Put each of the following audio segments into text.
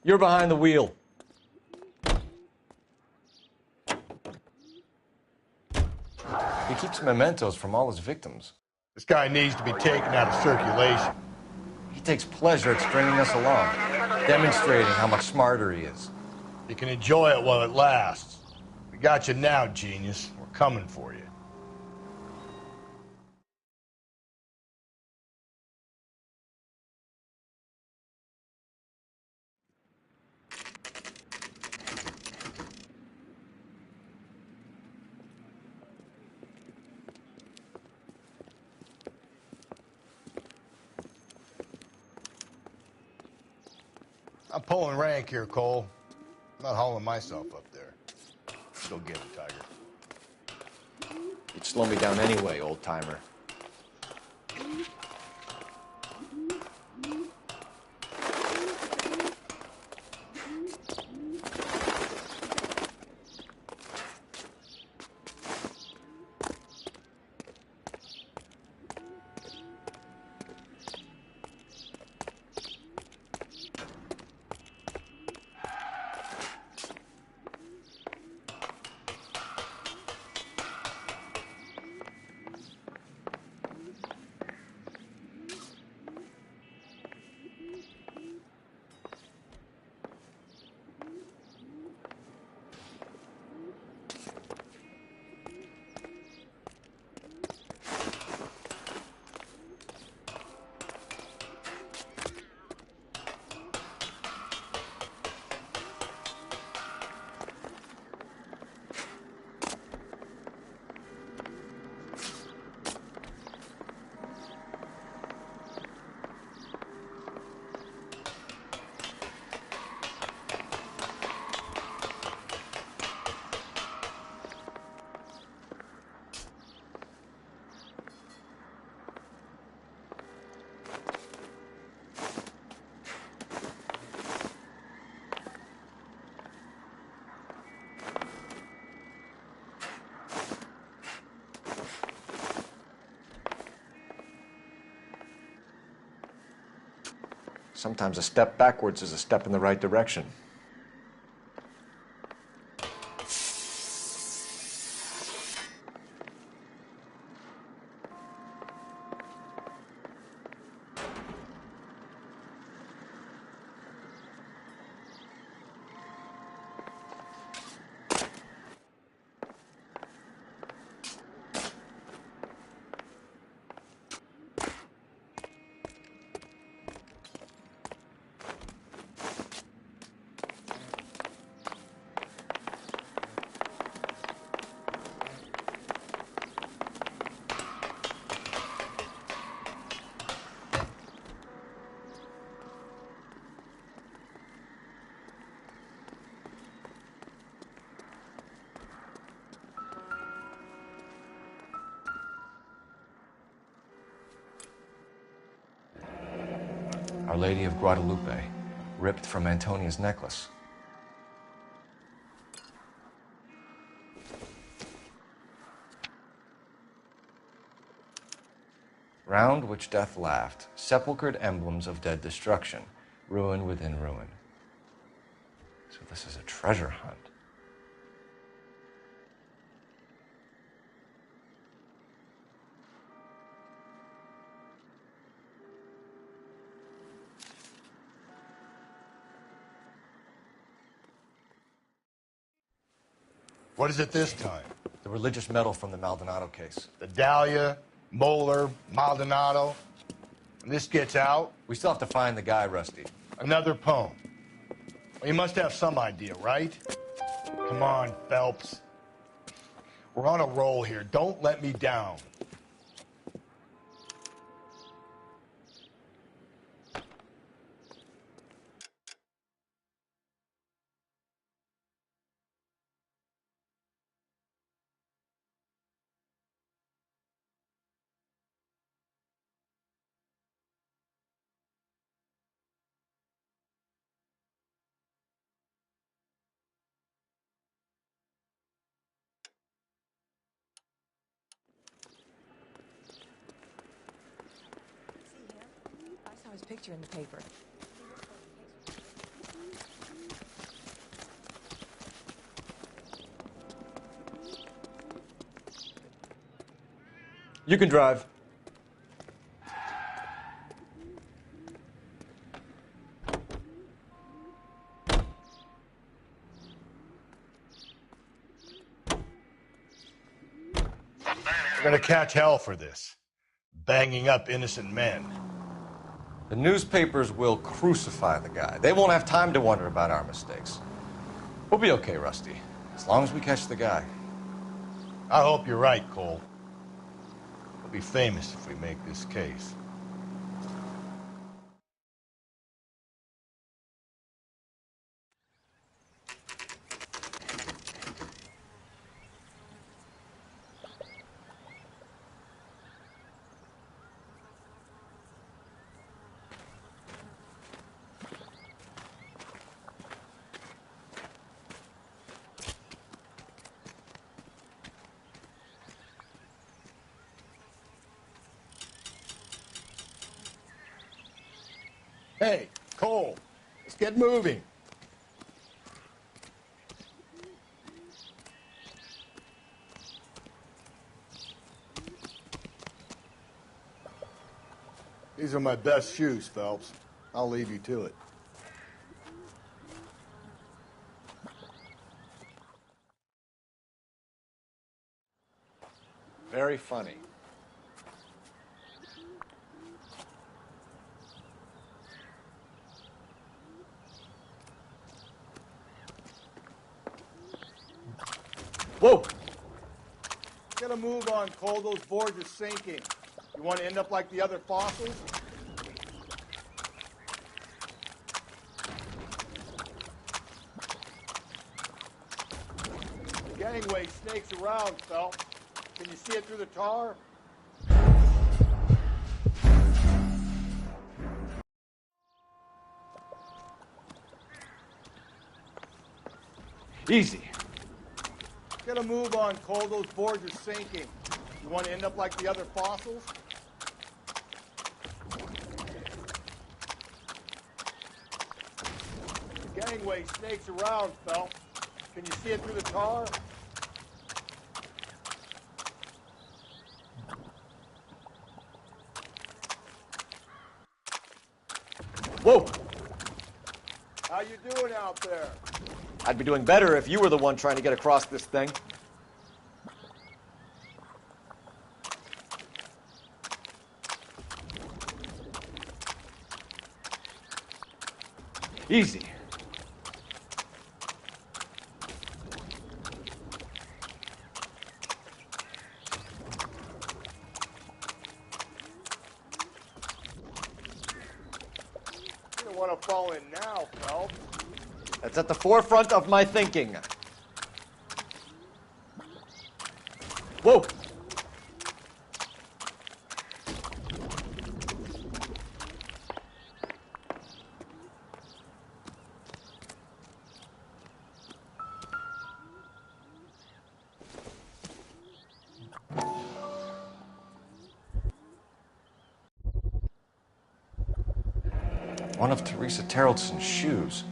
You're behind the wheel. He keeps mementos from all his victims. This guy needs to be taken out of circulation. He takes pleasure at stringing us along, demonstrating how much smarter he is. You can enjoy it while it lasts. We got you now, genius. We're coming for you. I'm pulling rank here, Cole. I'm not hauling myself up there. Go get him, Tiger. You'd slow me down anyway, old-timer. Sometimes a step backwards is a step in the right direction. Our Lady of Guadalupe, ripped from Antonia's necklace. Round which death laughed, sepulchred emblems of dead destruction, ruin within ruin. So this is a treasure hunt. What is it this time? The religious medal from the Maldonado case. The Dahlia, Moeller, Maldonado. When this gets out... We still have to find the guy, Rusty. Another poem. Well, you must have some idea, right? Come on, Phelps. We're on a roll here. Don't let me down. His picture in the paper. You can drive. We're gonna catch hell for this. Banging up innocent men. The newspapers will crucify the guy. They won't have time to wonder about our mistakes. We'll be okay, Rusty, as long as we catch the guy. I hope you're right, Cole. We'll be famous if we make this case. Hey, Cole, let's get moving. These are my best shoes, Phelps. I'll leave you to it. Very funny. Whoa! Get a move on, Cole. Those boards are sinking. You want to end up like the other fossils? The gangway snakes around, Phelps. Can you see it through the tar? Easy. Get a move on, Cole. Those boards are sinking. You want to end up like the other fossils? The gangway snakes around, Phelps. Can you see it through the tar? Whoa! How you doing out there? I'd be doing better if you were the one trying to get across this thing. Easy. You don't want to fall in now, Phelps. That's at the forefront of my thinking. Whoa! One of Teresa Terrelson's shoes.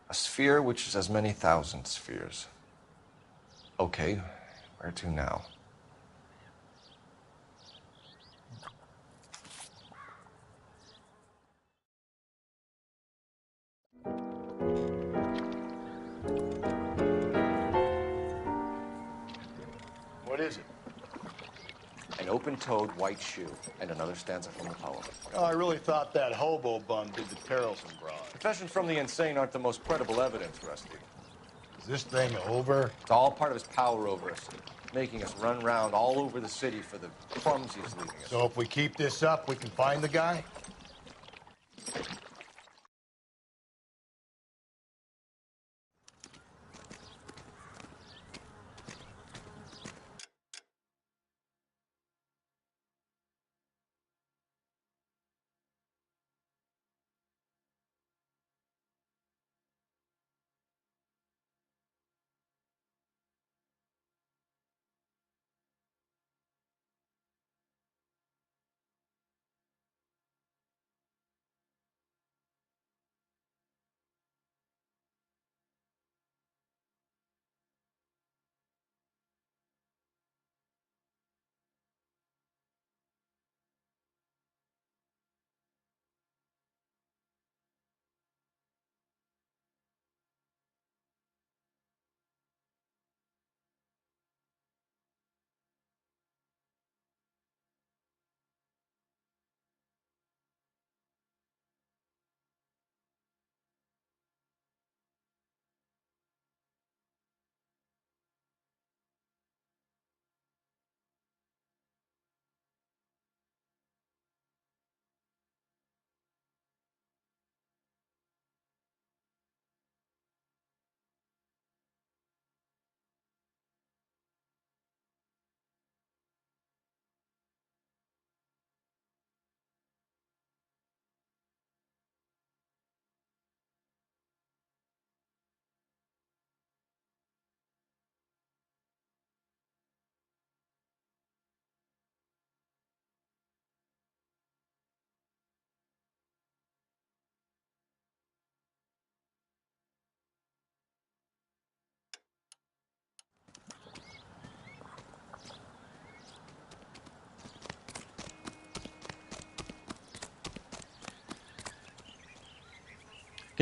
A sphere which is as many thousand spheres. Okay, where to now? What is it? An open-toed white shoe, and another stanza from the poem. Oh, I really thought that hobo bum did the Terrelson broad. Confessions from the insane aren't the most credible evidence, Rusty. Is this thing over? It's all part of his power over us, making us run around all over the city for the crumbs he's leaving us. So if we keep this up, we can find the guy?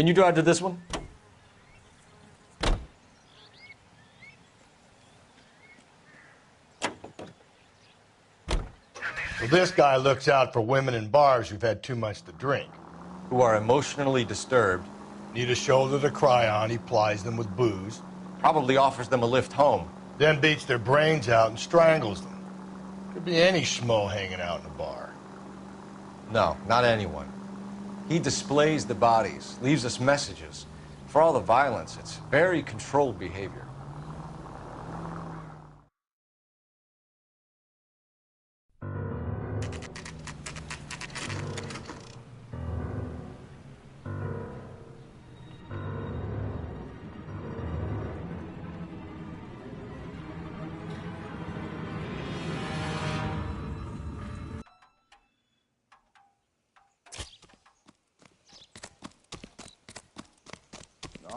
Can you drive to this one? Well, this guy looks out for women in bars who've had too much to drink. Who are emotionally disturbed. Need a shoulder to cry on, he plies them with booze. Probably offers them a lift home. Then beats their brains out and strangles them. Could be any schmo hanging out in a bar. No, not anyone. He displays the bodies, leaves us messages. For all the violence, it's very controlled behavior.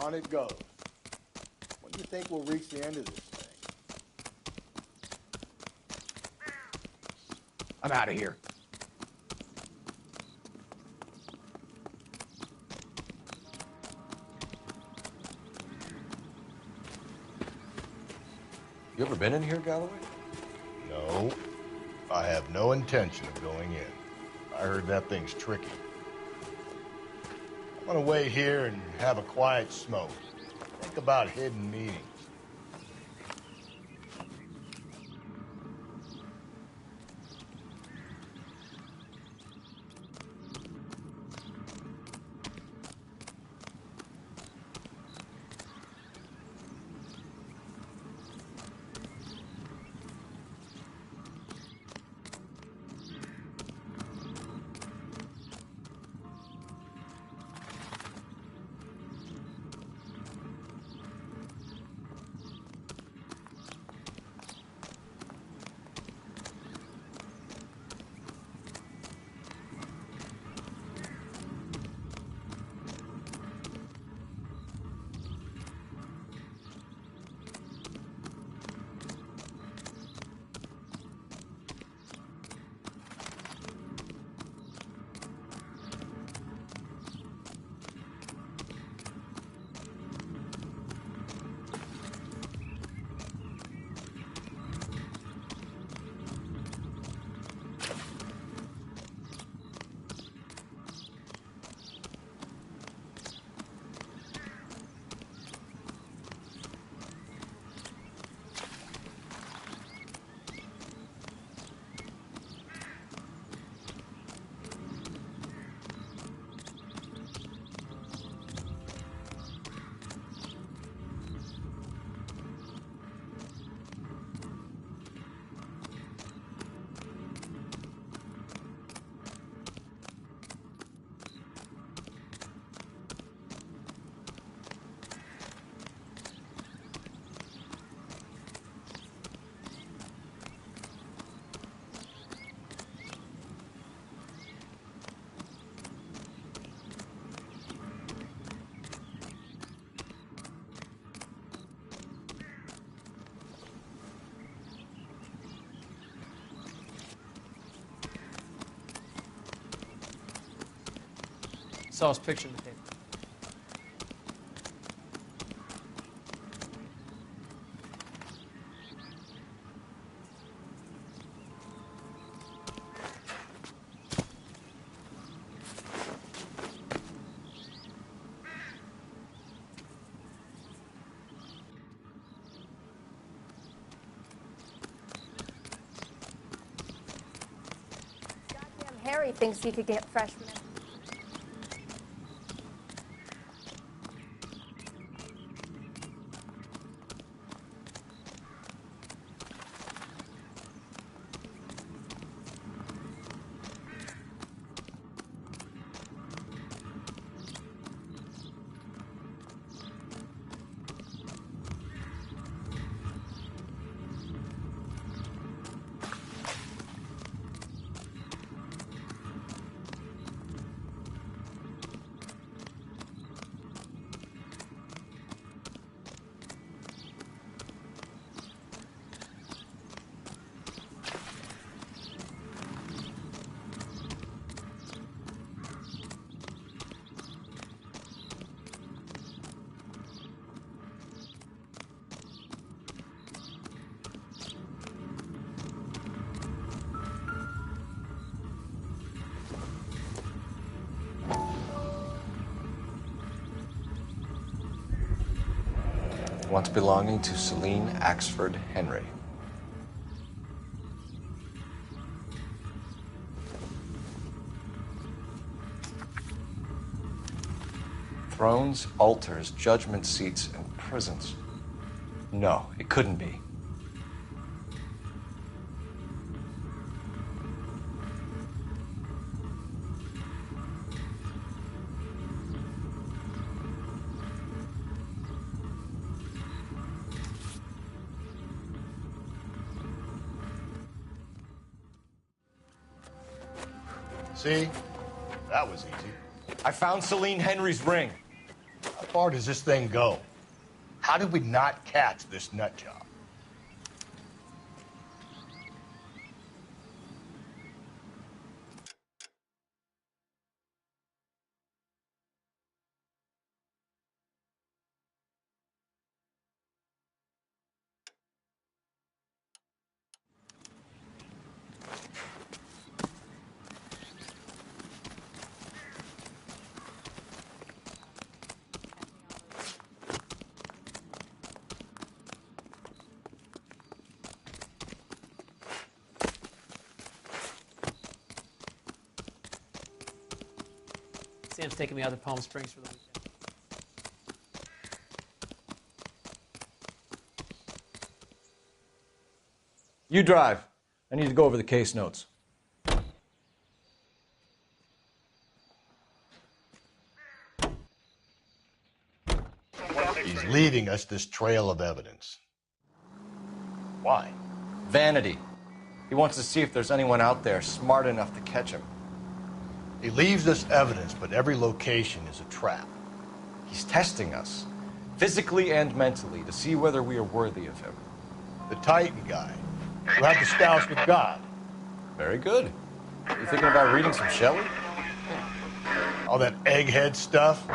On it goes. When do you think we'll reach the end of this thing? I'm out of here. You ever been in here, Galloway? No. I have no intention of going in. I heard that thing's tricky. I'm gonna wait here and have a quiet smoke. Think about hidden meanings. Saw his picture in the paper. Goddamn Harry thinks he could get freshmen. once belonging to Celine Axford Henry. Thrones, altars, judgment seats, and prisons. No, it couldn't be. See? That was easy. I found Celine Henry's ring. How far does this thing go? How did we not catch this nut job? Sam's taking me out to Palm Springs for the weekend. You drive. I need to go over the case notes. He's leaving us this trail of evidence. Why? Vanity. He wants to see if there's anyone out there smart enough to catch him. He leaves us evidence, but every location is a trap. He's testing us, physically and mentally, to see whether we are worthy of him. The Titan guy, who had the stoush with God. Very good. You thinking about reading some Shelley? All that egghead stuff?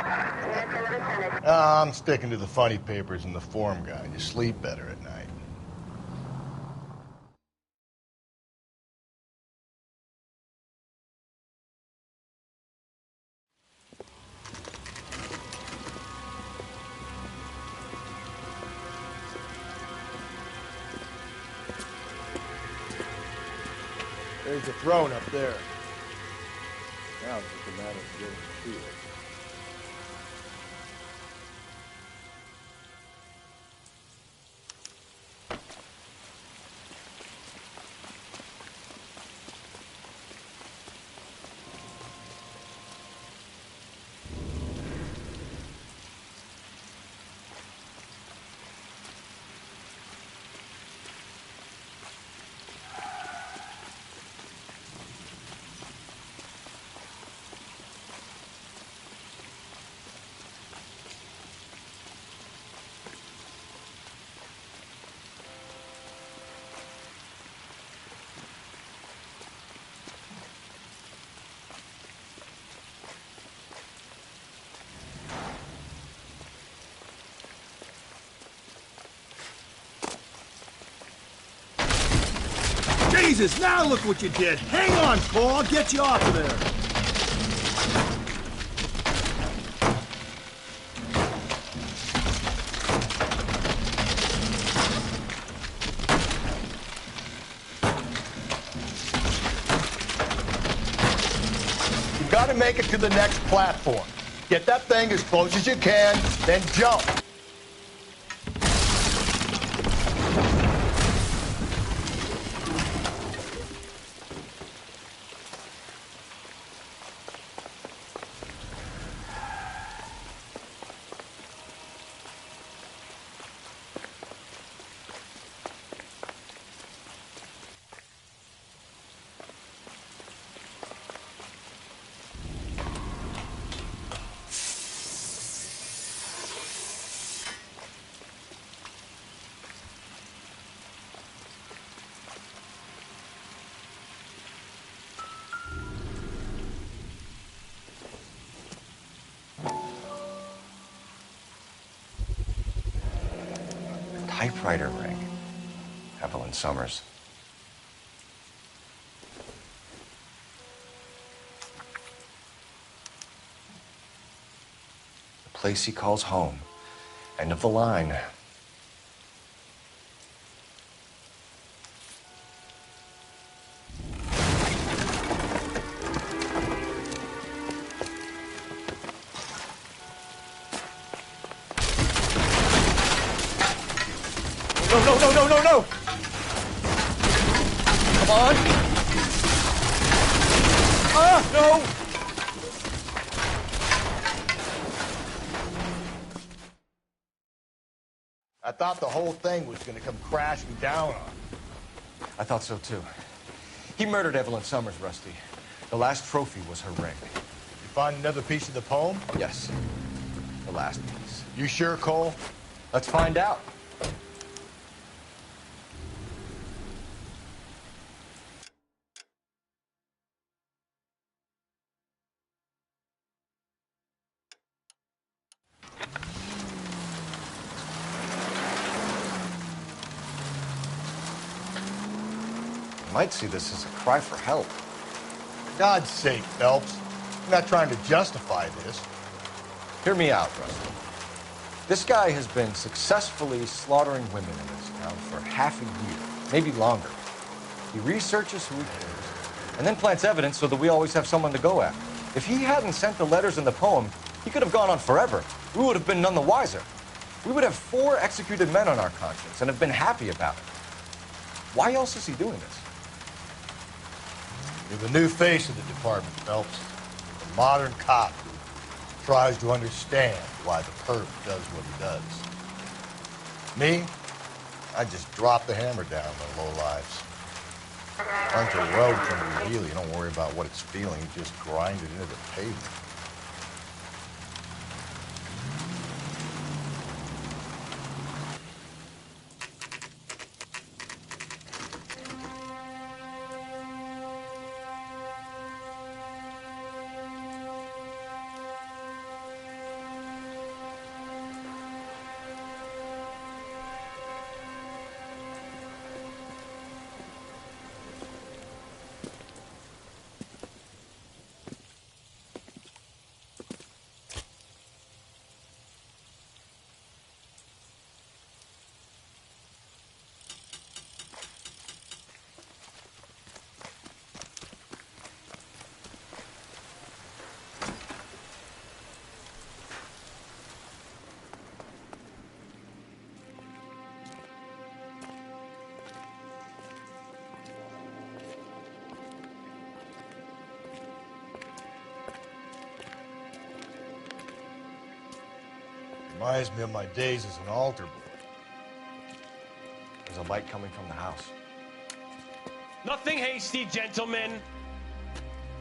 I'm sticking to the funny papers and the form guide. You sleep better at night. There's the throne up there. Now it's just a matter of getting to it. Jesus, now look what you did! Hang on, Paul, I'll get you off of there! You gotta make it to the next platform. Get that thing as close as you can, then jump. Typewriter ring. Evelyn Summers. The place he calls home. End of the line. no, no, no, no! Come on! Ah, no! I thought the whole thing was gonna come crashing down on us. I thought so, too. He murdered Evelyn Summers, Rusty. The last trophy was her ring. You find another piece of the poem? Yes. The last piece. You sure, Cole? Let's find out. You might see this as a cry for help. For God's sake, Phelps. I'm not trying to justify this. Hear me out, Rusty. This guy has been successfully slaughtering women in this town for half a year, maybe longer. He researches who he kills, and then plants evidence so that we always have someone to go after. If he hadn't sent the letters in the poem, he could have gone on forever. We would have been none the wiser. We would have 4 executed men on our conscience and have been happy about it. Why else is he doing this? You're the new face of the department, Phelps. The modern cop who tries to understand why the perp does what he does. Me? I just drop the hammer down on the low lives. Bunch of road can be real. You don't worry about what it's feeling. You just grind it into the pavement. Reminds me of my days as an altar boy. There's a light coming from the house. Nothing hasty, gentlemen.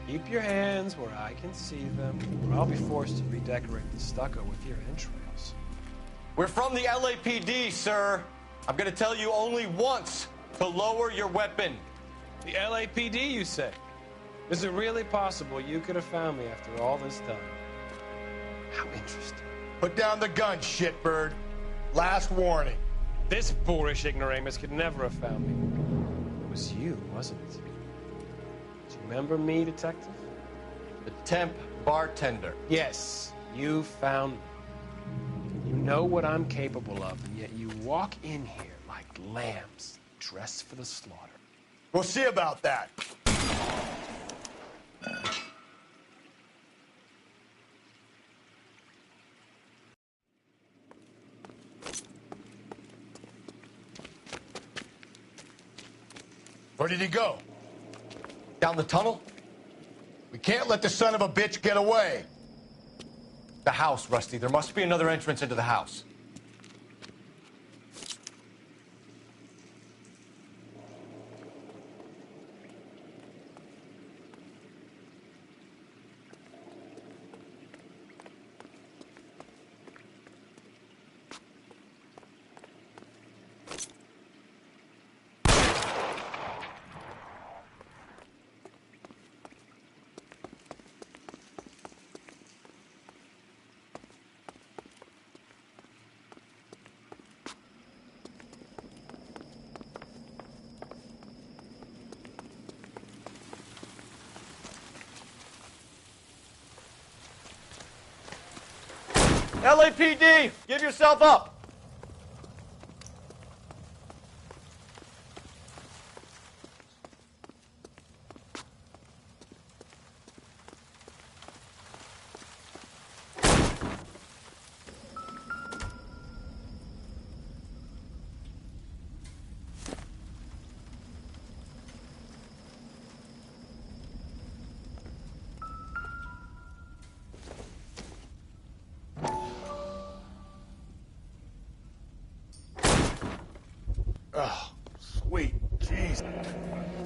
Keep your hands where I can see them, or I'll be forced to redecorate the stucco with your entrails. We're from the LAPD, sir. I'm gonna tell you only once to lower your weapon. The LAPD, you say? Is it really possible you could have found me after all this time? How interesting. Put down the gun, shitbird. Last warning. This boorish ignoramus could never have found me. It was you, wasn't it? Do you remember me, detective? The temp bartender. Yes, you found me. You know what I'm capable of, and yet you walk in here like lambs dressed for the slaughter. We'll see about that. Where did he go? Down the tunnel? We can't let the son of a bitch get away. The house, Rusty. There must be another entrance into the house. LAPD, give yourself up.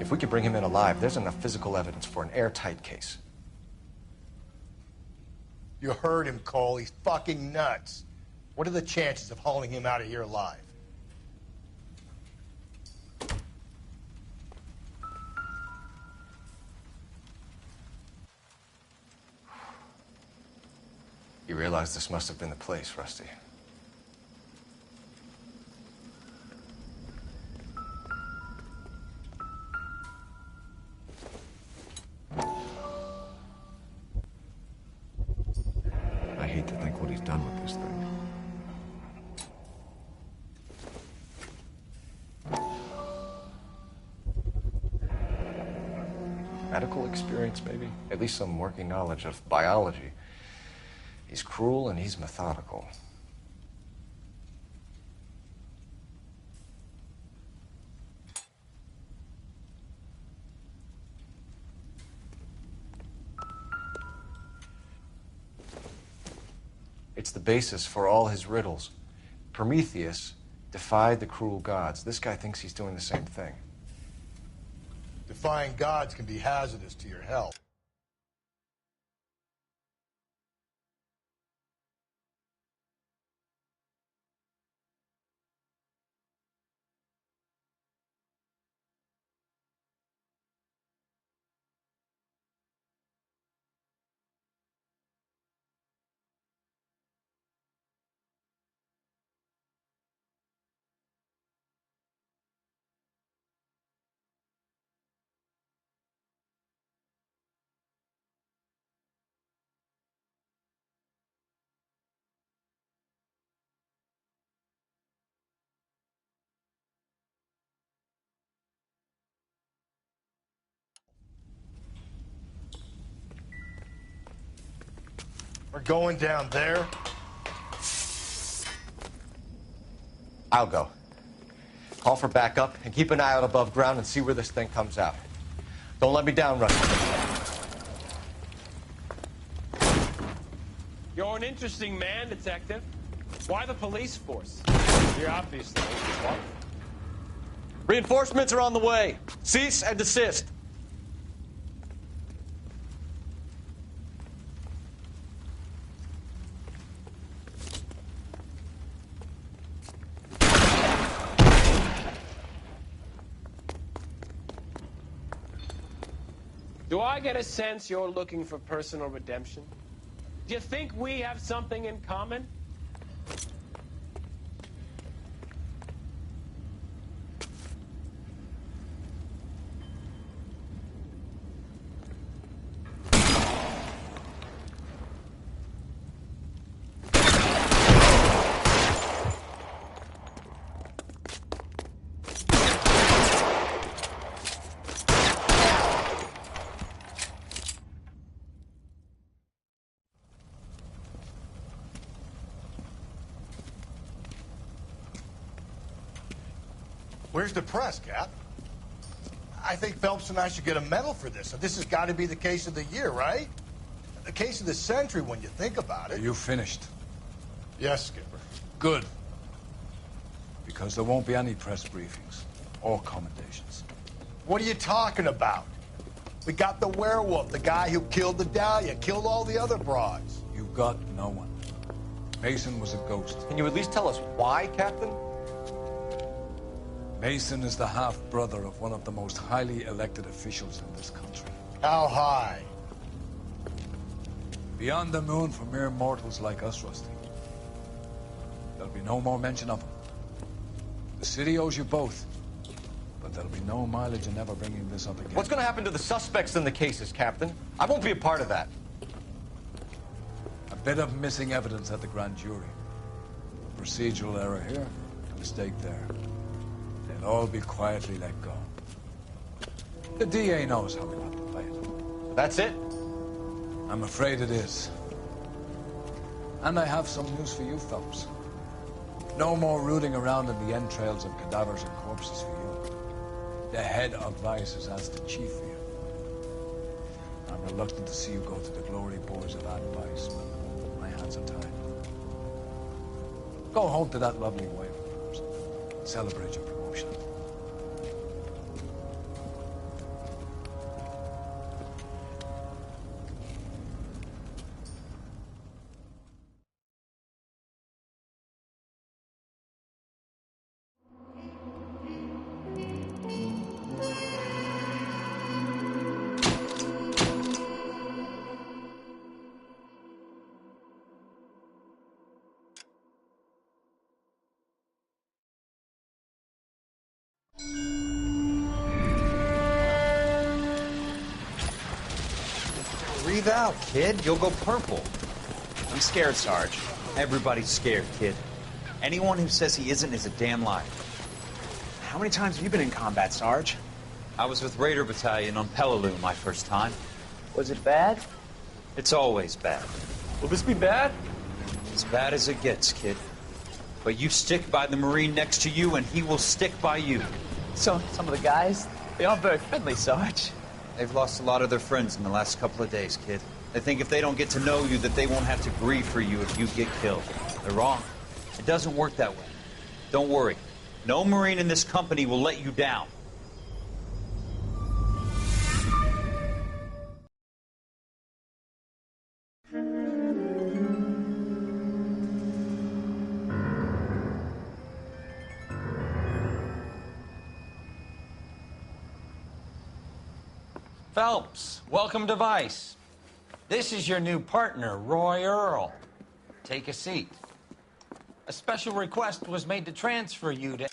If we could bring him in alive, there's enough physical evidence for an airtight case. You heard him, Cole. He's fucking nuts. What are the chances of hauling him out of here alive? You realize this must have been the place, Rusty. I hate to think what he's done with this thing. Medical experience, maybe? At least some working knowledge of biology. He's cruel and he's methodical. It's the basis for all his riddles. Prometheus defied the cruel gods. This guy thinks he's doing the same thing. Defying gods can be hazardous to your health. We're going down there. I'll go. Call for backup and keep an eye out above ground and see where this thing comes out. Don't let me down, Rusty. You're an interesting man, Detective. Why the police force? You're obviously smart. Reinforcements are on the way. Cease and desist. Do I get a sense you're looking for personal redemption? Do you think we have something in common? Where's the press, Cap? I think Phelps and I should get a medal for this. This has got to be the case of the year, right? The case of the century when you think about it. Are you finished? Yes, Skipper. Good. Because there won't be any press briefings or commendations. What are you talking about? We got the werewolf, the guy who killed the Dahlia, killed all the other broads. You got no one. Mason was a ghost. Can you at least tell us why, Captain? Mason is the half-brother of one of the most highly elected officials in this country. How high? Beyond the moon for mere mortals like us, Rusty. There'll be no more mention of him. The city owes you both. But there'll be no mileage in ever bringing this up again. What's going to happen to the suspects in the cases, Captain? I won't be a part of that. A bit of missing evidence at the grand jury. A procedural error here, a mistake there. They'll all be quietly let go. The DA knows how we want to play it. That's it? I'm afraid it is. And I have some news for you, Phelps. No more rooting around in the entrails of cadavers and corpses for you. The head of Vice has asked the chief for you. I'm reluctant to see you go to the glory boards of Vice, but my hands are tied. Go home to that lovely wife of yours. Celebrate your promotion. breathe out, kid. You'll go purple. I'm scared, Sarge. Everybody's scared, kid. Anyone who says he isn't is a damn liar. How many times have you been in combat, Sarge? I was with Raider Battalion on Peleliu my first time. Was it bad? It's always bad. Will this be bad? As bad as it gets, kid. But you stick by the Marine next to you, and he will stick by you. So, some of the guys, they aren't very friendly, Sarge. They've lost a lot of their friends in the last couple of days, kid. They think if they don't get to know you, that they won't have to grieve for you if you get killed. They're wrong. It doesn't work that way. Don't worry. No Marine in this company will let you down. Phelps, welcome to Vice. This is your new partner, Roy Earl. Take a seat. A special request was made to transfer you to...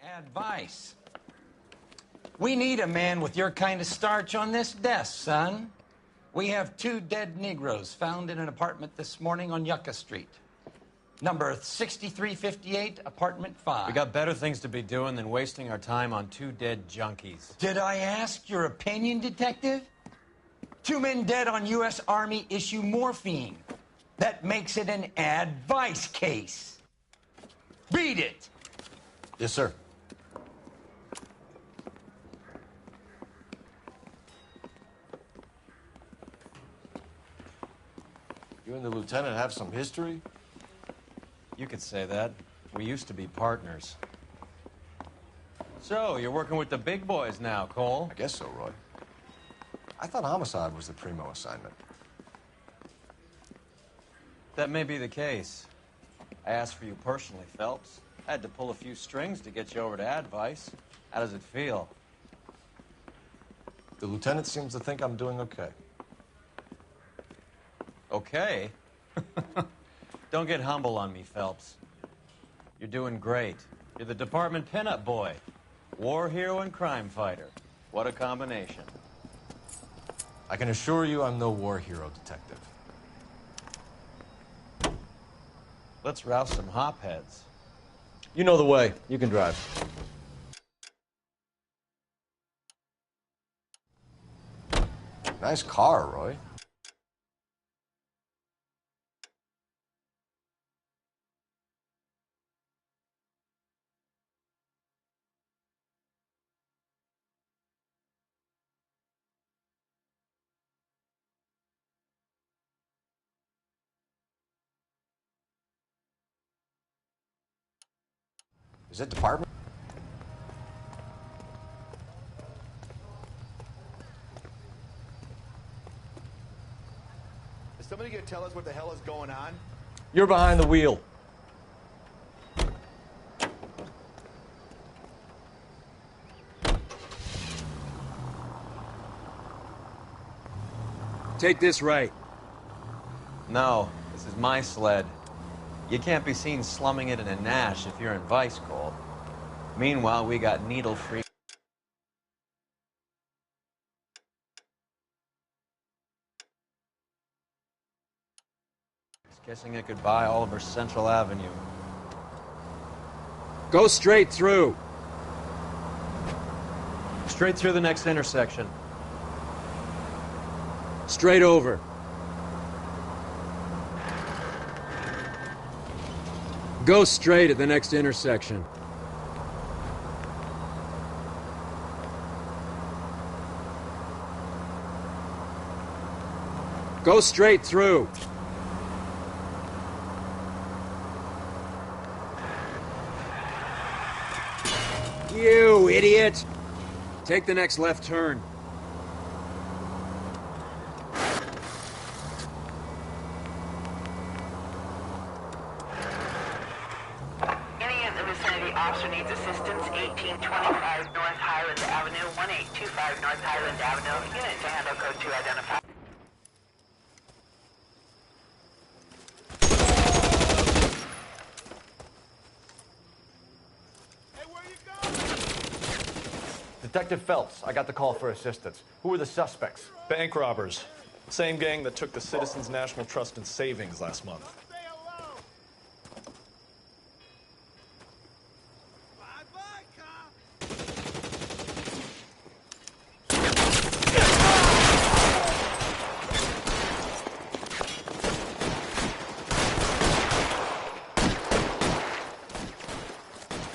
Advice. We need a man with your kind of starch on this desk, son. We have 2 dead Negroes found in an apartment this morning on Yucca Street. Number 6358, apartment 5. We got better things to be doing than wasting our time on 2 dead junkies. Did I ask your opinion, detective? 2 men dead on U.S. Army issue morphine. That makes it an advice case. Beat it! Yes, sir. You and the lieutenant have some history? You could say that. We used to be partners. So, you're working with the big boys now, Cole? I guess so, Roy. I thought homicide was the primo assignment. That may be the case. I asked for you personally, Phelps. I had to pull a few strings to get you over to advice. How does it feel? The lieutenant seems to think I'm doing okay. Okay? Don't get humble on me, Phelps. You're doing great. You're the department pinup boy. War hero and crime fighter. What a combination. I can assure you I'm no war hero, detective. Let's rouse some hopheads. You know the way. You can drive. Nice car, Roy. Is it department? Is somebody gonna tell us what the hell is going on? You're behind the wheel. Take this right. No, this is my sled. You can't be seen slumming it in a Nash if you're in Vice, Cole. Meanwhile, we got needle-free... Kissing it goodbye all over Central Avenue. Go straight through. Straight through the next intersection. Straight over. Go straight at the next intersection. Go straight through. You idiot! Take the next left turn. Any of the vicinity officer needs assistance, 1825 North Highland Avenue, 1825 North Highland Avenue. Unit to handle code 2 identified. Detective Phelps, I got the call for assistance. Who are the suspects? Bank robbers. Same gang that took the Citizens National Trust and Savings last month.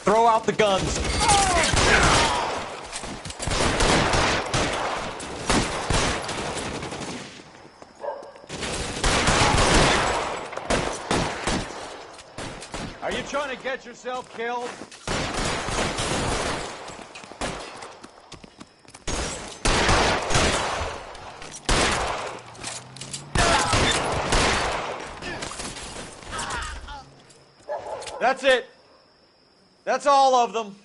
Throw out the guns! Are you trying to get yourself killed? That's it. That's all of them.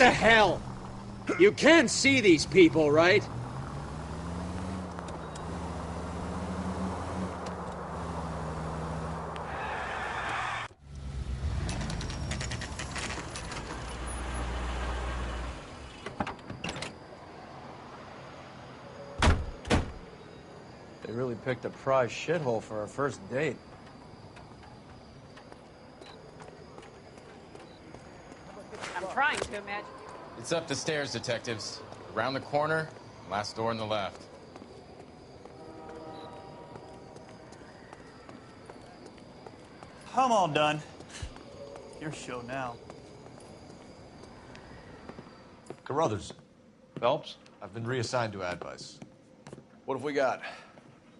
the hell? You can see these people, right? They really picked a prize shithole for our first date. I'm trying to imagine. It's up the stairs, detectives. Around the corner, last door on the left. I'm all done. Your show now. Carruthers, Phelps? I've been reassigned to Advice. What have we got?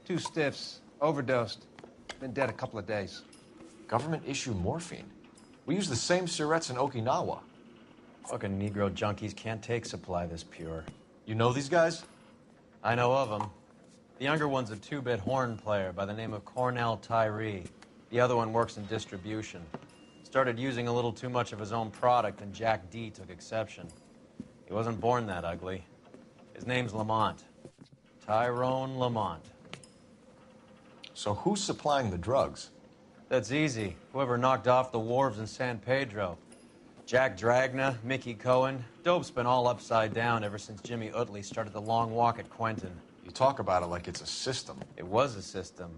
2 stiffs, overdosed. Been dead a couple of days. Government issue morphine. We use the same syrettes in Okinawa. Fucking Negro junkies can't take supply this pure. You know these guys? I know of them. The younger one's a 2-bit horn player by the name of Cornell Tyree. The other one works in distribution. Started using a little too much of his own product, and Jack D took exception. He wasn't born that ugly. His name's Lamont. Tyrone Lamont. So who's supplying the drugs? That's easy. Whoever knocked off the wharves in San Pedro. Jack Dragna, Mickey Cohen. Dope's been all upside down ever since Jimmy Utley started the long walk at Quentin. You talk about it like it's a system. It was a system.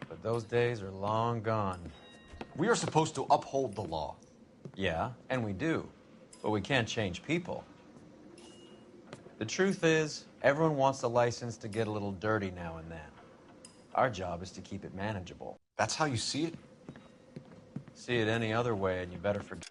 But those days are long gone. We are supposed to uphold the law. Yeah, and we do. But we can't change people. The truth is, everyone wants a license to get a little dirty now and then. Our job is to keep it manageable. That's how you see it? See it any other way, and you better forget.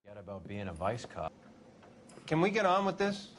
Forget about being a vice cop. Can we get on with this?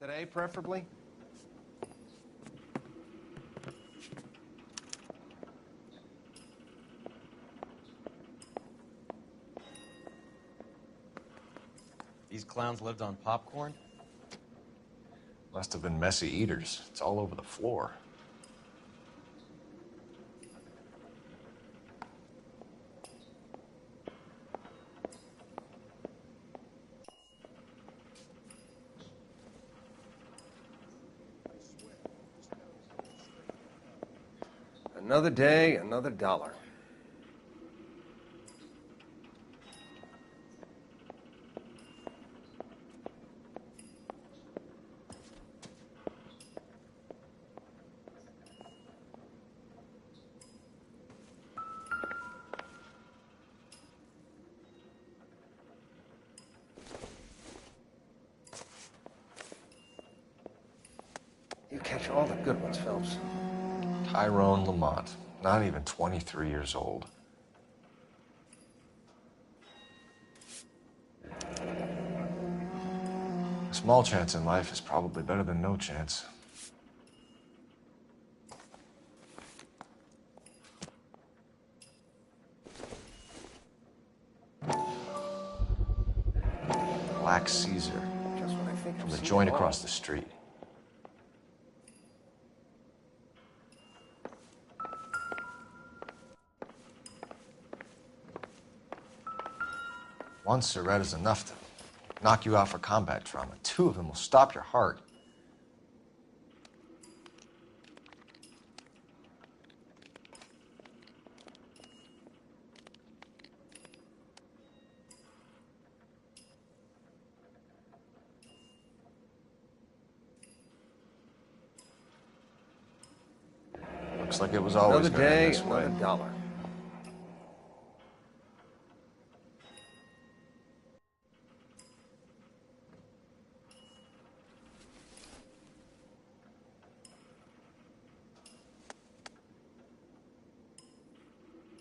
Today, preferably? These clowns lived on popcorn? Must have been messy eaters. It's all over the floor. Another day, another dollar. You catch all the good ones, Phelps. Tyrone Lamont, not even 23 years old. A small chance in life is probably better than no chance. Black Caesar, just when I think from the joint across the street. One cigarette is enough to knock you out for combat trauma. Two of them will stop your heart. Looks like it was always Another day, this way. another dollar.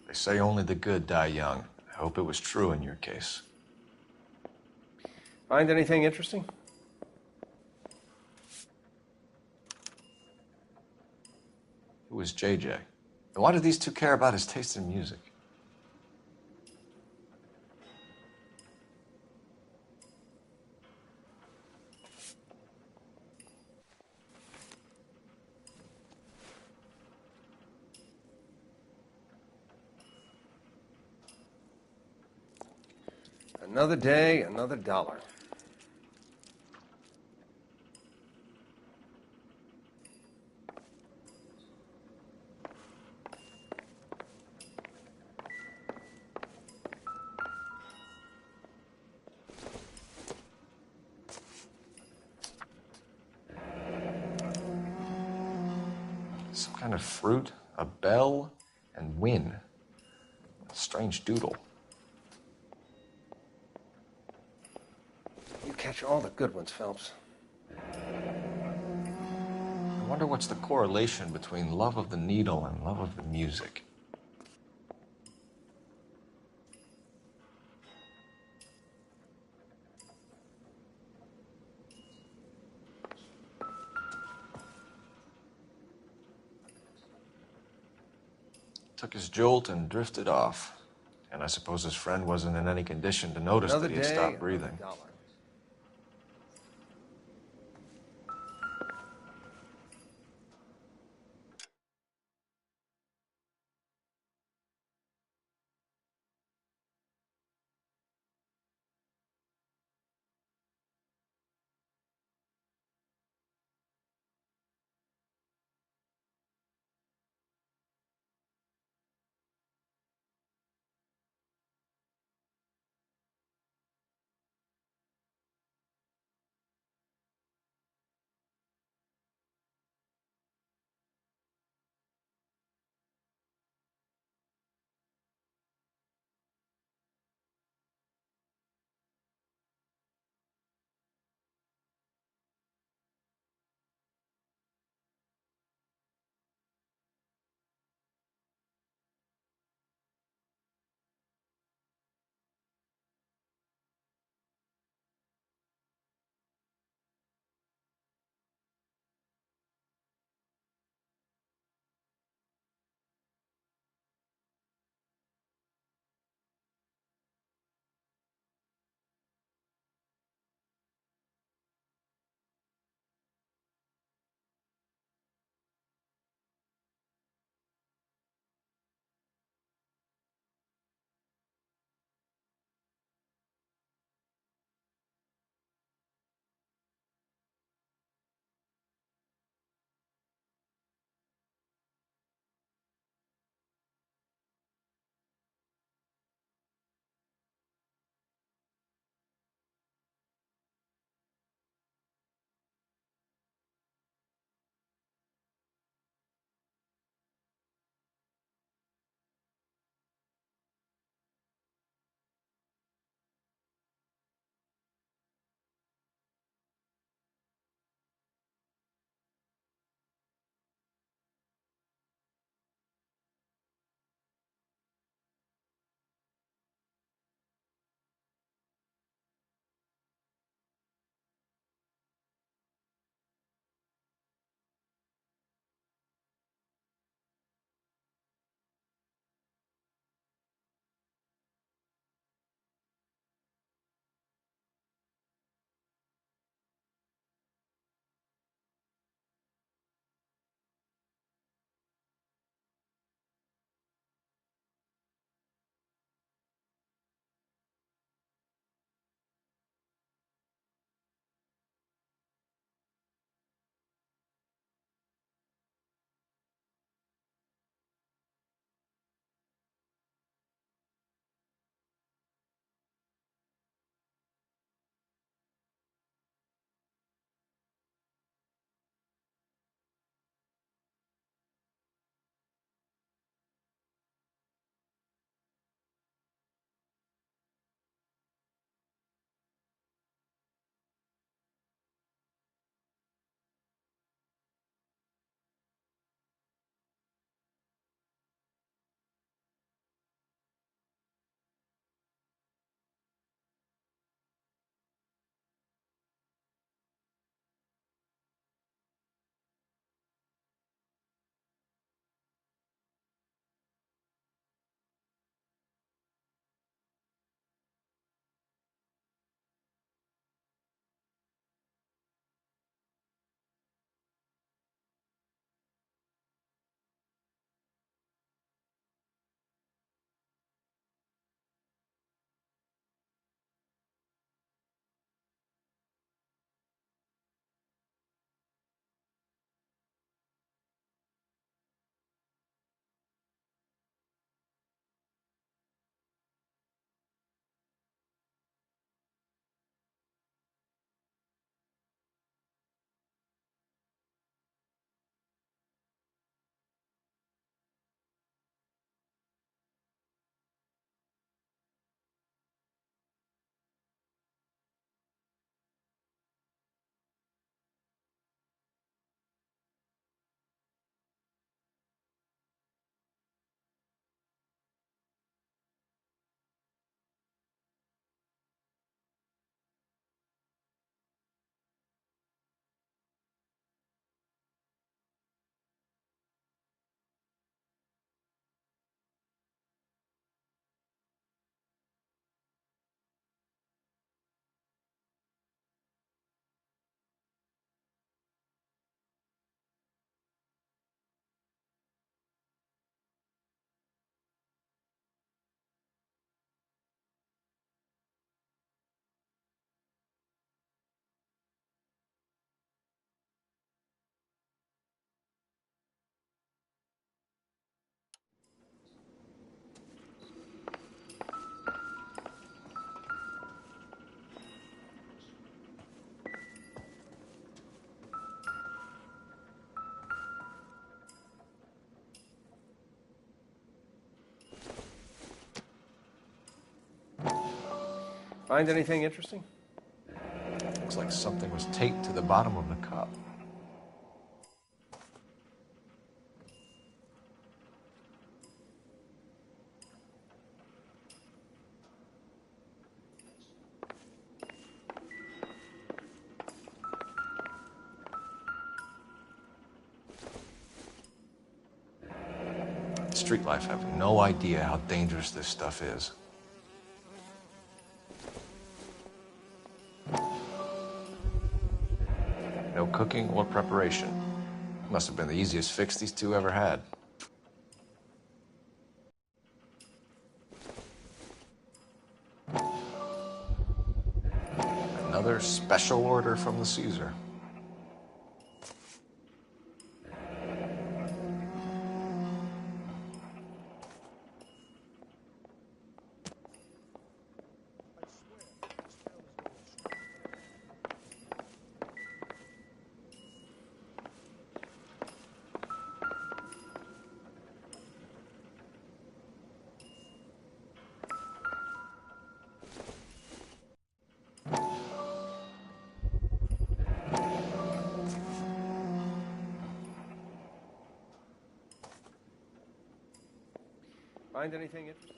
They say only the good die young. I hope it was true in your case. Find anything interesting? Who was JJ? And why do these two care about his taste in music? Another day, another dollar. Some kind of fruit, a bell, and win. A strange doodle. You catch all the good ones, Phelps. I wonder what's the correlation between love of the needle and love of the music. Took his jolt and drifted off. And I suppose his friend wasn't in any condition to notice Another that he had day, stopped breathing. another dollar. Find anything interesting? Looks like something was taped to the bottom of the cup. Street life have no idea how dangerous this stuff is. No cooking or preparation. Must have been the easiest fix these two ever had. Another special order from the Caesar. Find anything interesting?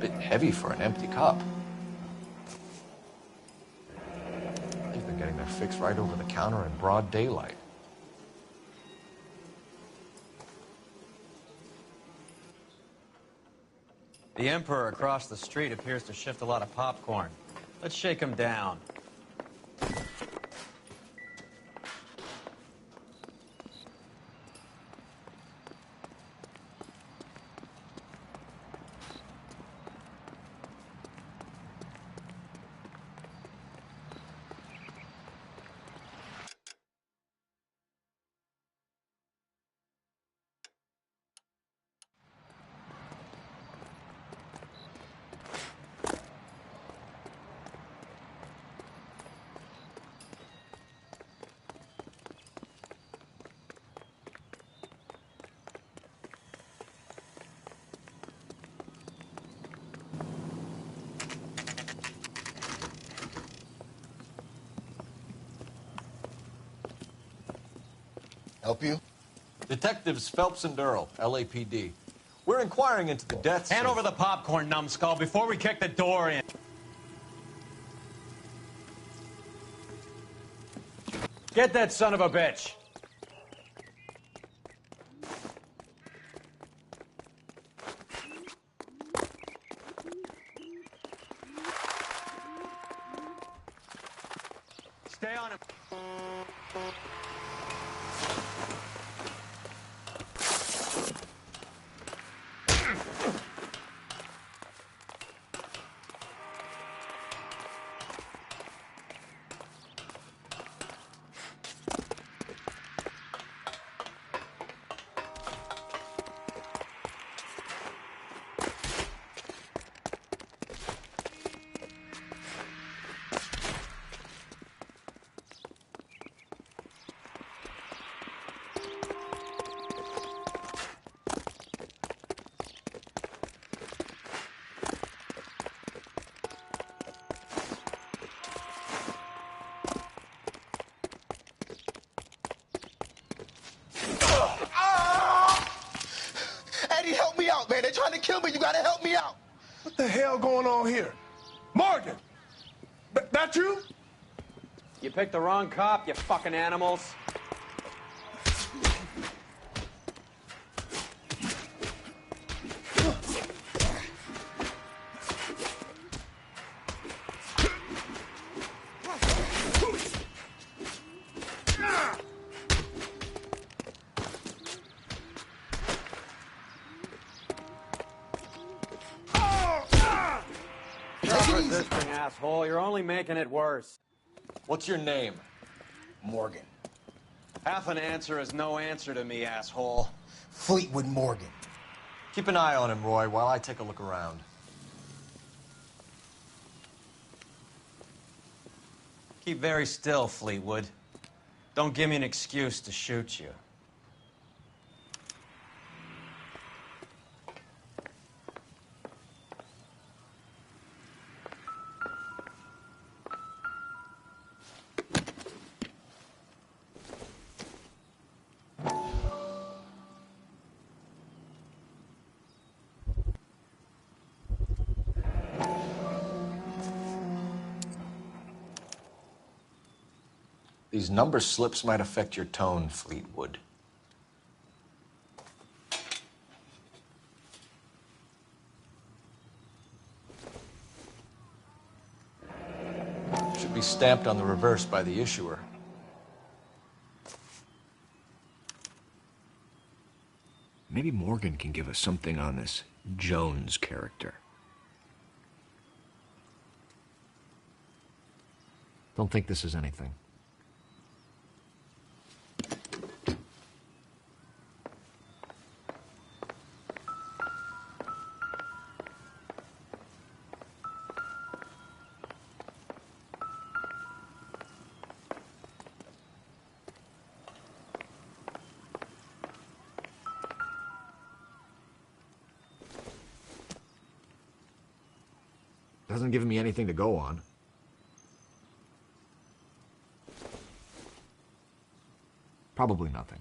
Bit heavy for an empty cup. I think they're getting their fix right over the counter in broad daylight. The Emperor across the street appears to shift a lot of popcorn. Let's shake him down. Help you? Detectives Phelps and Earl, LAPD. We're inquiring into the deaths Hand of... over the popcorn, numbskull, before we kick the door in. Get that son of a bitch. Stay on him. Eddie, help me out, man. They're trying to kill me. You gotta help me out. What the hell going on here? Morgan! That you? You picked the wrong cop, you fucking animals. resisting, asshole. You're only making it worse. What's your name? Morgan. Half an answer is no answer to me, asshole. Fleetwood Morgan. Keep an eye on him, Roy, while I take a look around. Keep very still, Fleetwood. Don't give me an excuse to shoot you. These number slips might affect your tone, Fleetwood. Should be stamped on the reverse by the issuer. Maybe Morgan can give us something on this Jones character. Don't think this is anything. Doesn't give me anything to go on. Probably nothing.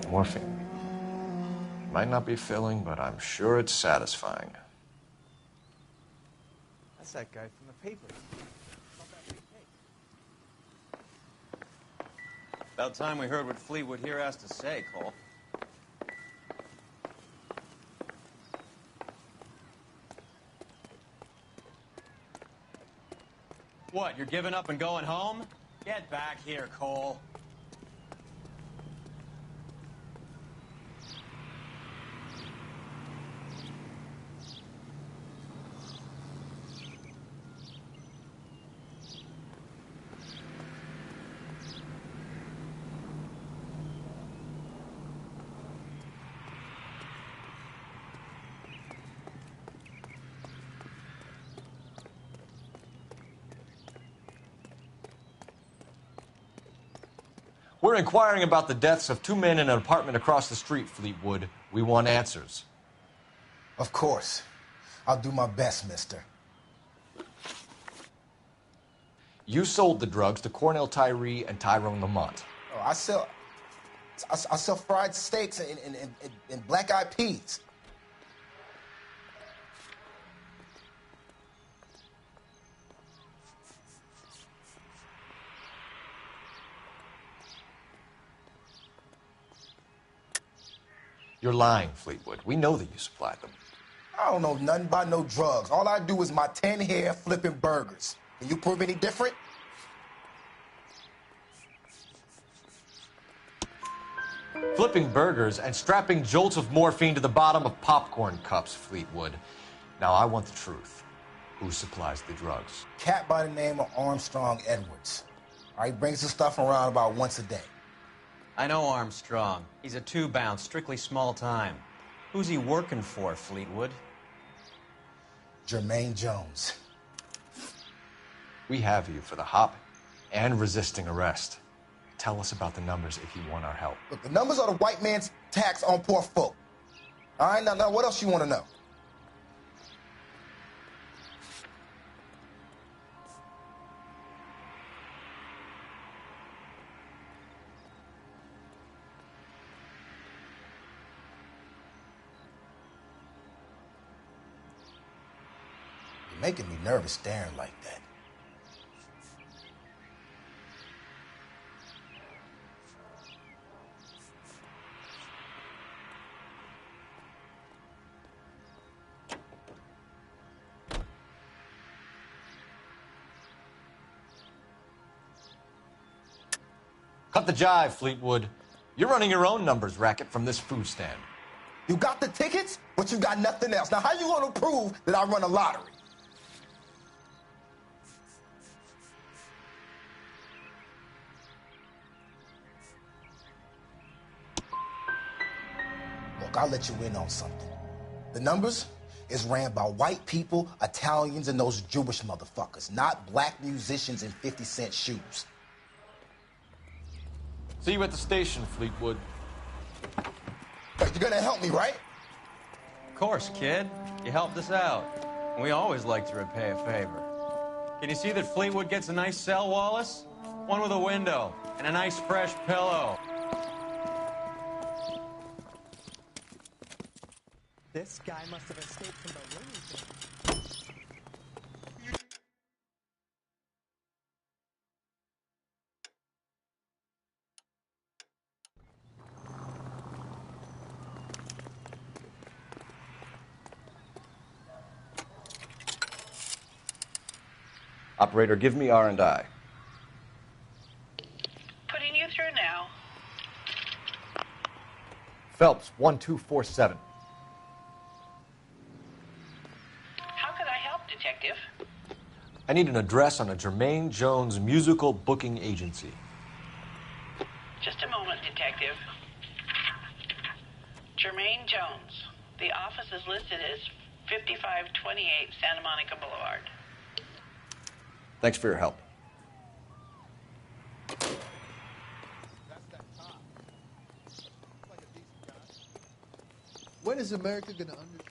Morphine. Might not be filling, but I'm sure it's satisfying. That's that guy from the paper. About time we heard what Fleetwood here has to say, Cole. What, you're giving up and going home? Get back here, Cole. We're inquiring about the deaths of two men in an apartment across the street, Fleetwood. We want answers. Of course. I'll do my best, mister. You sold the drugs to Cornell Tyree and Tyrone Lamont. Oh, I sell fried steaks and black-eyed peas. You're lying, Fleetwood. We know that you supplied them. I don't know nothing about no drugs. All I do is my 10 hair flipping burgers. Can you prove any different? Flipping burgers and strapping jolts of morphine to the bottom of popcorn cups, Fleetwood. Now, I want the truth. Who supplies the drugs? Cat by the name of Armstrong Edwards. All right, brings the stuff around about once a day. I know Armstrong. He's a two-bounce, strictly small time. Who's he working for, Fleetwood? Jermaine Jones. We have you for the hop and resisting arrest. Tell us about the numbers if you want our help. Look, the numbers are the white man's tax on poor folk. All right, now what else you want to know? You're making me nervous staring like that. Cut the jive, Fleetwood. You're running your own numbers racket from this food stand. You got the tickets, but you got nothing else. Now, how you gonna prove that I run a lottery? Look, I'll let you in on something. The numbers is ran by white people, Italians, and those Jewish motherfuckers, not black musicians in 50-cent shoes. See you at the station, Fleetwood. But you're gonna help me, right? Of course, kid. You helped us out. We always like to repay a favor. Can you see that Fleetwood gets a nice cell, Wallace? One with a window and a nice fresh pillow. This guy must have escaped from the Looney Tunes. Operator, give me R&I. Putting you through now. Phelps, 1247. How could I help, Detective? I need an address on a Jermaine Jones musical booking agency. Just a moment, Detective. Jermaine Jones. The office is listed as 5528 Santa Monica Boulevard. Thanks for your help. When is America gonna understand?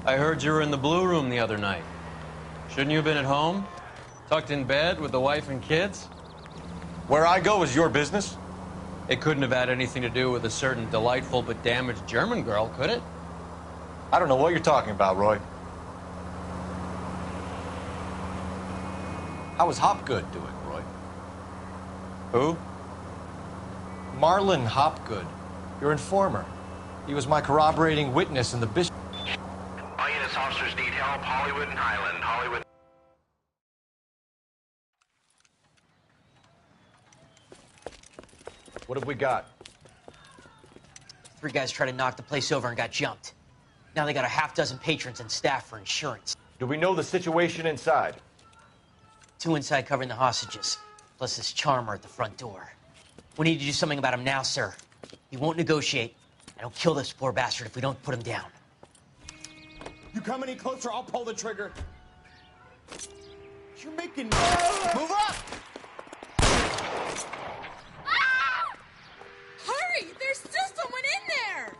I heard you were in the Blue Room the other night. Shouldn't you have been at home? Tucked in bed with the wife and kids? Where I go is your business? It couldn't have had anything to do with a certain delightful but damaged German girl, could it? I don't know what you're talking about, Roy. How is Hopgood doing, Roy? Who? Marlon Hopgood, your informer. He was my corroborating witness in the Bishop. All units, officers need help. Hollywood and Highland. Hollywood. What have we got? 3 guys tried to knock the place over and got jumped. Now they got a half-dozen patrons and staff for insurance. Do we know the situation inside? 2 inside covering the hostages, plus this charmer at the front door. We need to do something about him now, sir. He won't negotiate, and he'll kill this poor bastard if we don't put him down. You come any closer, I'll pull the trigger. You're making... Move up! Hurry! There's still someone in there!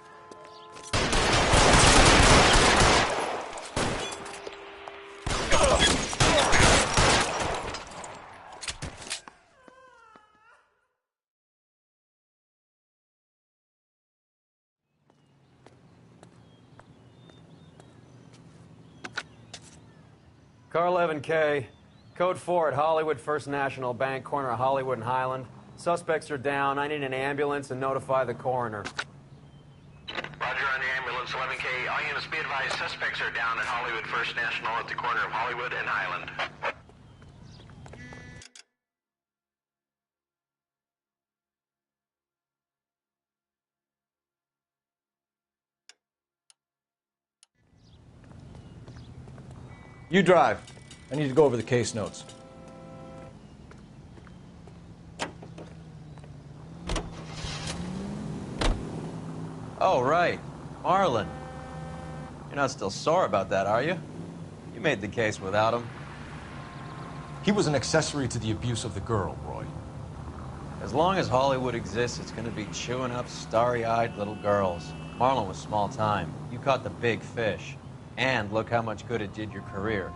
Car 11K, code 4 at Hollywood First National Bank, corner of Hollywood and Highland. Suspects are down. I need an ambulance and notify the coroner. Roger on the ambulance, 11K. All units be advised, suspects are down at Hollywood First National at the corner of Hollywood and Highland. You drive. I need to go over the case notes. Oh, right. Marlon. You're not still sore about that, are you? You made the case without him. He was an accessory to the abuse of the girl, Roy. As long as Hollywood exists, it's going to be chewing up starry-eyed little girls. Marlon was small time. You caught the big fish. And look how much good it did your career.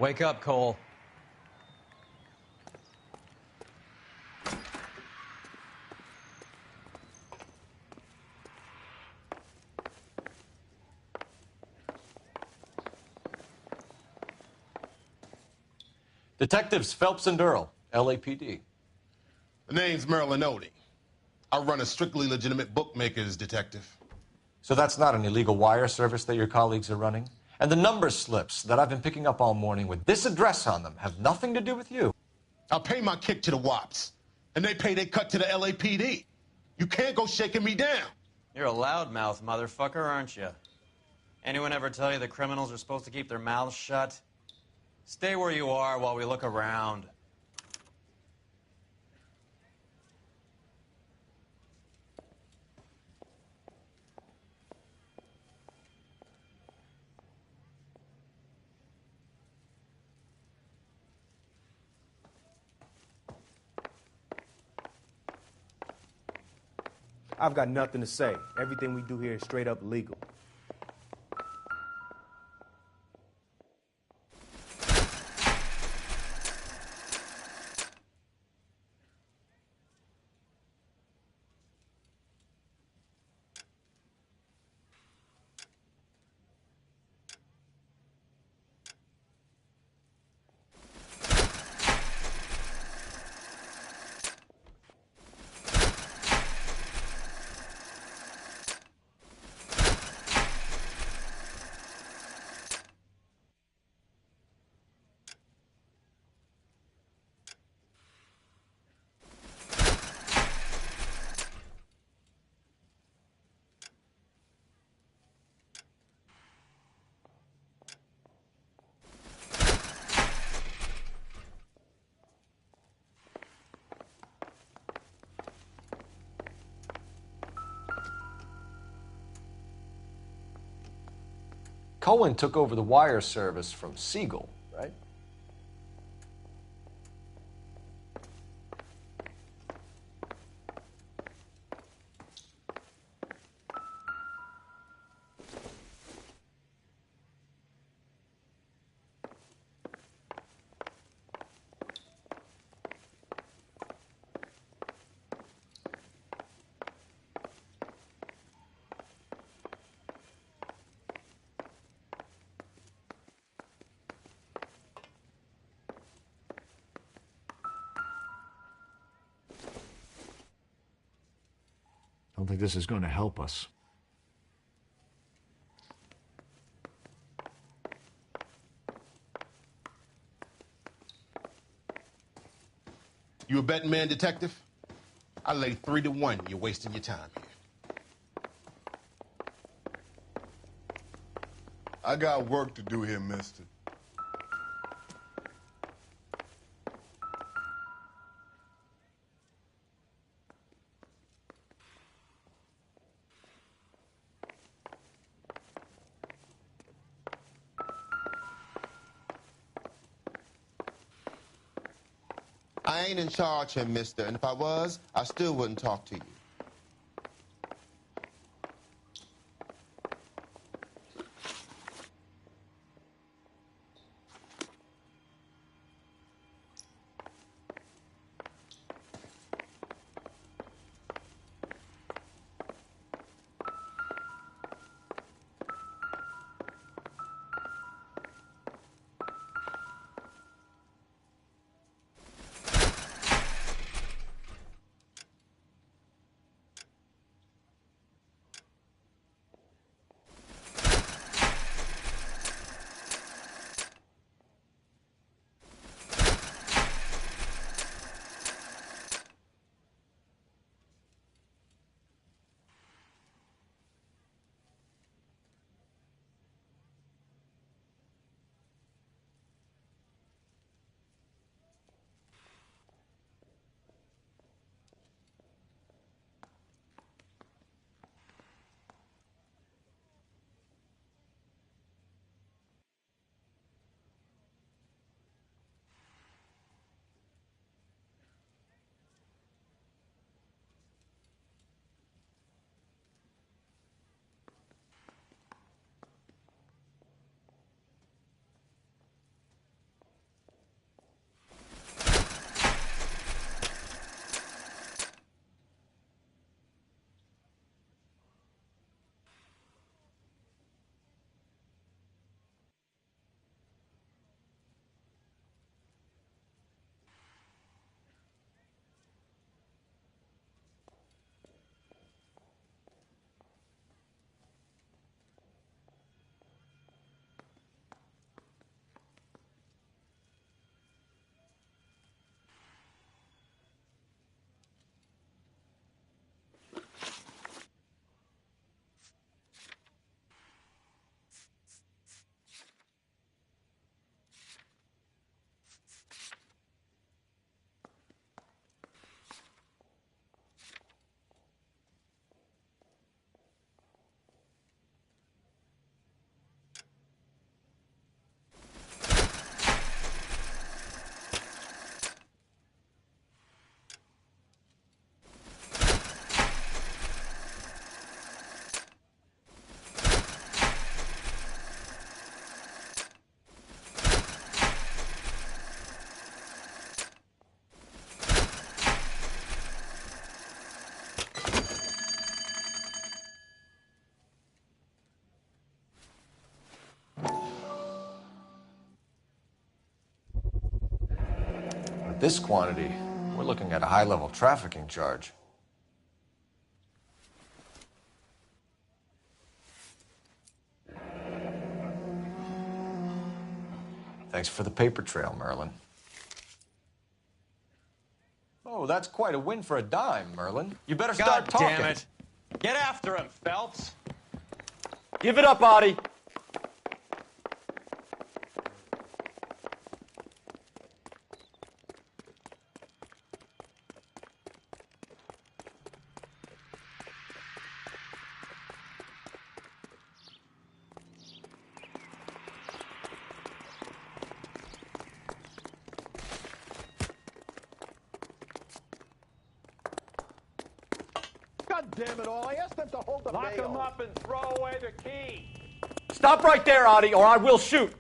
Wake up, Cole. Detectives Phelps and Earl, LAPD. The name's Merlin Odie. I run a strictly legitimate bookmaker's detective. So that's not an illegal wire service that your colleagues are running? And the number slips that I've been picking up all morning with this address on them have nothing to do with you? I pay my kick to the WAPs, and they pay their cut to the LAPD. You can't go shaking me down. You're a loudmouth motherfucker, aren't you? Anyone ever tell you that criminals are supposed to keep their mouths shut? Stay where you are while we look around. I've got nothing to say. Everything we do here is straight up legal. Cohen took over the wire service from Siegel, right? I don't think this is going to help us. You a betting man, detective? I lay 3 to 1 you're wasting your time here. I got work to do here, mister. I ain't in charge here, mister, and if I was, I still wouldn't talk to you. this quantity, we're looking at a high-level trafficking charge. Thanks for the paper trail, Merlin. Oh, that's quite a win for a dime, Merlin. You better start God talking. damn it. Get after him, Phelps. Give it up, Audie. God damn it all, I asked them to hold the Lock mail. him up and throw away the key. Stop right there, Audie, or I will shoot.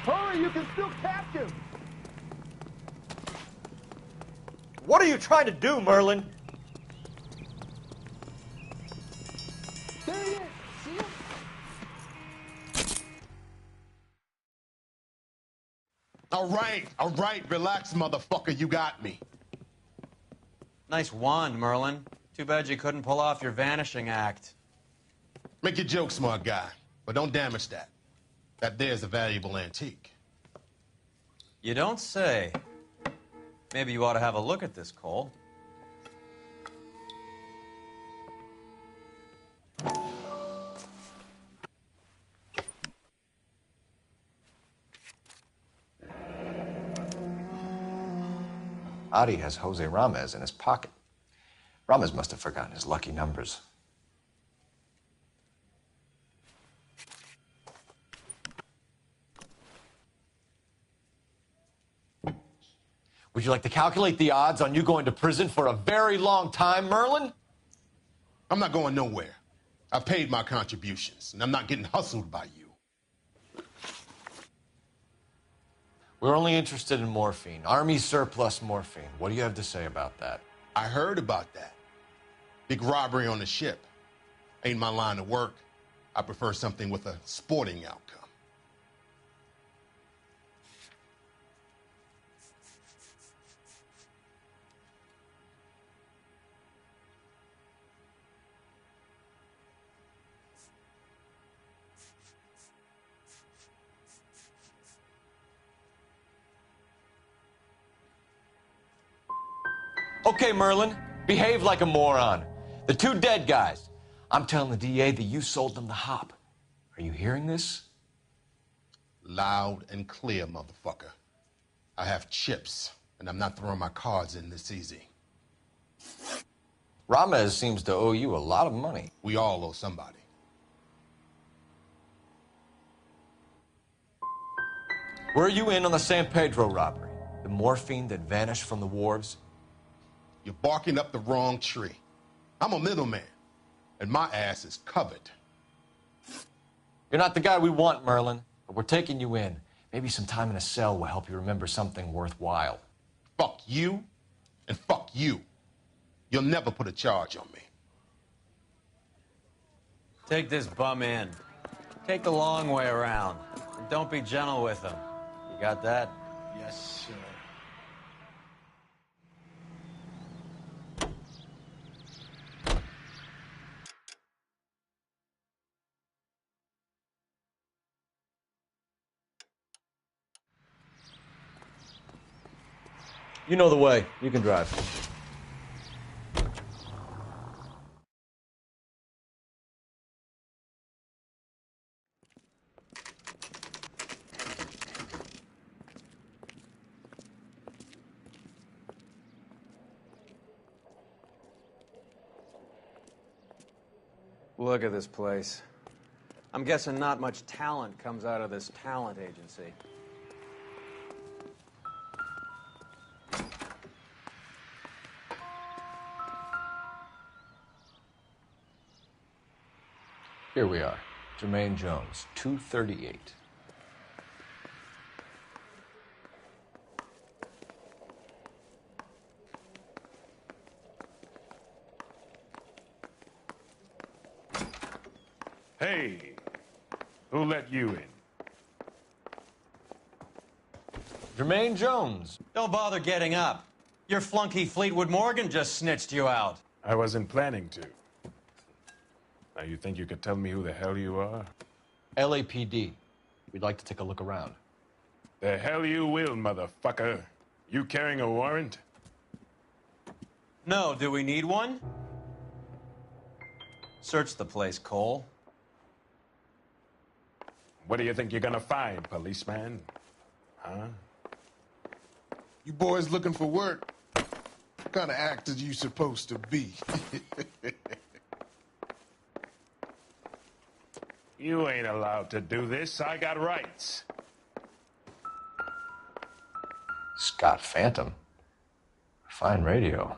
Hurry, you can still catch him. What are you trying to do, Merlin? There he is. See him? All right, relax, motherfucker, you got me. Nice wand, Merlin. Too bad you couldn't pull off your vanishing act. Make your joke, smart guy, but don't damage that. That there's a valuable antique. You don't say. Maybe you ought to have a look at this, Cole. Audie has Jose Ramez in his pocket. Ramez must have forgotten his lucky numbers. Would you like to calculate the odds on you going to prison for a very long time, Merlin? I'm not going nowhere. I've paid my contributions, and I'm not getting hustled by you. We're only interested in morphine. Army surplus morphine. What do you have to say about that? I heard about that. Big robbery on the ship. Ain't my line of work. I prefer something with a sporting outcome. Okay, Merlin, behave like a moron. The two dead guys. I'm telling the DA that you sold them the hop. Are you hearing this? Loud and clear, motherfucker. I have chips, and I'm not throwing my cards in this easy. Ramez seems to owe you a lot of money. We all owe somebody. Were you in on the San Pedro robbery? The morphine that vanished from the wharves? You're barking up the wrong tree. I'm a middleman, and my ass is covered. You're not the guy we want, Merlin, but we're taking you in. Maybe some time in a cell will help you remember something worthwhile. Fuck you, and fuck you. You'll never put a charge on me. Take this bum in. Take the long way around. And don't be gentle with him. You got that? Yes, sir. You know the way. You can drive. Look at this place. I'm guessing not much talent comes out of this talent agency. Here we are. Jermaine Jones, 238. Who let you in? Jermaine Jones. Don't bother getting up. Your flunky Fleetwood Morgan just snitched you out. I wasn't planning to. Now, you think you could tell me who the hell you are? LAPD. We'd like to take a look around. The hell you will, motherfucker. You carrying a warrant? No, do we need one? Search the place, Cole. What do you think you're gonna find, policeman? Huh? You boys looking for work? What kind of actors you supposed to be? You ain't allowed to do this. I got rights. Scott Phantom. Fine radio.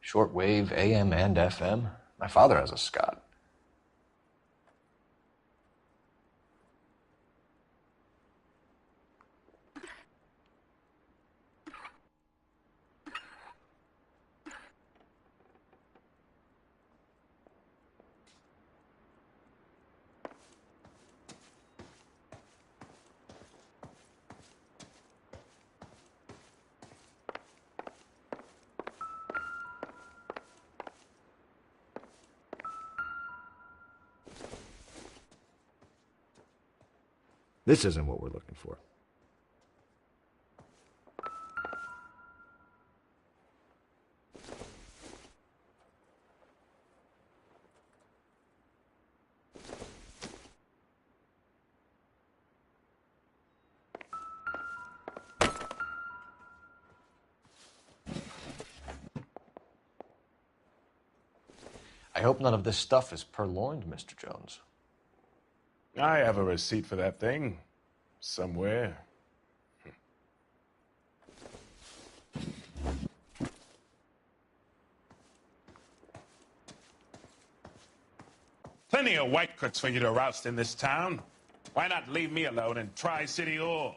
Shortwave, AM and FM. My father has a Scott. This isn't what we're looking for. I hope none of this stuff is purloined, Mr. Jones. I have a receipt for that thing. Somewhere. Plenty of white crooks for you to roust in this town. Why not leave me alone and try City Hall?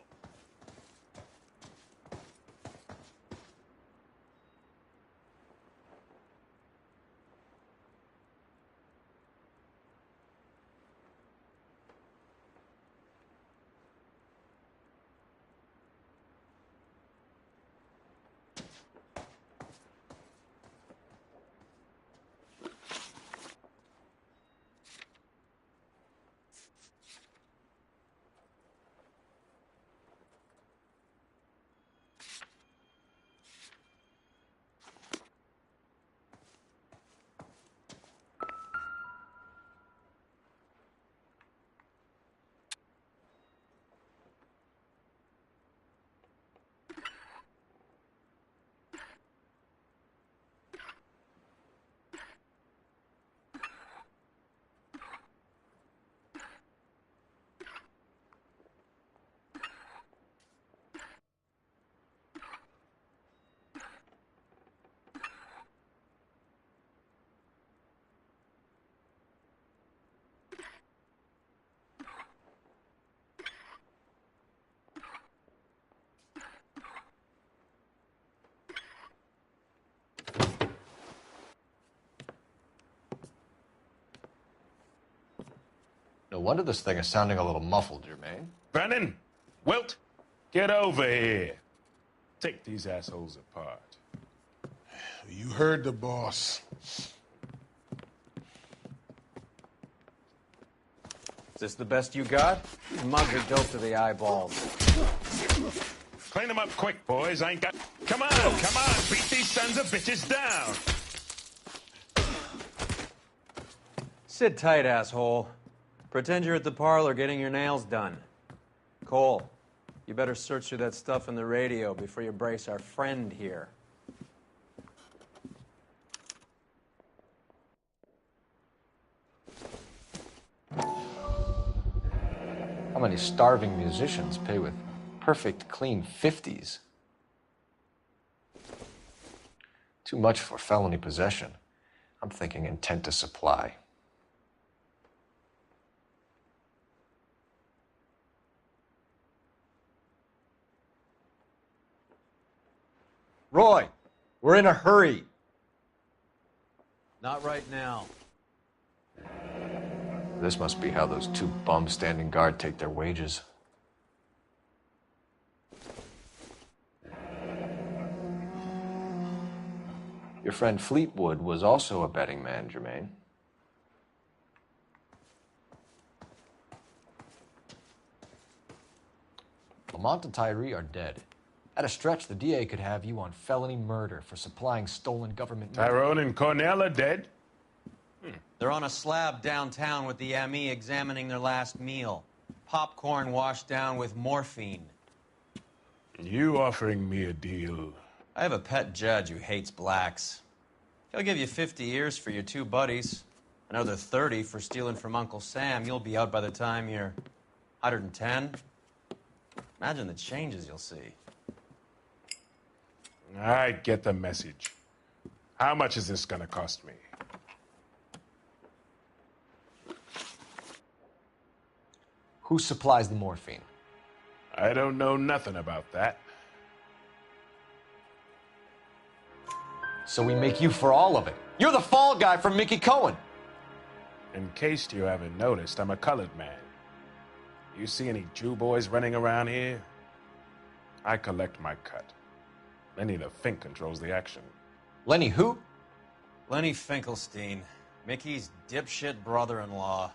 No wonder this thing is sounding a little muffled, Jermaine. Brennan, Wilt, get over here. Take these assholes apart. You heard the boss. Is this the best you got? These mugs are dope to the eyeballs. Clean them up quick, boys. I ain't got... Come on, come on. Beat these sons of bitches down. Sit tight, asshole. Pretend you're at the parlor getting your nails done. Cole, you better search through that stuff in the radio before you brace our friend here. How many starving musicians pay with perfect, clean 50s? Too much for felony possession. I'm thinking intent to supply. Roy, we're in a hurry. Not right now. This must be how those two bums standing guard take their wages. Your friend Fleetwood was also a betting man, Jermaine. Lamont and Tyree are dead. At a stretch, the DA could have you on felony murder for supplying stolen government money. Tyrone and Cornell are dead? They're on a slab downtown with the ME examining their last meal. Popcorn washed down with morphine. You offering me a deal? I have a pet judge who hates blacks. He'll give you 50 years for your two buddies. Another 30 for stealing from Uncle Sam. You'll be out by the time you're 110. Imagine the changes you'll see. I get the message. How much is this gonna cost me? Who supplies the morphine? I don't know nothing about that. So we make you for all of it. You're the fall guy from Mickey Cohen. In case you haven't noticed, I'm a colored man. You see any Jew boys running around here? I collect my cut. Lenny the Fink controls the action. Lenny who? Lenny Finkelstein, Mickey's dipshit brother-in-law.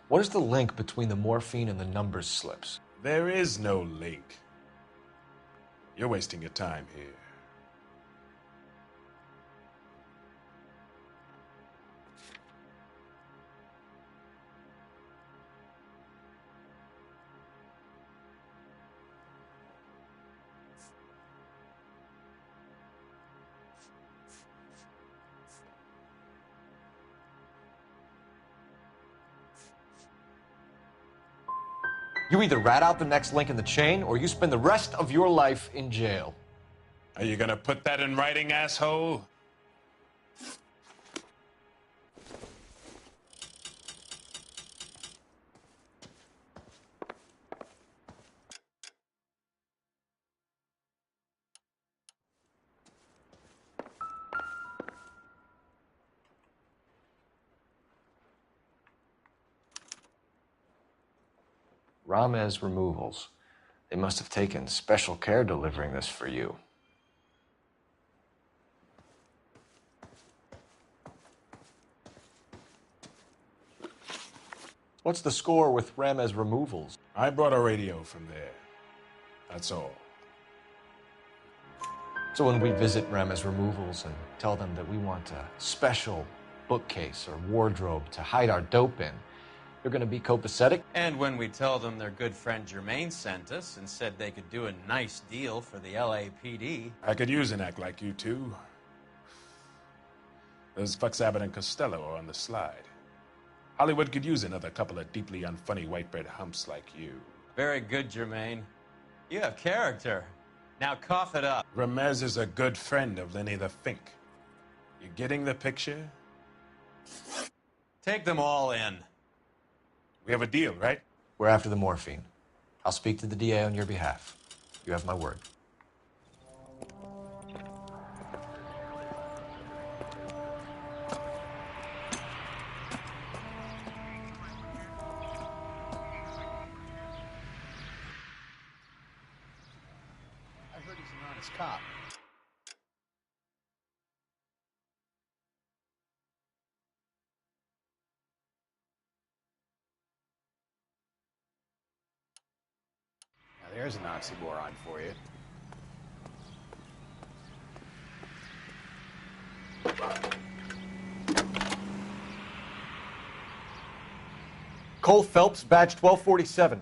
What is the link between the morphine and the numbers slips? There is no link. You're wasting your time here. You either rat out the next link in the chain, or you spend the rest of your life in jail. Are you gonna put that in writing, asshole? Ramez Removals. They must have taken special care delivering this for you. What's the score with Ramez Removals? I brought a radio from there. That's all. So when we visit Ramez Removals and tell them that we want a special bookcase or wardrobe to hide our dope in, they're going to be copacetic? And when we tell them their good friend Jermaine sent us and said they could do a nice deal for the LAPD. I could use an act like you two. Those fucks Abbott and Costello are on the slide. Hollywood could use another couple of deeply unfunny white bread humps like you. Very good, Jermaine. You have character. Now cough it up. Ramez is a good friend of Lenny the Fink. You getting the picture? Take them all in. We have a deal, right? We're after the morphine. I'll speak to the DA on your behalf. You have my word. I heard he's an honest cop. Now there's an oxymoron for you. Cole Phelps, badge 1247.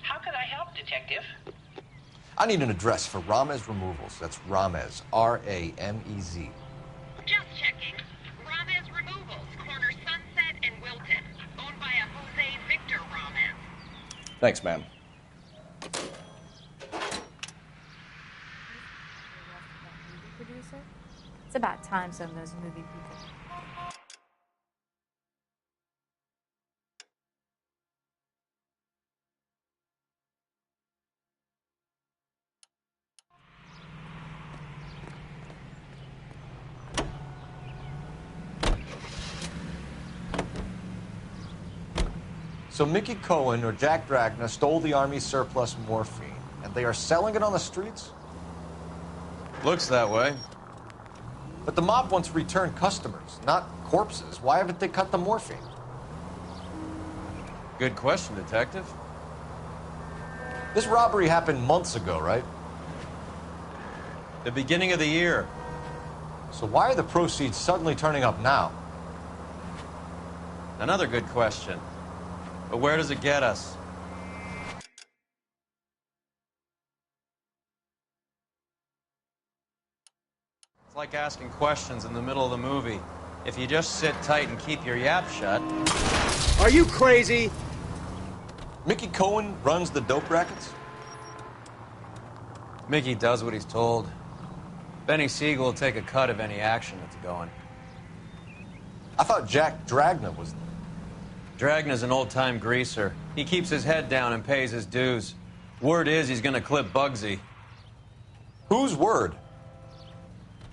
How could I help, Detective? I need an address for Ramez Removals. That's Ramez, R-A-M-E-Z. Just checking. Ramez Removals, corner Sunset and Wilton. Owned by a Jose Victor Ramez. Thanks, ma'am. Producer? It's about time some of those movie people. So Mickey Cohen or Jack Dragna stole the Army's surplus morphine, and they are selling it on the streets? Looks that way. But the mob wants return customers, not corpses. Why haven't they cut the morphine? Good question, Detective. This robbery happened months ago, right? The beginning of the year. So why are the proceeds suddenly turning up now? Another good question. But where does it get us? It's like asking questions in the middle of the movie. If you just sit tight and keep your yap shut... Are you crazy? Mickey Cohen runs the dope rackets? Mickey does what he's told. Benny Siegel will take a cut of any action that's going. I thought Jack Dragna was... Dragna's an old-time greaser. He keeps his head down and pays his dues. Word is he's gonna clip Bugsy. Whose word?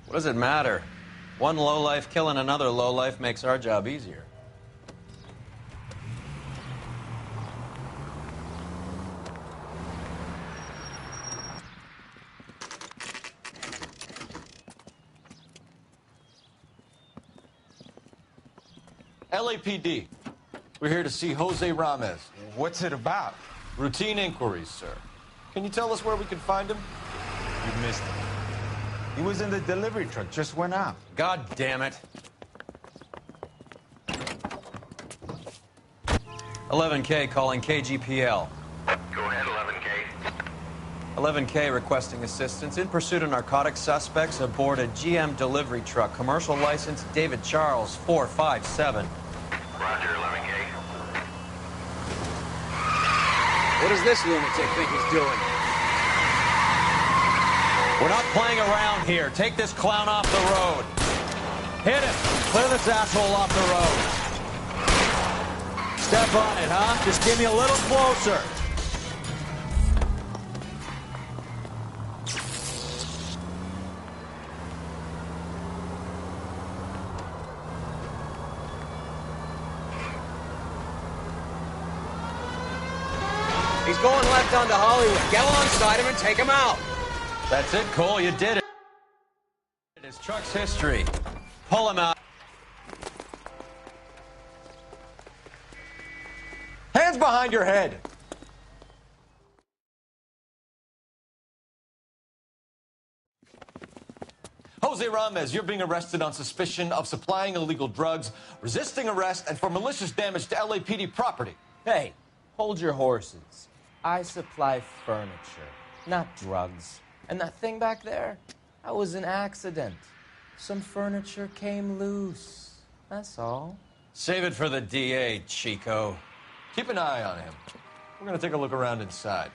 What does it matter? One lowlife killing another lowlife makes our job easier. LAPD. We're here to see Jose Ramez. What's it about? Routine inquiries, sir. Can you tell us where we can find him? You missed him. He was in the delivery truck, just went out. God damn it. 11K calling KGPL. Go ahead, 11K. 11K requesting assistance in pursuit of narcotic suspects aboard a GM delivery truck. Commercial license David Charles 457. Roger, 11K. What does this lunatic think he's doing? We're not playing around here. Take this clown off the road. Hit him. Clear this asshole off the road. Step on it, huh? Just give me a little closer. He's going left onto Hollywood. Get alongside him and take him out. That's it, Cole. You did it. It's Truck's history. Pull him out. Hands behind your head! Jose Ramez, you're being arrested on suspicion of supplying illegal drugs, resisting arrest, and for malicious damage to LAPD property. Hey, hold your horses. I supply furniture, not drugs. And that thing back there, that was an accident. Some furniture came loose. That's all. Save it for the DA, Chico. Keep an eye on him. We're gonna take a look around inside.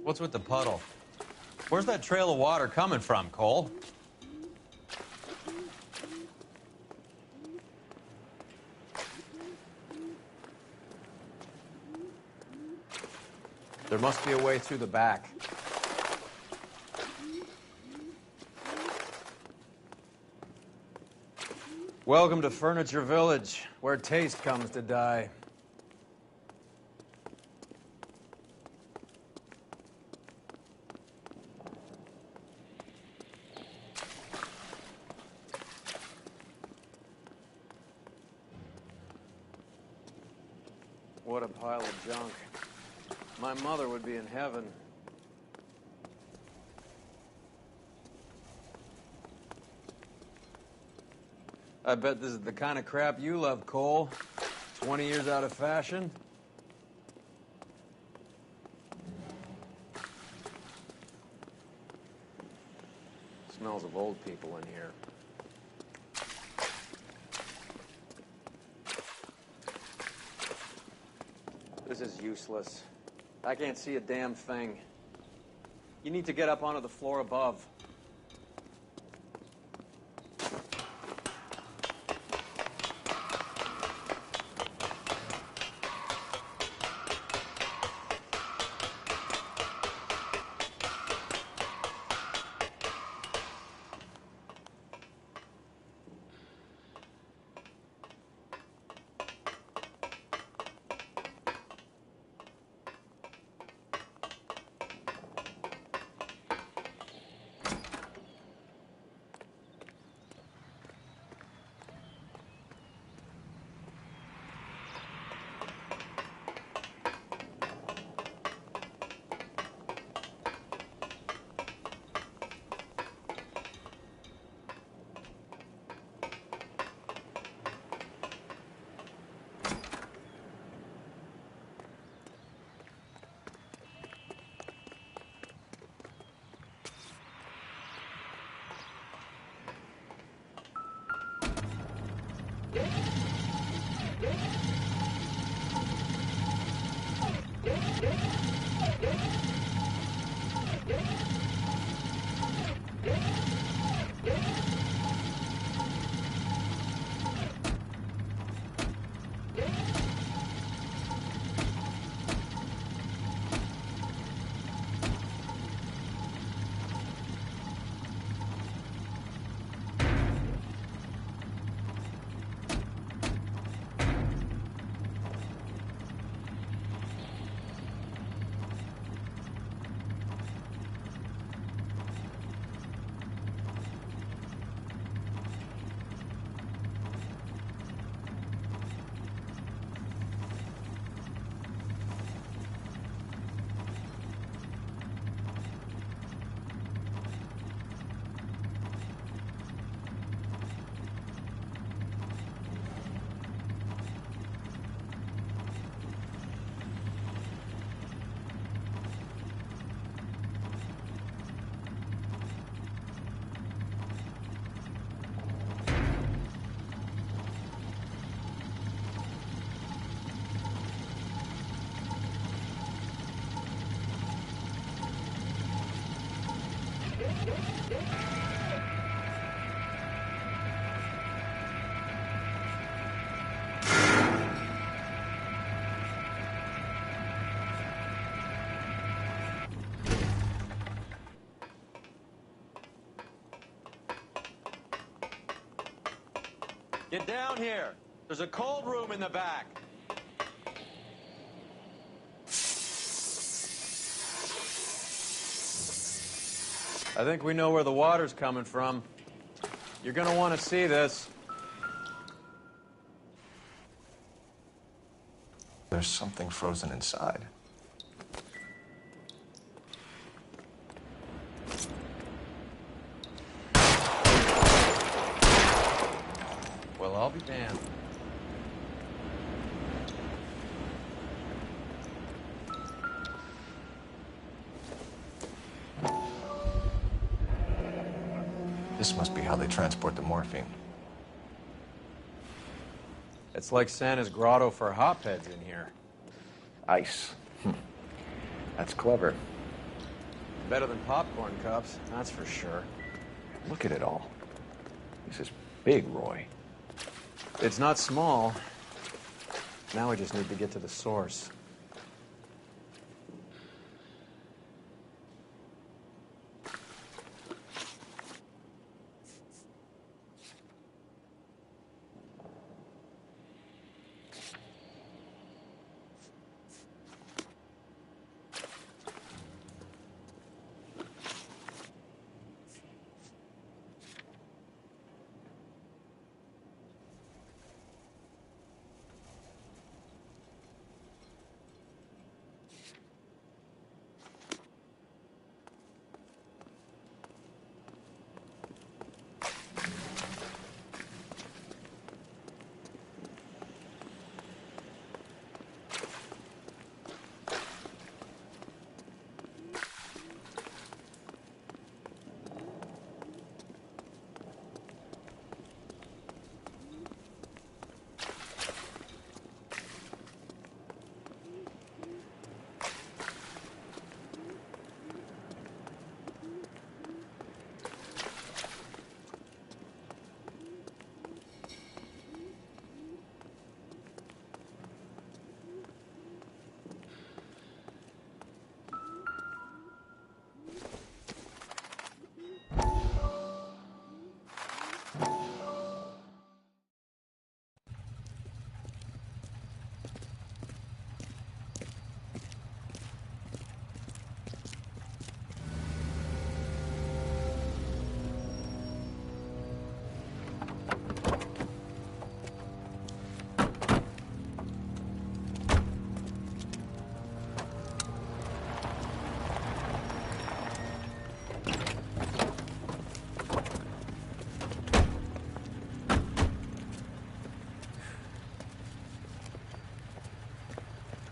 What's with the puddle? Where's that trail of water coming from, Cole? There must be a way through the back. Welcome to Furniture Village, where taste comes to die. What a pile of junk. My mother would be in heaven. I bet this is the kind of crap you love, Cole. 20 years out of fashion. Smells of old people in here. This is useless. I can't see a damn thing. You need to get up onto the floor above. Get down here. There's a cold room in the back. I think we know where the water's coming from. You're gonna want to see this. There's something frozen inside. Well, I'll be damned. This must be how they transport the morphine. It's like Santa's grotto for hotbeds in here. Ice. That's clever. Better than popcorn cups, that's for sure. Look at it all. This is big, Roy. It's not small. Now we just need to get to the source.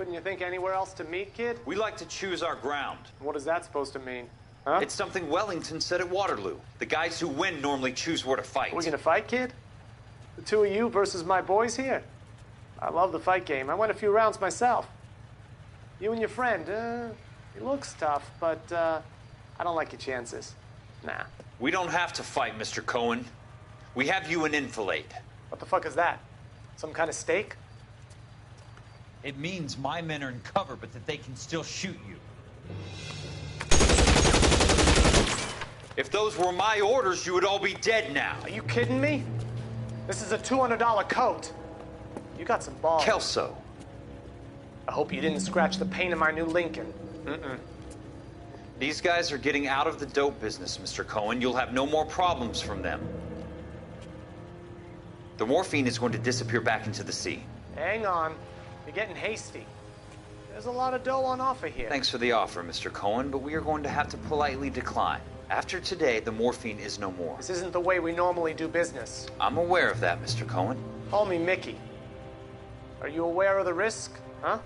Couldn't you think anywhere else to meet, kid? We like to choose our ground. What is that supposed to mean? Huh? It's something Wellington said at Waterloo. The guys who win normally choose where to fight. We're gonna fight, kid? The two of you versus my boys here? I love the fight game. I went a few rounds myself. You and your friend, he looks tough, but I don't like your chances. Nah. We don't have to fight, Mr. Cohen. We have you an enfilade. What the fuck is that? Some kind of steak? It means my men are in cover, but that they can still shoot you. If those were my orders, you would all be dead now. Are you kidding me? This is a $200 coat. You got some balls. Kelso. I hope you didn't scratch the paint of my new Lincoln. These guys are getting out of the dope business, Mr. Cohen. You'll have no more problems from them. The morphine is going to disappear back into the sea. Hang on. You're getting hasty. There's a lot of dough on offer here. Thanks for the offer, Mr. Cohen, but we are going to have to politely decline. After today, the morphine is no more. This isn't the way we normally do business. I'm aware of that, Mr. Cohen. Call me Mickey. Are you aware of the risk, huh?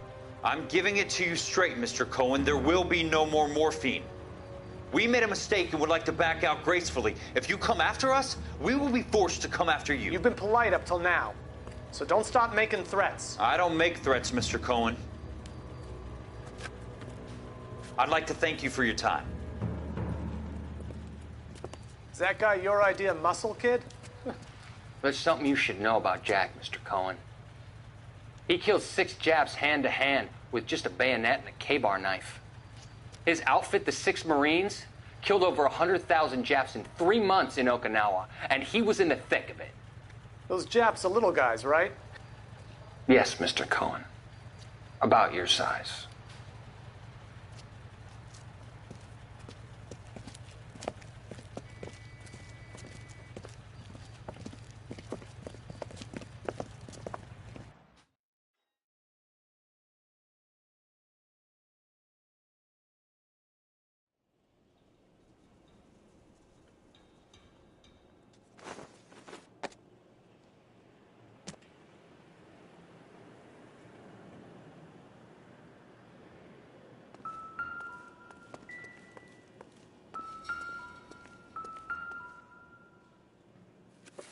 I'm giving it to you straight, Mr. Cohen. There will be no more morphine. We made a mistake and would like to back out gracefully. If you come after us, we will be forced to come after you. You've been polite up till now, so don't stop making threats. I don't make threats, Mr. Cohen. I'd like to thank you for your time. Is that guy your idea of muscle, kid? There's something you should know about Jack, Mr. Cohen. He killed 6 Japs hand to hand with just a bayonet and a K-bar knife. His outfit, the 6 Marines, killed over 100,000 Japs in 3 months in Okinawa, and he was in the thick of it. Those Japs are little guys, right? Yes, Mr. Cohen. About your size.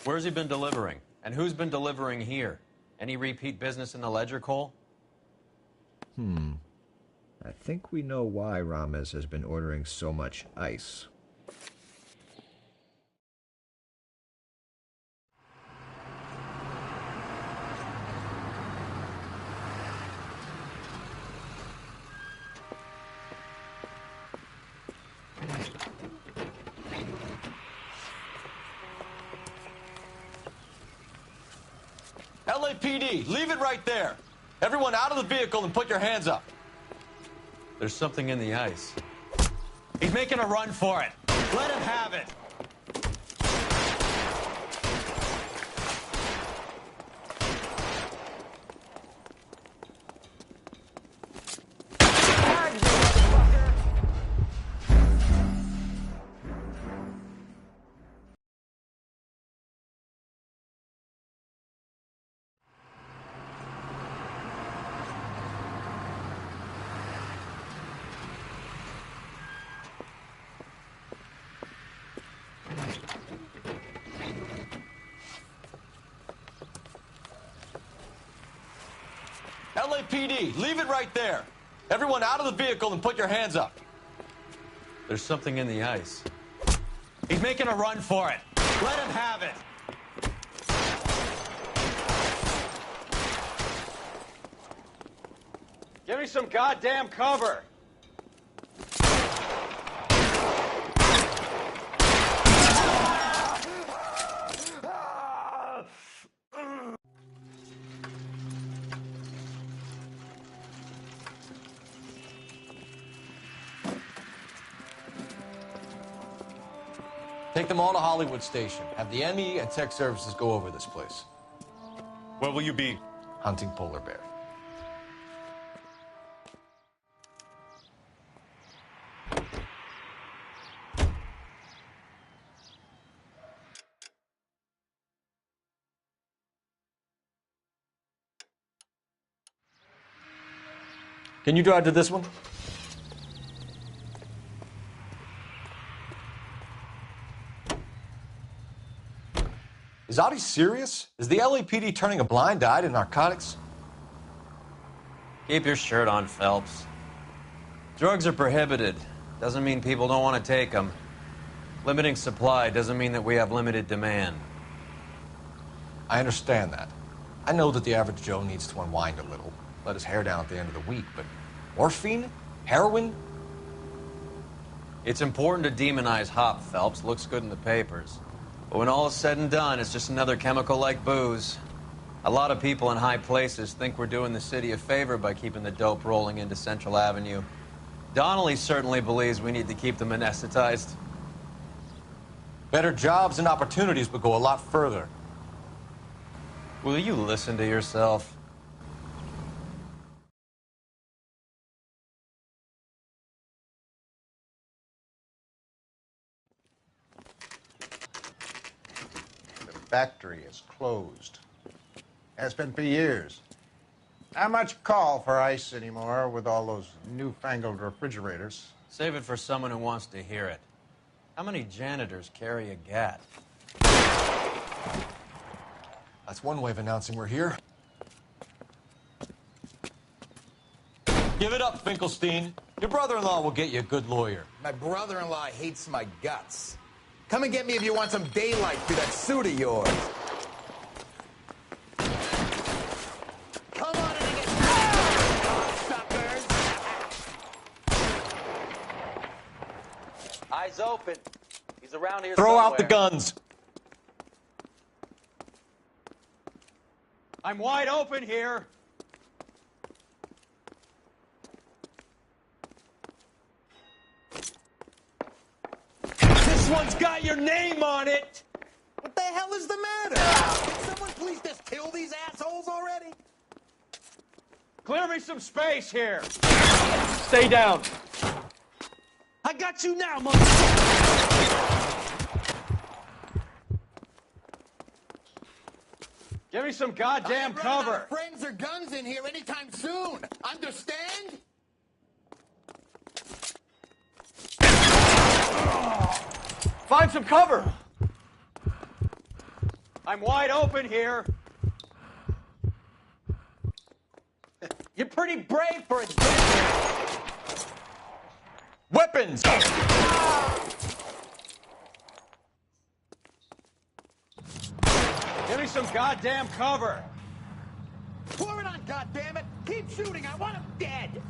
Where's he been delivering? And who's been delivering here? Any repeat business in the ledger, Cole? I think we know why Ramez has been ordering so much ice. LAPD, leave it right there. Everyone out of the vehicle and put your hands up. There's something in the ice. He's making a run for it. Let him have it. LAPD, leave it right there. Everyone out of the vehicle and put your hands up. There's something in the ice. He's making a run for it. Let him have it. Give me some goddamn cover. Take them all to Hollywood Station. Have the ME and tech services go over this place. Where will you be? Hunting polar bear. Can you drive to this one? Is Audie serious? Is the LAPD turning a blind eye to narcotics? Keep your shirt on, Phelps. Drugs are prohibited. Doesn't mean people don't want to take them. Limiting supply doesn't mean that we have limited demand. I understand that. I know that the average Joe needs to unwind a little, let his hair down at the end of the week, but morphine? Heroin? It's important to demonize hop, Phelps. Looks good in the papers. But when all is said and done, it's just another chemical like booze. A lot of people in high places think we're doing the city a favor by keeping the dope rolling into Central Avenue. Donnelly certainly believes we need to keep them anesthetized. Better jobs and opportunities would go a lot further. Will you listen to yourself? The factory is closed. Has been for years. Not much call for ice anymore with all those newfangled refrigerators. Save it for someone who wants to hear it. How many janitors carry a gat? That's one way of announcing we're here. Give it up, Finkelstein. Your brother-in-law will get you a good lawyer. My brother-in-law hates my guts. Come and get me if you want some daylight through that suit of yours. Come on in and get suckers. Eyes open. He's around here Throw out the somewhere. guns. I'm wide open here. This one's got your name on it. What the hell is the matter? Can someone please just kill these assholes already? Clear me some space here. Stay down. I got you now, motherfucker. Give me some goddamn cover. Friends or guns in here anytime soon. Understand? Find some cover. I'm wide open here. You're pretty brave for a dead. Weapons! Give me some goddamn cover. Pour it on, goddammit! Keep shooting. I want him dead.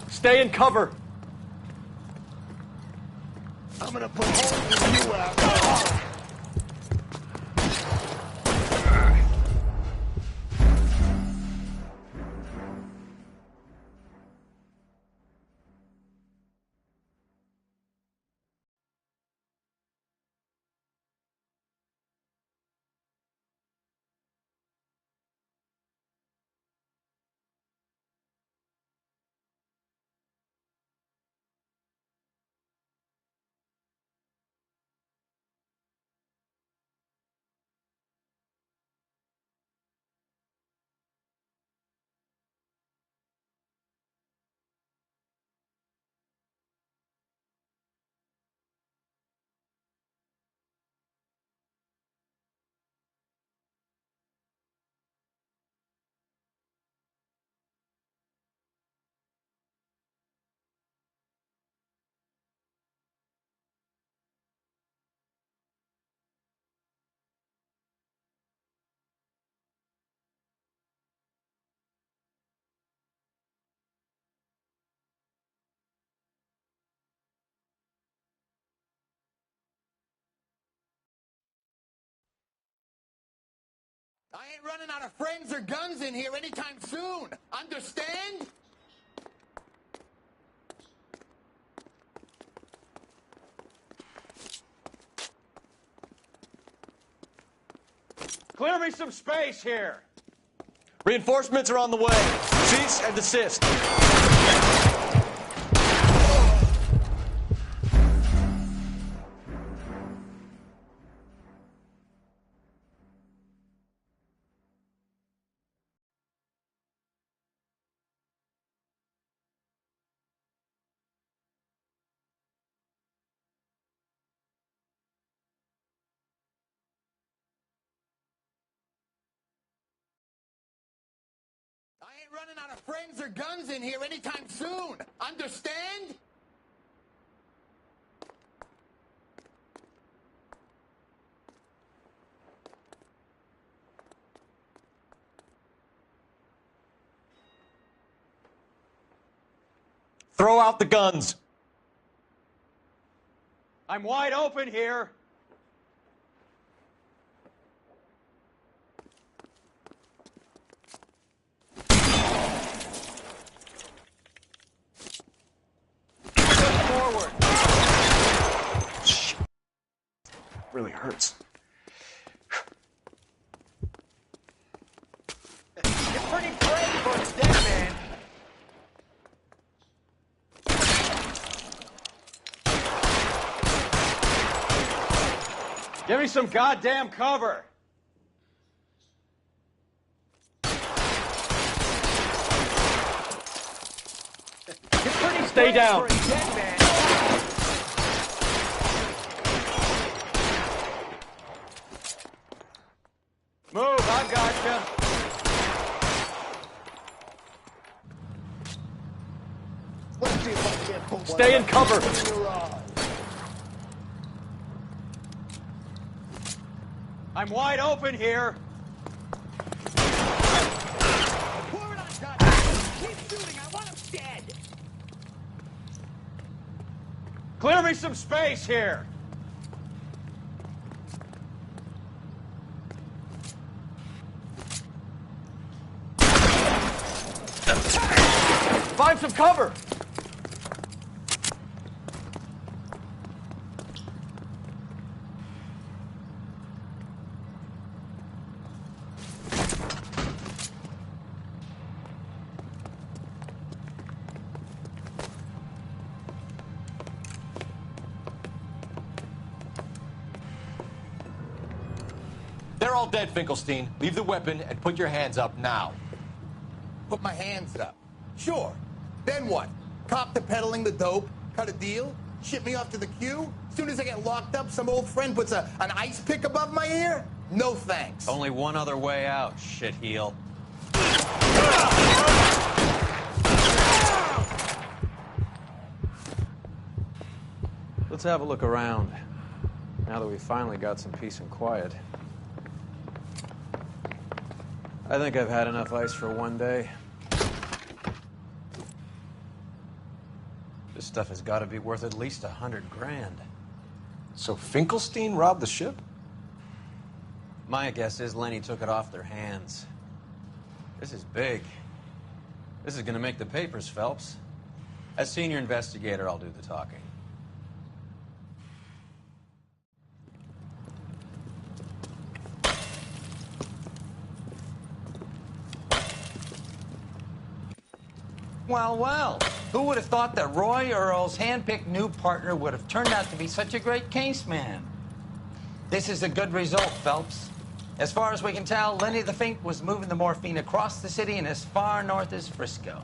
Stay in cover. I'm gonna put holes in you out. I ain't running out of friends or guns in here anytime soon. Understand? Clear me some space here. Reinforcements are on the way. Cease and desist. ain't running out of friends or guns in here anytime soon. Understand? Throw out the guns. I'm wide open here. Forward. Really hurts. You're pretty brave for a dead man. Give me some goddamn cover. Stay down. Move, I gotcha. Let's see if I can't pull one Stay in out. cover. In your eye. I'm wide open here. Pour it on, goddamn. Keep shooting. I want him dead. Clear me some space here. Find some cover. They're all dead, Finkelstein. Leave the weapon and put your hands up now. Put my hands up. Sure. Then what? Cop to peddling the dope? Cut a deal? Ship me off to the queue? Soon as I get locked up, some old friend puts an ice pick above my ear? No thanks. Only one other way out, shitheel. Let's have a look around, now that we finally got some peace and quiet. I think I've had enough ice for one day. This stuff has got to be worth at least $100 grand. So Finkelstein robbed the ship? My guess is Lenny took it off their hands. This is big. This is going to make the papers, Phelps. As senior investigator, I'll do the talking. Well, well, who would have thought that Roy Earl's handpicked new partner would have turned out to be such a great case man? This is a good result, Phelps. As far as we can tell, Lenny the Fink was moving the morphine across the city and as far north as Frisco.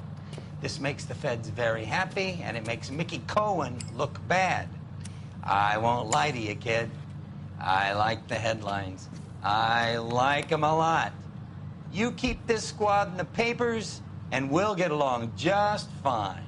This makes the feds very happy, and it makes Mickey Cohen look bad. I won't lie to you, kid. I like the headlines. I like them a lot. You keep this squad in the papers, and we'll get along just fine.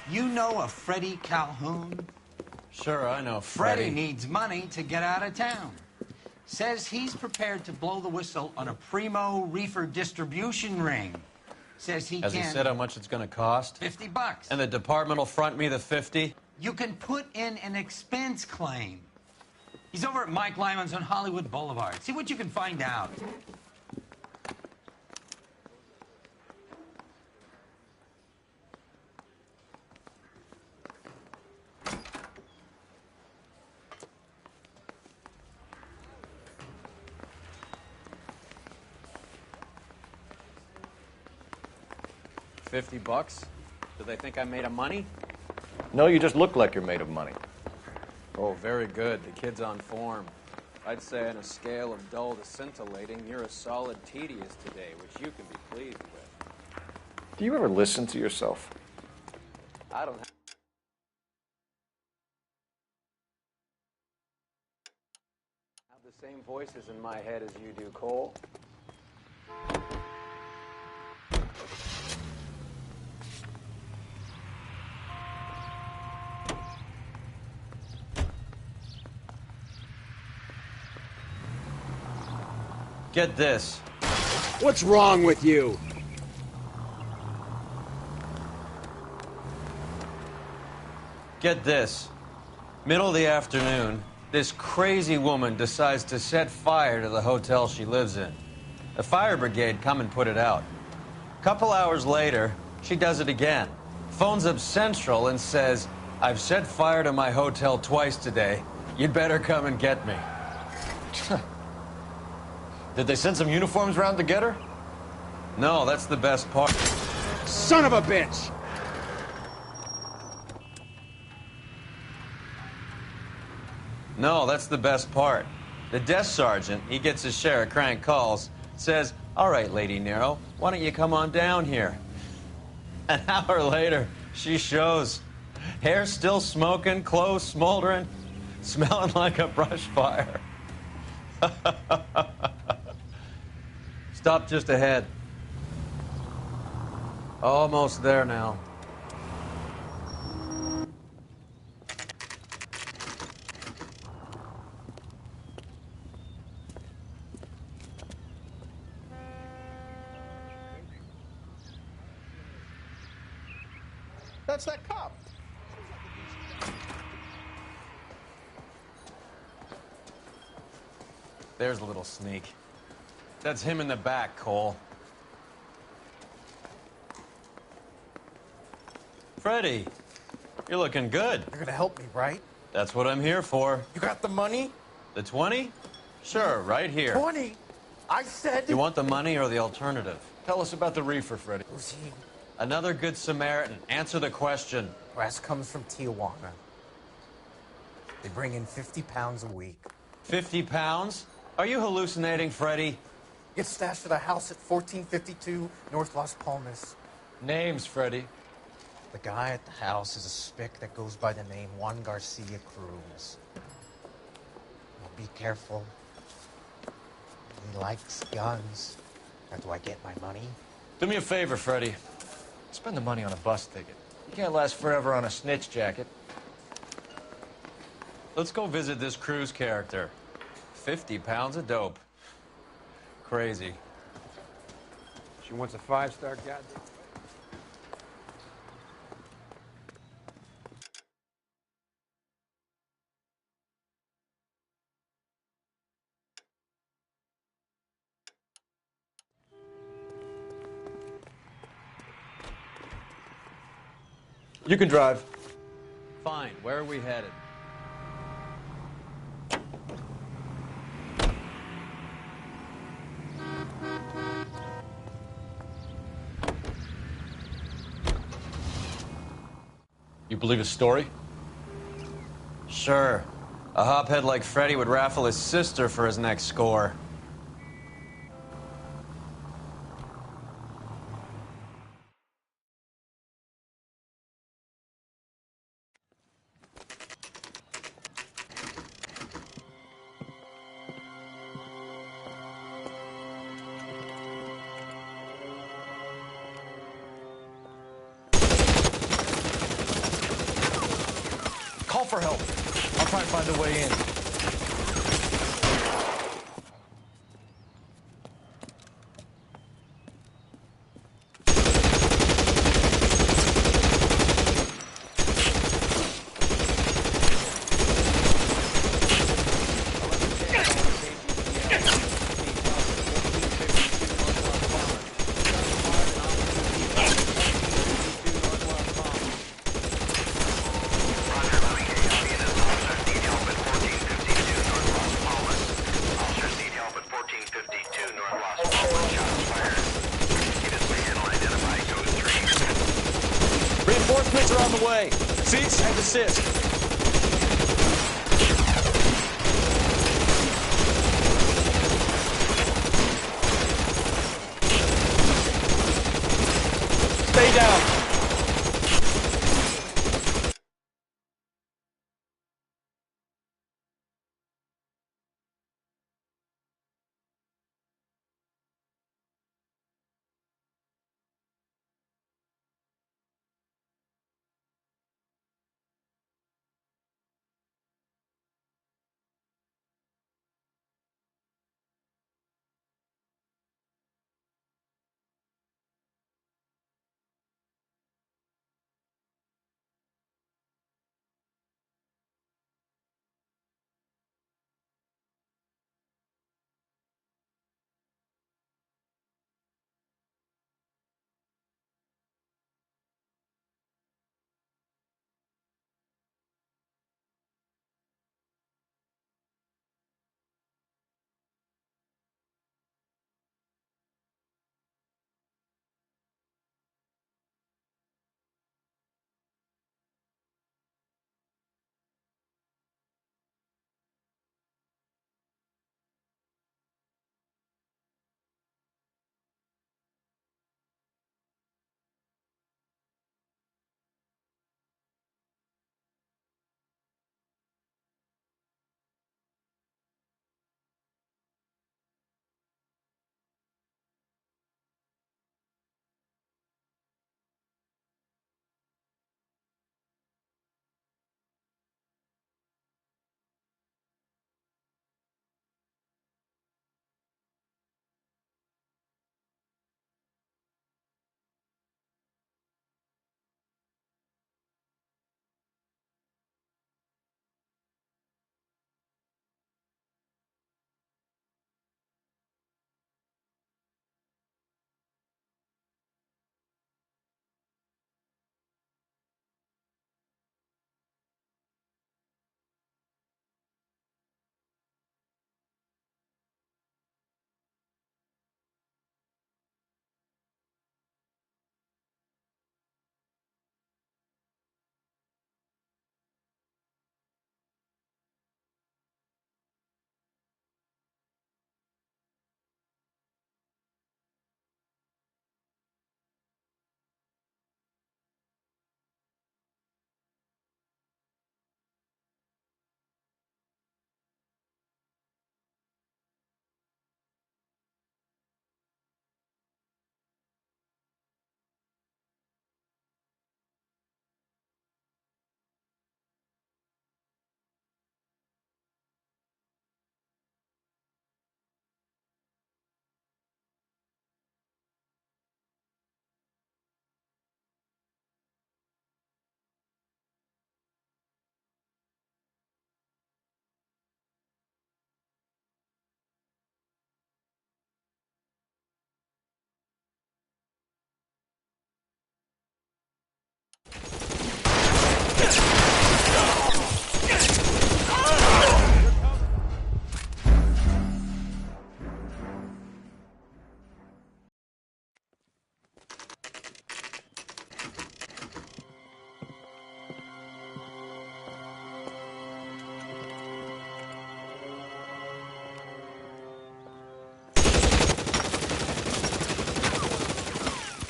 You know a Freddie Calhoun? Sure, I know Freddie needs money to get out of town. Says he's prepared to blow the whistle on a primo reefer distribution ring. Says he Has can... he said how much it's going to cost? $50. And the department will front me the 50? You can put in an expense claim. He's over at Mike Lyman's on Hollywood Boulevard. See what you can find out. $50? Do they think I'm made of money? No, you just look like you're made of money. Oh, very good. The kid's on form. I'd say on a scale of dull to scintillating, you're a solid tedious today, which you can be pleased with. Do you ever listen to yourself? I don't have the same voices in my head as you do, Cole. Get this. What's wrong with you? Get this. Middle of the afternoon, this crazy woman decides to set fire to the hotel she lives in. The fire brigade come and put it out. A couple hours later, she does it again. Phones up Central and says, "I've set fire to my hotel twice today. You'd better come and get me." Did they send some uniforms around to get her? No, that's the best part. Son of a bitch! No, that's the best part. The desk sergeant, he gets his share of crank calls, says, "All right, Lady Nero, why don't you come on down here?" An hour later, she shows. Hair still smoking, clothes smoldering, smelling like a brush fire. Stop just ahead. Almost there now. That's that cop. There's a little sneak. That's him in the back, Cole. Freddie, you're looking good. You're gonna help me, right? That's what I'm here for. You got the money? The 20? Sure, right here. 20? I said... You want the money or the alternative? Tell us about the reefer, Freddie. Who's he? Another good Samaritan. Answer the question. Brass comes from Tijuana. They bring in 50 pounds a week. 50 pounds? Are you hallucinating, Freddie? It's stashed at a house at 1452 North Las Palmas. Names, Freddie. The guy at the house is a spick that goes by the name Juan Garcia Cruz. Well, be careful. He likes guns. How do I get my money? Do me a favor, Freddie. Spend the money on a bus ticket. You can't last forever on a snitch jacket. Let's go visit this Cruz character. 50 pounds of dope. Crazy. She wants a 5-star goddamn. You can drive. Fine. Where are we headed? You believe his story? Sure. A hophead like Freddie would raffle his sister for his next score. Call for help. I'll try and find a way in. Tank assist. Stay down.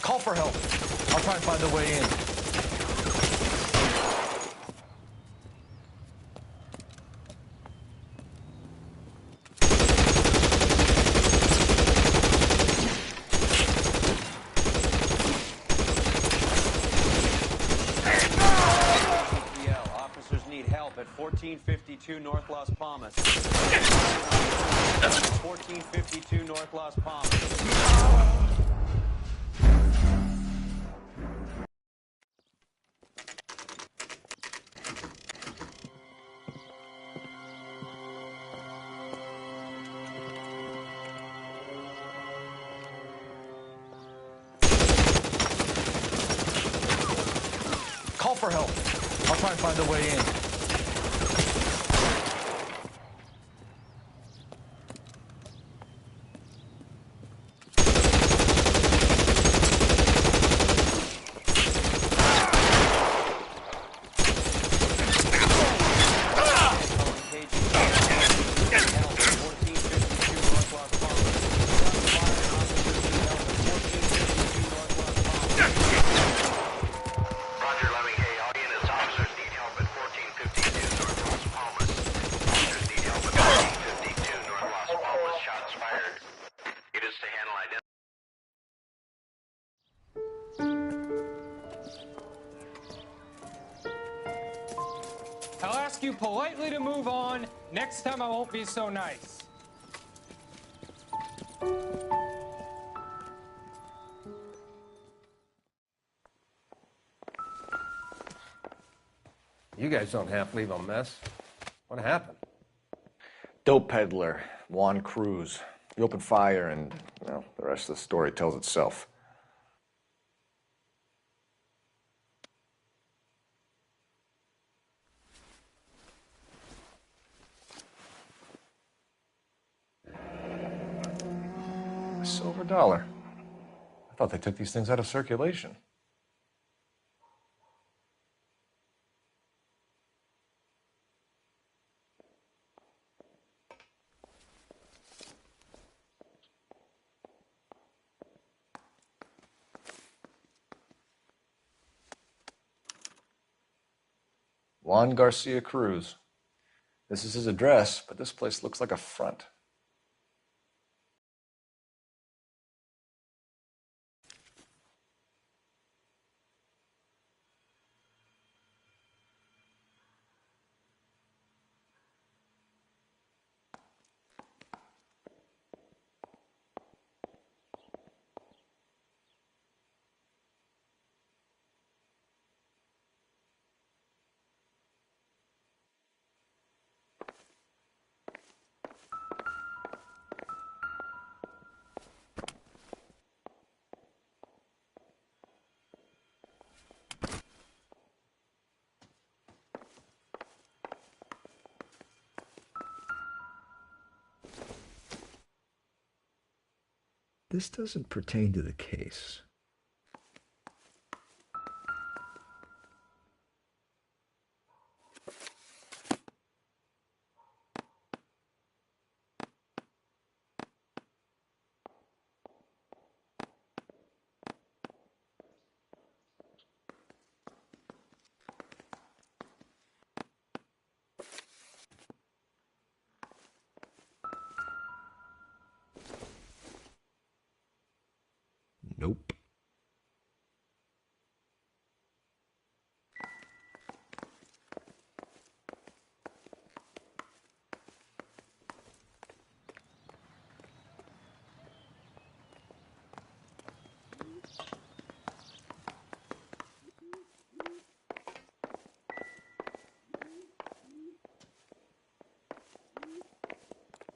Call for help. I'll try and find a way in. Officers need help at 1452 North Las Palmas. 1452 North Las Palmas. Call for help. I'll try and find a way in. I'll ask you politely to move on. Next time I won't be so nice. You guys don't half leave a mess. What happened? Dope peddler, Juan Cruz. He opened fire and, well, the rest of the story tells itself. A silver dollar. I thought they took these things out of circulation. Juan Garcia Cruz. This is his address, but this place looks like a front. This doesn't pertain to the case. Nope.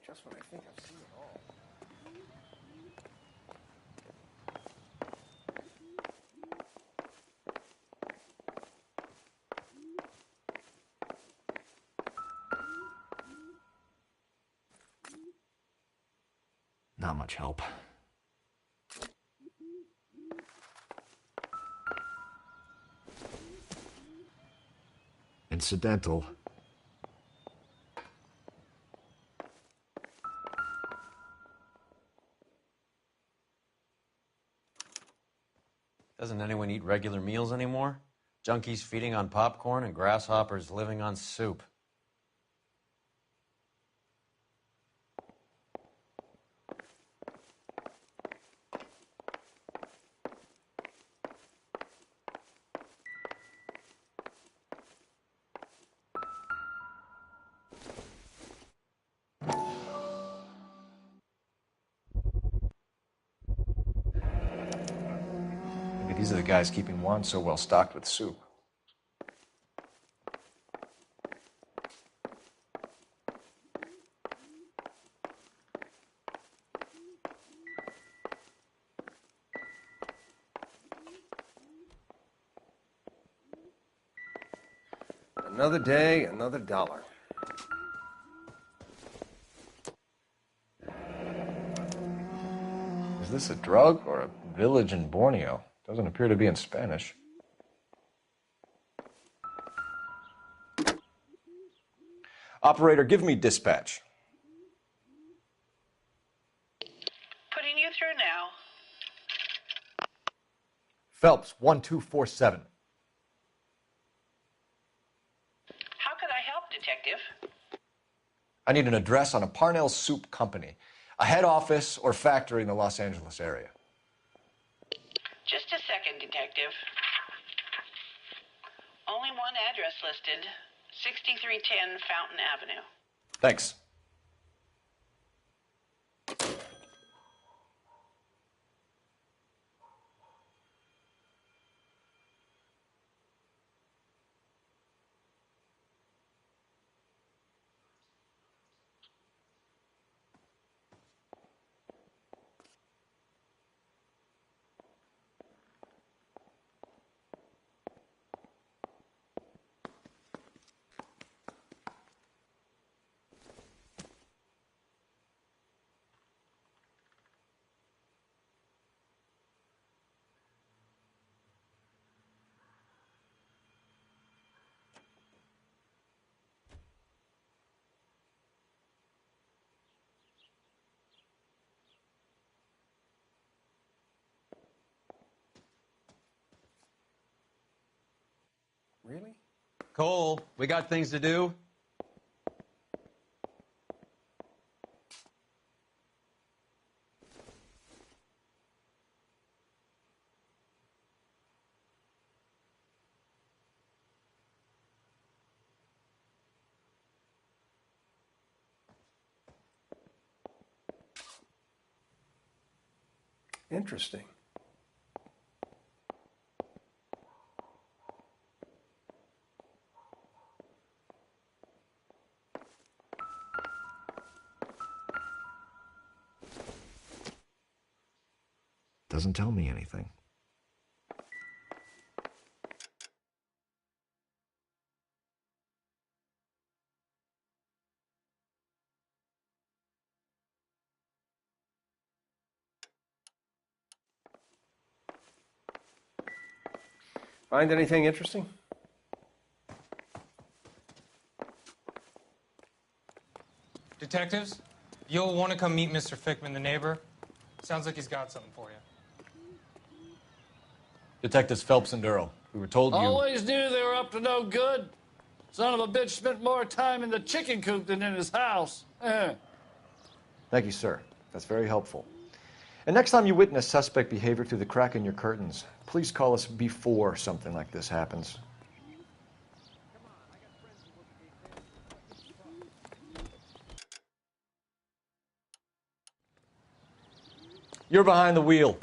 Just when I think I've seen it all. Not much help. Incidental. Doesn't anyone eat regular meals anymore? Junkies feeding on popcorn and grasshoppers living on soup. Maybe these are the guys keeping Juan so well stocked with soup. Another day, another dollar. Is this a drug or a village in Borneo? Doesn't appear to be in Spanish. Operator, give me dispatch. Putting you through now. Phelps, 1247. How could I help, Detective? I need an address on a Parnell Soup Company, a head office or factory in the Los Angeles area. Just a second, Detective. Only one address listed. 6310 Fountain Avenue. Thanks. Really? Cole, we got things to do. Interesting. Doesn't tell me anything. Find anything interesting? Detectives, you'll want to come meet Mr. Fickman, the neighbor. Sounds like he's got something for you. Detectives Phelps and Earl. We were told you... Always knew they were up to no good. Son of a bitch spent more time in the chicken coop than in his house. Thank you, sir. That's very helpful. And next time you witness suspect behavior through the crack in your curtains, please call us before something like this happens. You're behind the wheel.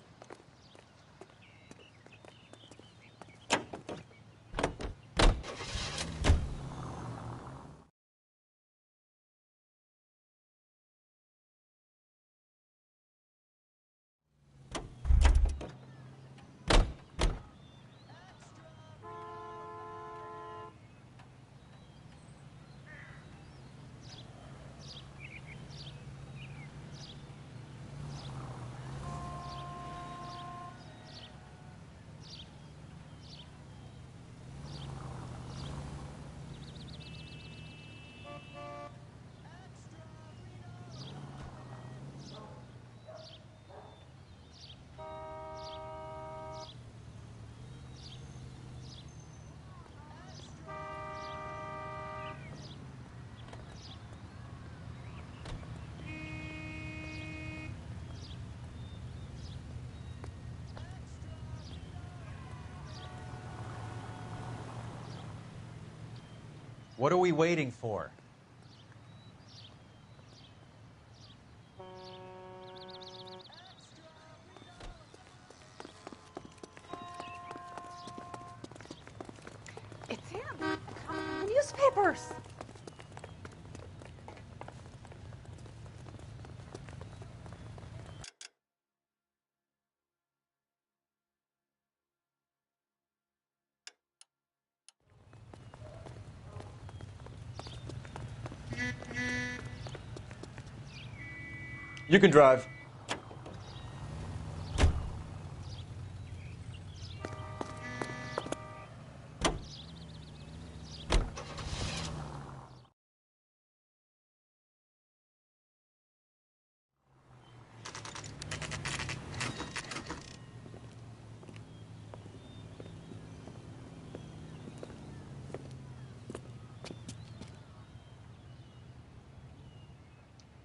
What are we waiting for? It's him. The newspapers. You can drive.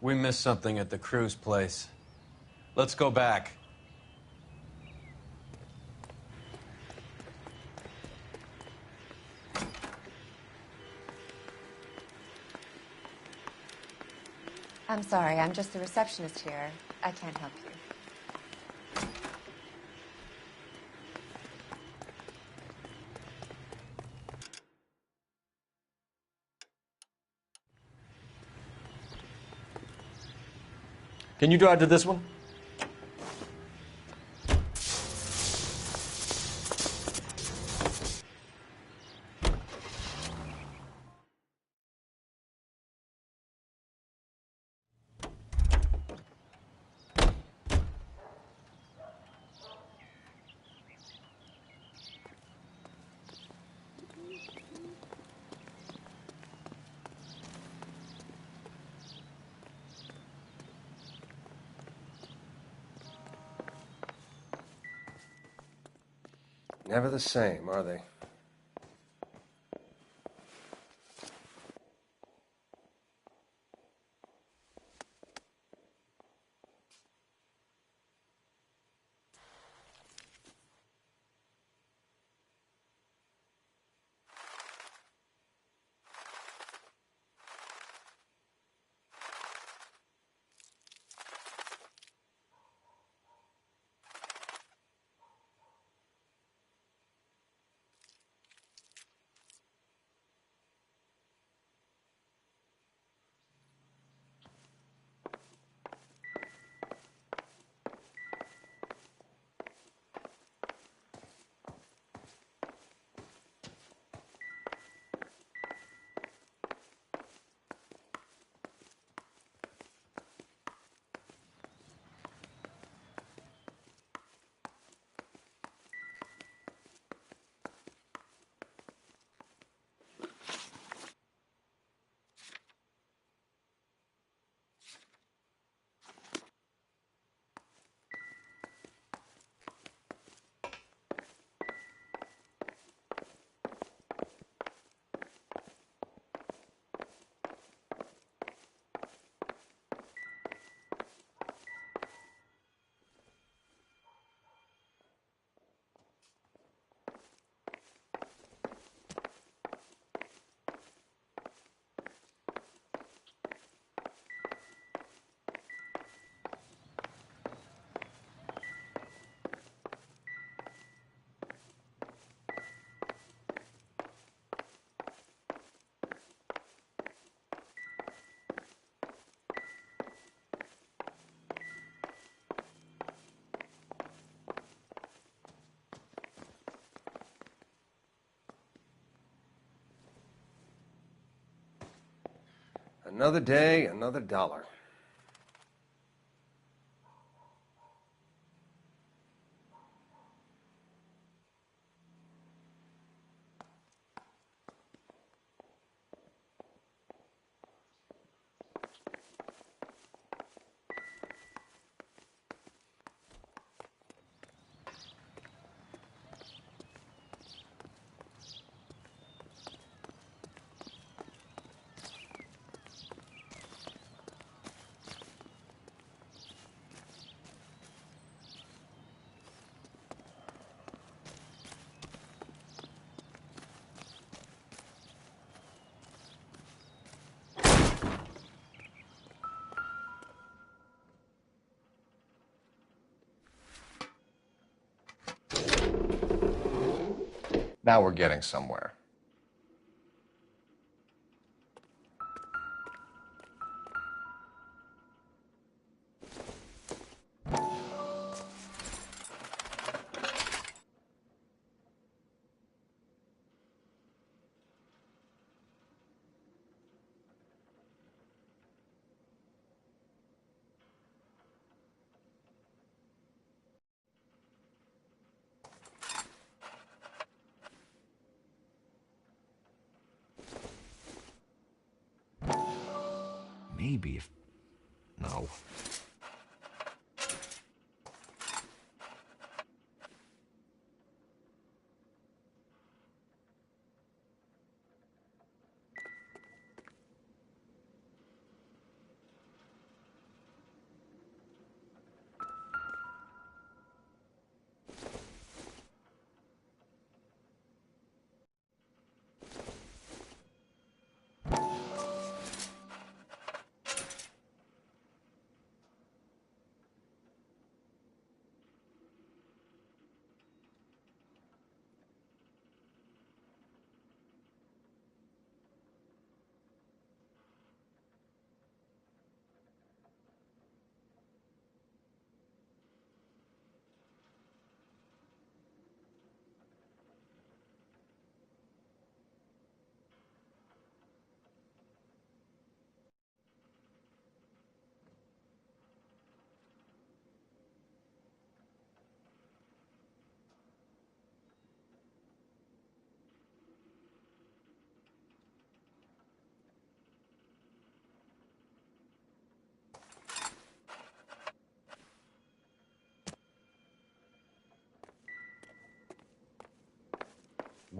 We missed something at the cruise place. Let's go back. I'm sorry, I'm just the receptionist here. I can't help you. Can you drive to this one? Never the same, are they? Another day, another dollar. Now we're getting somewhere. Maybe if... No.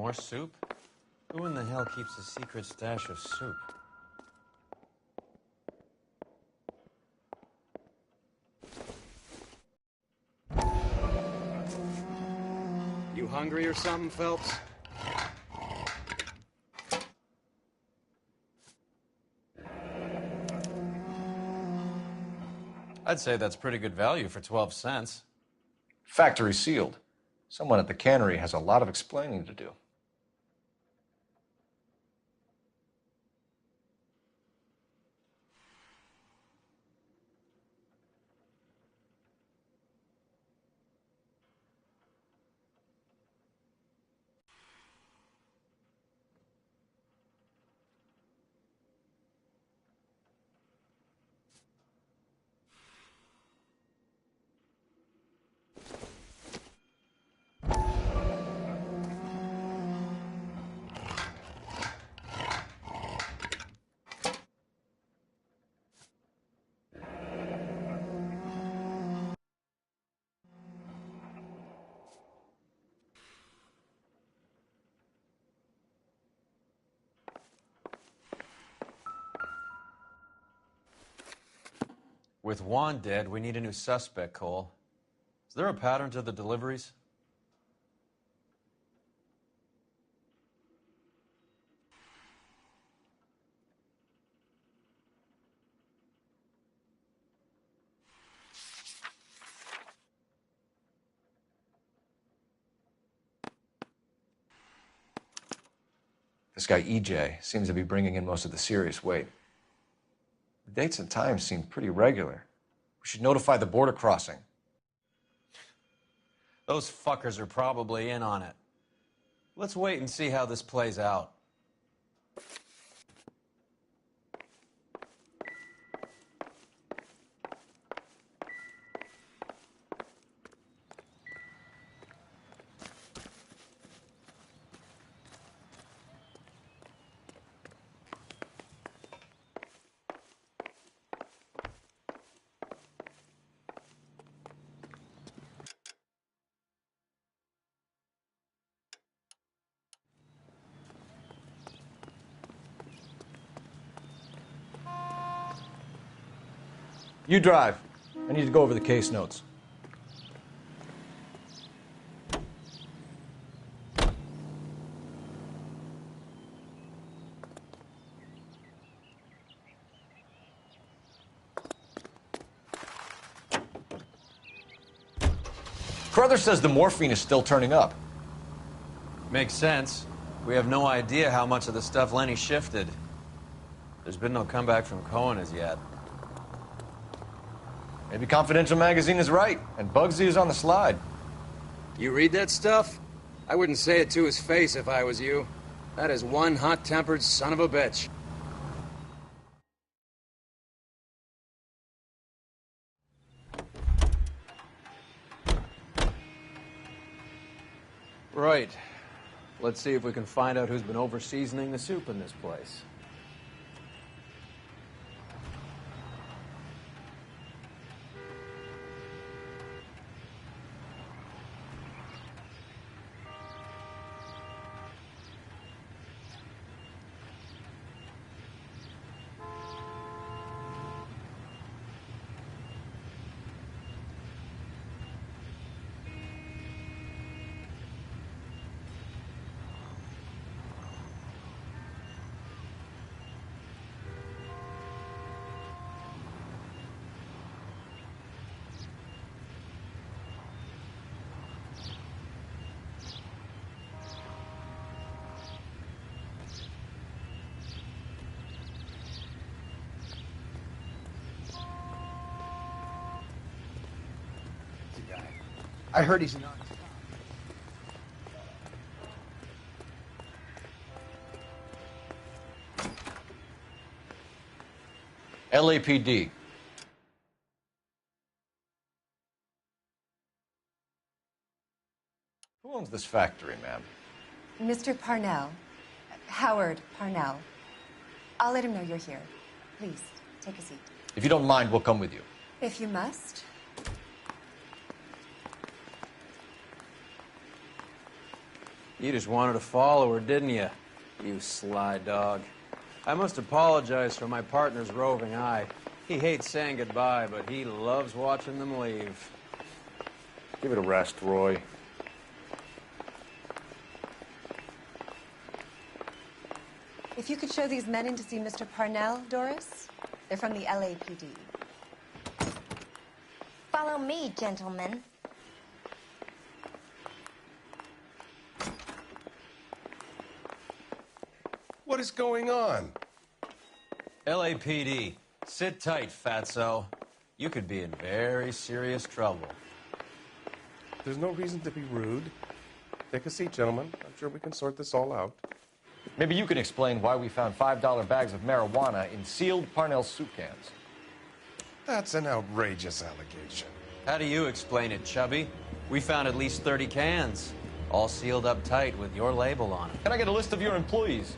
More soup? Who in the hell keeps a secret stash of soup? You hungry or something, Phelps? I'd say that's pretty good value for 12 cents. Factory sealed. Someone at the cannery has a lot of explaining to do. With Juan dead, we need a new suspect, Cole. Is there a pattern to the deliveries? This guy, EJ, seems to be bringing in most of the serious weight. The dates and times seem pretty regular. We should notify the border crossing. Those fuckers are probably in on it. Let's wait and see how this plays out. You drive. I need to go over the case notes. Carruthers says the morphine is still turning up. Makes sense. We have no idea how much of the stuff Lenny shifted. There's been no comeback from Cohen as yet. Maybe Confidential Magazine is right, and Bugsy is on the slide. You read that stuff? I wouldn't say it to his face if I was you. That is one hot-tempered son of a bitch. Right. Let's see if we can find out who's been over-seasoning the soup in this place. I heard he's not. LAPD. Who owns this factory, ma'am? Mr. Parnell. Howard Parnell. I'll let him know you're here. Please, take a seat. If you don't mind, we'll come with you. If you must. You just wanted to follow her, didn't you? You sly dog. I must apologize for my partner's roving eye. He hates saying goodbye, but he loves watching them leave. Give it a rest, Roy. If you could show these men in to see Mr. Parnell, Doris. They're from the LAPD. Follow me, gentlemen. What is going on? LAPD, sit tight, fatso. You could be in very serious trouble. There's no reason to be rude. Take a seat, gentlemen. I'm sure we can sort this all out. Maybe you can explain why we found $5 bags of marijuana in sealed Parnell soup cans. That's an outrageous allegation. How do you explain it, Chubby? We found at least 30 cans, all sealed up tight with your label on them. Can I get a list of your employees?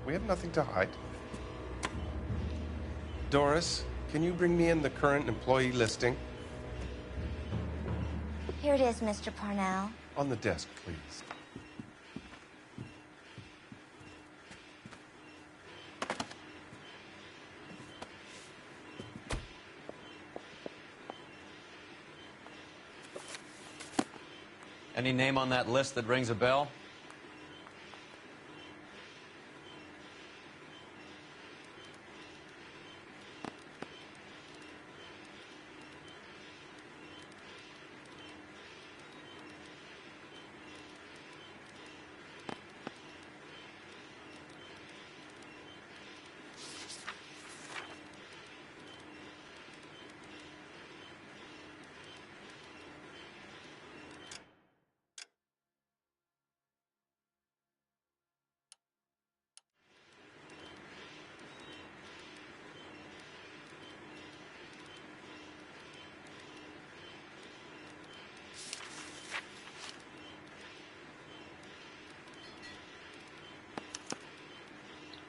We have nothing to hide. Doris, can you bring me in the current employee listing? Here it is, Mr. Parnell. On the desk, please. Any name on that list that rings a bell?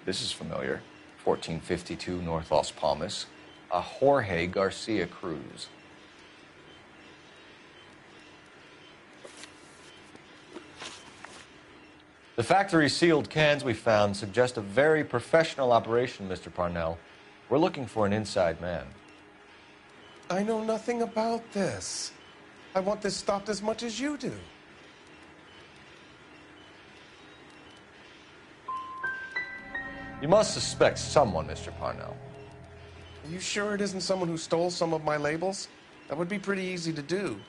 This is familiar. 1452 North Las Palmas. A Jorge Garcia Cruz. The factory sealed cans we found suggest a very professional operation, Mr. Parnell. We're looking for an inside man. I know nothing about this. I want this stopped as much as you do. You must suspect someone, Mr. Parnell. Are you sure it isn't someone who stole some of my labels? That would be pretty easy to do.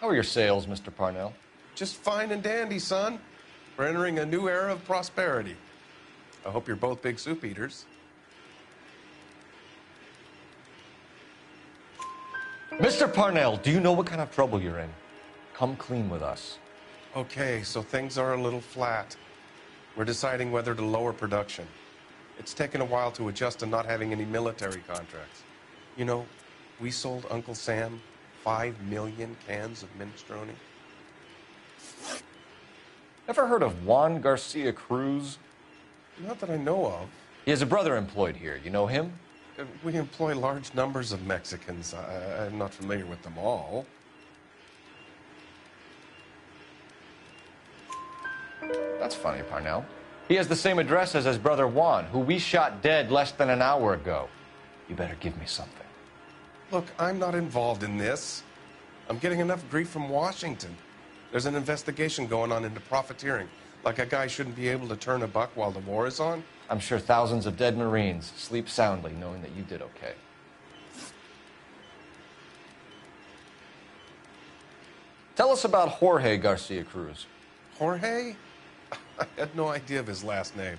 How are your sales, Mr. Parnell? Just fine and dandy, son. We're entering a new era of prosperity. I hope you're both big soup eaters. Mr. Parnell, do you know what kind of trouble you're in? Come clean with us. Okay, so things are a little flat. We're deciding whether to lower production. It's taken a while to adjust to not having any military contracts. You know, we sold Uncle Sam 5 million cans of minestrone. Ever heard of Juan Garcia Cruz? Not that I know of. He has a brother employed here. You know him? We employ large numbers of Mexicans. I'm not familiar with them all. That's funny, Parnell. He has the same address as his brother Juan, who we shot dead less than an hour ago. You better give me something. Look, I'm not involved in this. I'm getting enough grief from Washington. There's an investigation going on into profiteering. Like a guy shouldn't be able to turn a buck while the war is on. I'm sure thousands of dead Marines sleep soundly knowing that you did okay. Tell us about Jorge Garcia Cruz. Jorge? I had no idea of his last name.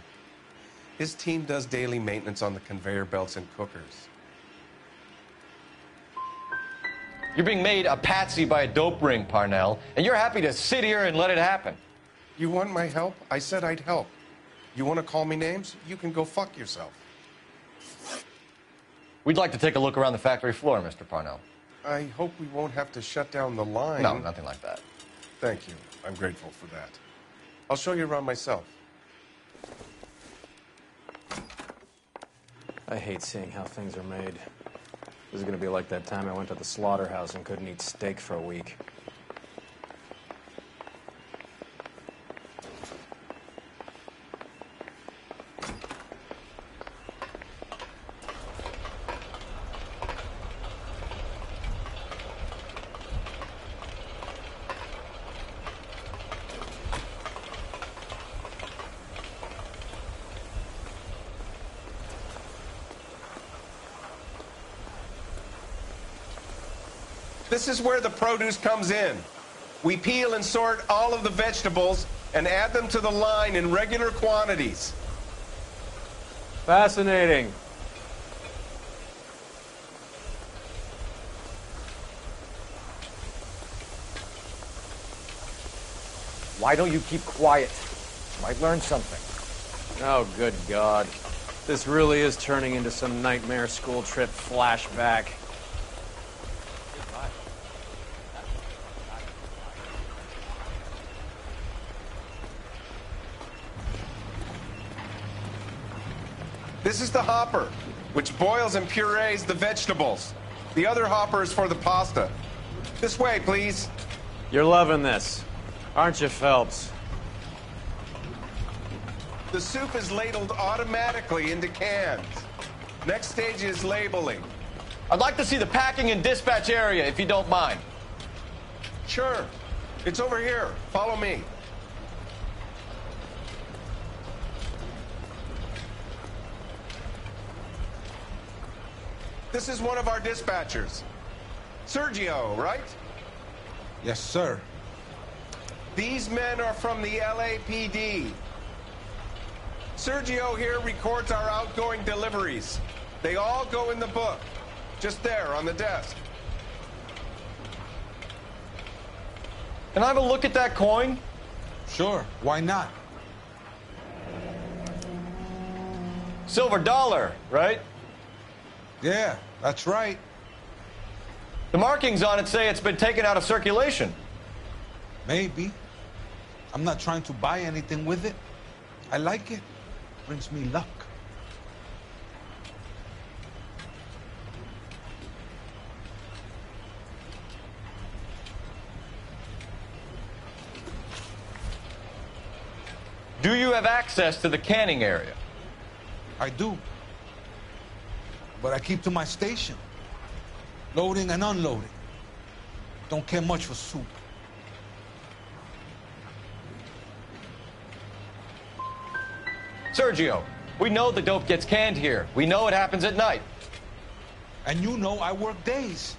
His team does daily maintenance on the conveyor belts and cookers. You're being made a patsy by a dope ring, Parnell, and you're happy to sit here and let it happen. You want my help? I said I'd help. You want to call me names? You can go fuck yourself. We'd like to take a look around the factory floor, Mr. Parnell. I hope we won't have to shut down the line. No, nothing like that. Thank you. I'm grateful for that. I'll show you around myself. I hate seeing how things are made. This is gonna be like that time I went to the slaughterhouse and couldn't eat steak for a week. This is where the produce comes in. We peel and sort all of the vegetables and add them to the line in regular quantities. Fascinating. Why don't you keep quiet? You might learn something. Oh, good God. This really is turning into some nightmare school trip flashback. This is the hopper, which boils and purees the vegetables. The other hopper is for the pasta. This way, please. You're loving this, aren't you, Phelps? The soup is ladled automatically into cans. Next stage is labeling. I'd like to see the packing and dispatch area, if you don't mind. Sure. It's over here. Follow me. This is one of our dispatchers. Sergio, right? Yes, sir. These men are from the LAPD. Sergio here records our outgoing deliveries. They all go in the book. Just there, on the desk. Can I have a look at that coin? Sure, why not? Silver dollar, right? Yeah, that's right. The markings on it say it's been taken out of circulation. Maybe. I'm not trying to buy anything with it. I like it. Brings me luck. Do you have access to the canning area? I do. But I keep to my station. Loading and unloading. Don't care much for soup. Sergio, we know the dope gets canned here. We know it happens at night. And you know I work days.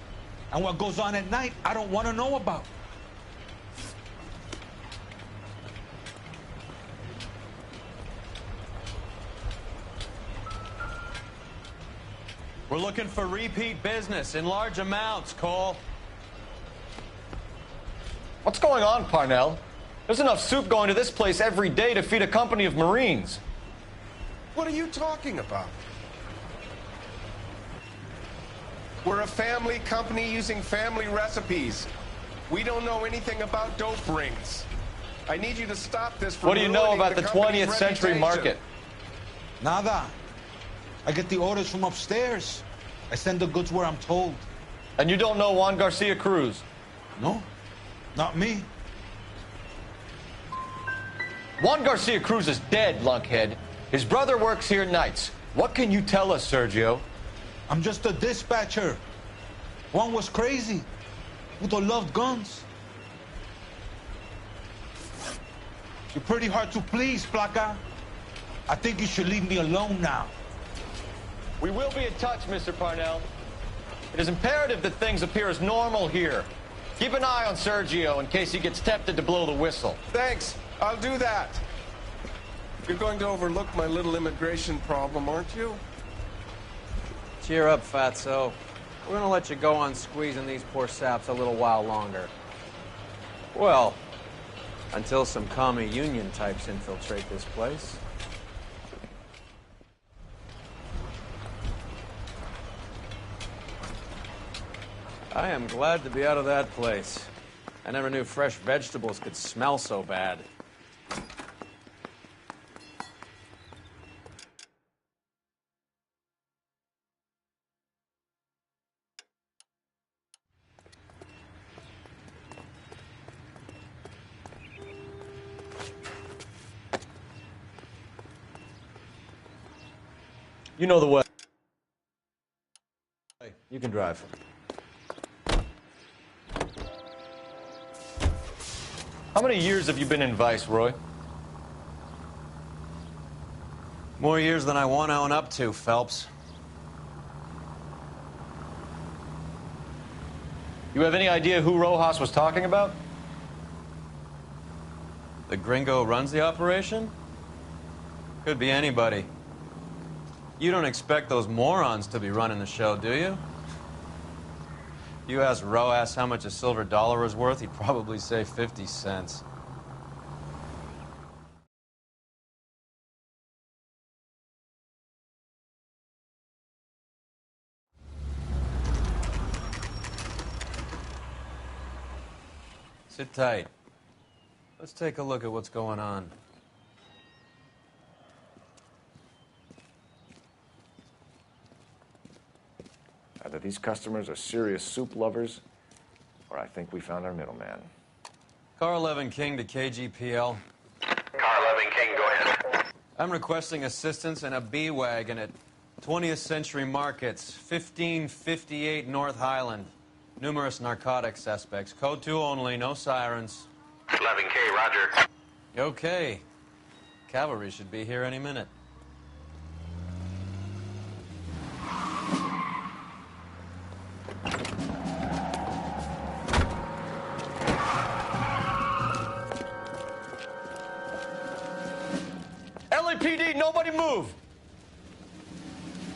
And what goes on at night, I don't want to know about. We're looking for repeat business in large amounts, Cole. What's going on, Parnell? There's enough soup going to this place every day to feed a company of Marines. What are you talking about? We're a family company using family recipes. We don't know anything about dope rings. I need you to stop this from What do you know ruining about the 20th century reputation. market? Nada. I get the orders from upstairs. I send the goods where I'm told. And you don't know Juan Garcia Cruz? No, not me. Juan Garcia Cruz is dead, lunkhead. His brother works here nights. What can you tell us, Sergio? I'm just a dispatcher. Juan was crazy. Udo loved guns. You're pretty hard to please, Placa. I think you should leave me alone now. We will be in touch, Mr. Parnell. It is imperative that things appear as normal here. Keep an eye on Sergio in case he gets tempted to blow the whistle. Thanks. I'll do that. You're going to overlook my little immigration problem, aren't you? Cheer up, Fatso. We're gonna let you go on squeezing these poor saps a little while longer. Well, until some commie union types infiltrate this place. I am glad to be out of that place. I never knew fresh vegetables could smell so bad. You know the way. You can drive. How many years have you been in Vice, Roy? More years than I want to own up to, Phelps. You have any idea who Rojas was talking about? The gringo runs the operation? Could be anybody. You don't expect those morons to be running the show, do you? You ask Rojas how much a silver dollar is worth, he'd probably say 50 cents. Sit tight. Let's take a look at what's going on. Either these customers are serious soup lovers, or I think we found our middleman. Car 11 King to KGPL. Car 11 King, go ahead. I'm requesting assistance in a B-Wagon at 20th Century Markets, 1558 North Highland. Numerous narcotic suspects. Code 2 only, no sirens. 11K, roger. Okay. Cavalry should be here any minute. LAPD, nobody move!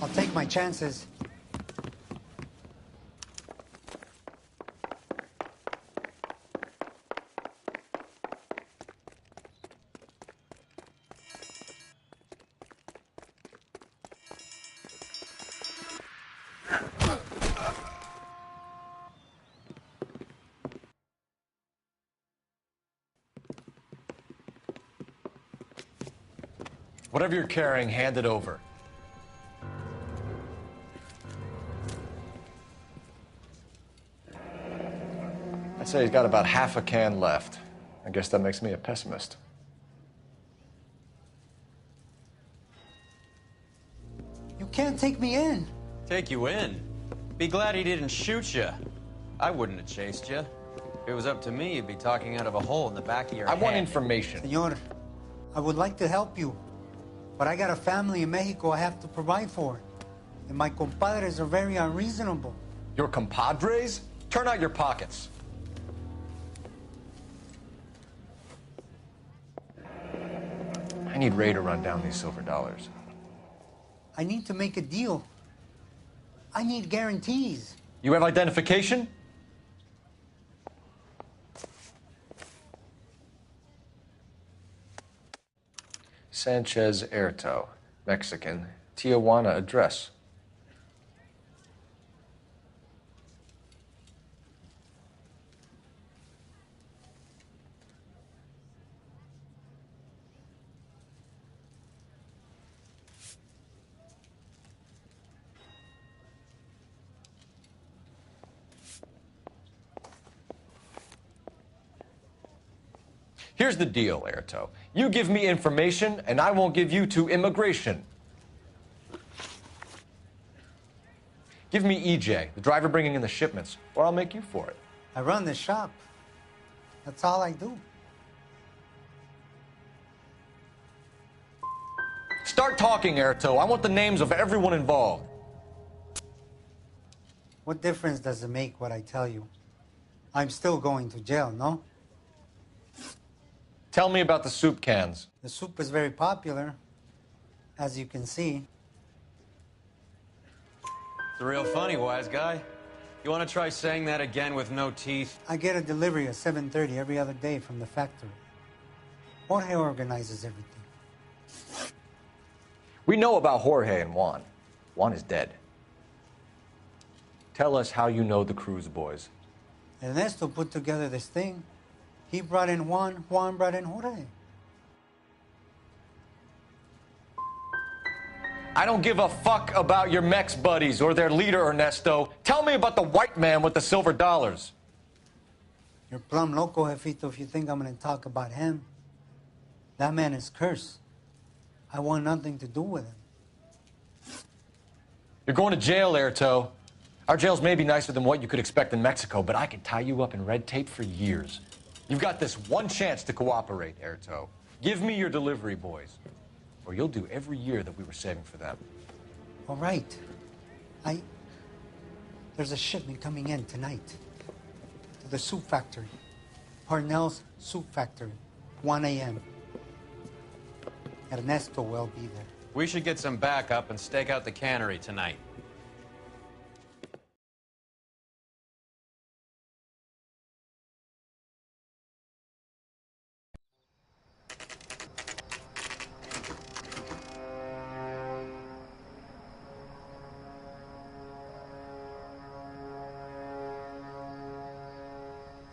I'll take my chances. Whatever you're carrying, hand it over. I'd say he's got about half a can left. I guess that makes me a pessimist. You can't take me in. Take you in? Be glad he didn't shoot you. I wouldn't have chased you. If it was up to me, you'd be talking out of a hole in the back of your head. I want information. Senor, I would like to help you, but I got a family in Mexico I have to provide for. And my compadres are very unreasonable. Your compadres? Turn out your pockets. I need Ray to run down these silver dollars. I need to make a deal. I need guarantees. You have identification? Sanchez Erto, Mexican, Tijuana address. Here's the deal, Erto. You give me information, and I won't give you to immigration. Give me EJ, the driver bringing in the shipments, or I'll make you for it. I run the shop. That's all I do. Start talking, Erto. I want the names of everyone involved. What difference does it make what I tell you? I'm still going to jail, no? Tell me about the soup cans. The soup is very popular, as you can see. It's real funny, wise guy. You want to try saying that again with no teeth? I get a delivery at 7:30 every other day from the factory. Jorge organizes everything. We know about Jorge and Juan. Juan is dead. Tell us how you know the Cruz boys. Ernesto put together this thing. He brought in Juan, Juan brought in Jorge. I don't give a fuck about your Mex buddies or their leader, Ernesto. Tell me about the white man with the silver dollars. You're plumb loco, Jefito, if you think I'm going to talk about him. That man is cursed. I want nothing to do with him. You're going to jail, Erto. Our jails may be nicer than what you could expect in Mexico, but I can tie you up in red tape for years. You've got this one chance to cooperate, Erto. Give me your delivery boys, or you'll do every year that we were saving for them. All right. There's a shipment coming in tonight to the soup factory. Parnell's Soup Factory, 1 a.m. Ernesto will be there. We should get some backup and stake out the cannery tonight.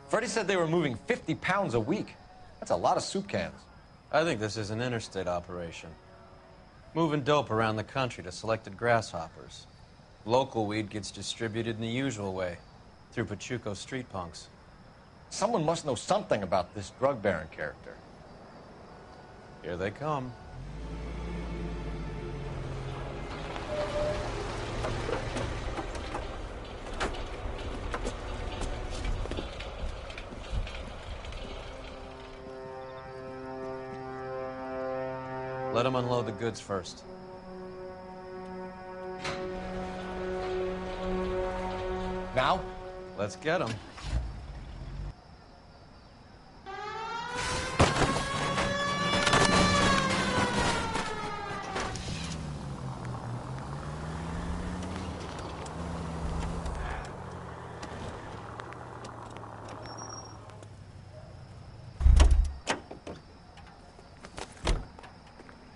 Freddie said they were moving 50 pounds a week. That's a lot of soup cans. I think this is an interstate operation. Moving dope around the country to selected grasshoppers. Local weed gets distributed in the usual way, through Pachuco street punks. Someone must know something about this drug baron character. Here they come. Let them unload the goods first. Now? Let's get them.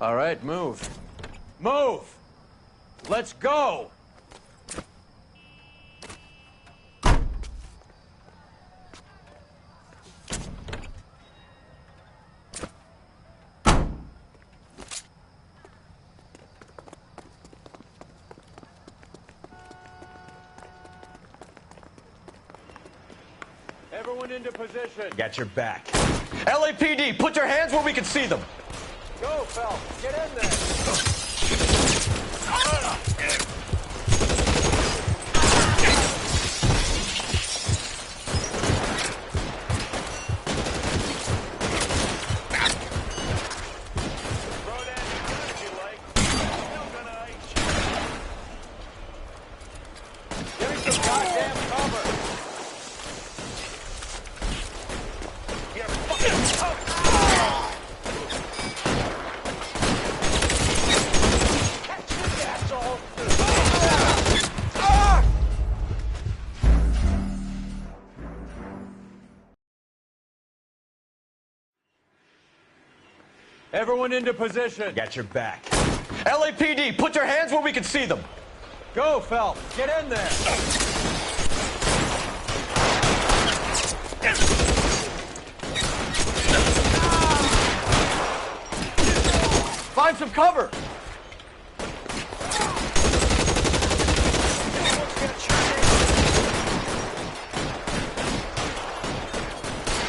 All right, move. Move! Let's go! Everyone into position. Got your back. LAPD, put your hands where we can see them. Go, Phelps. Get in there. Give me some goddamn cover. You're fucking Everyone into position. Got your back. LAPD, put your hands where we can see them. Go, Phelps. Get in there. Find some cover.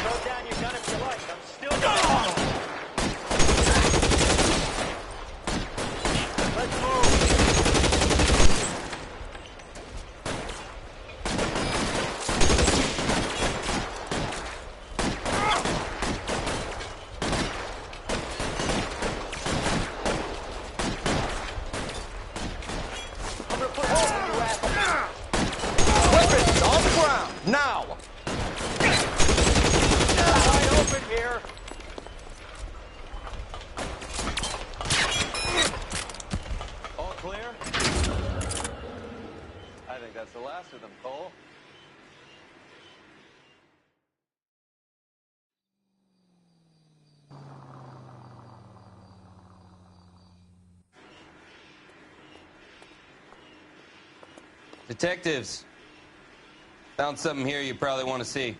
Throw down your gun if you like. I'm still going. Let's move. I'm gonna put holes in you, asshole. Weapons on the ground, now. Wide open here. All clear? I think that's the last of them, Cole. Detectives, found something here you probably want to see.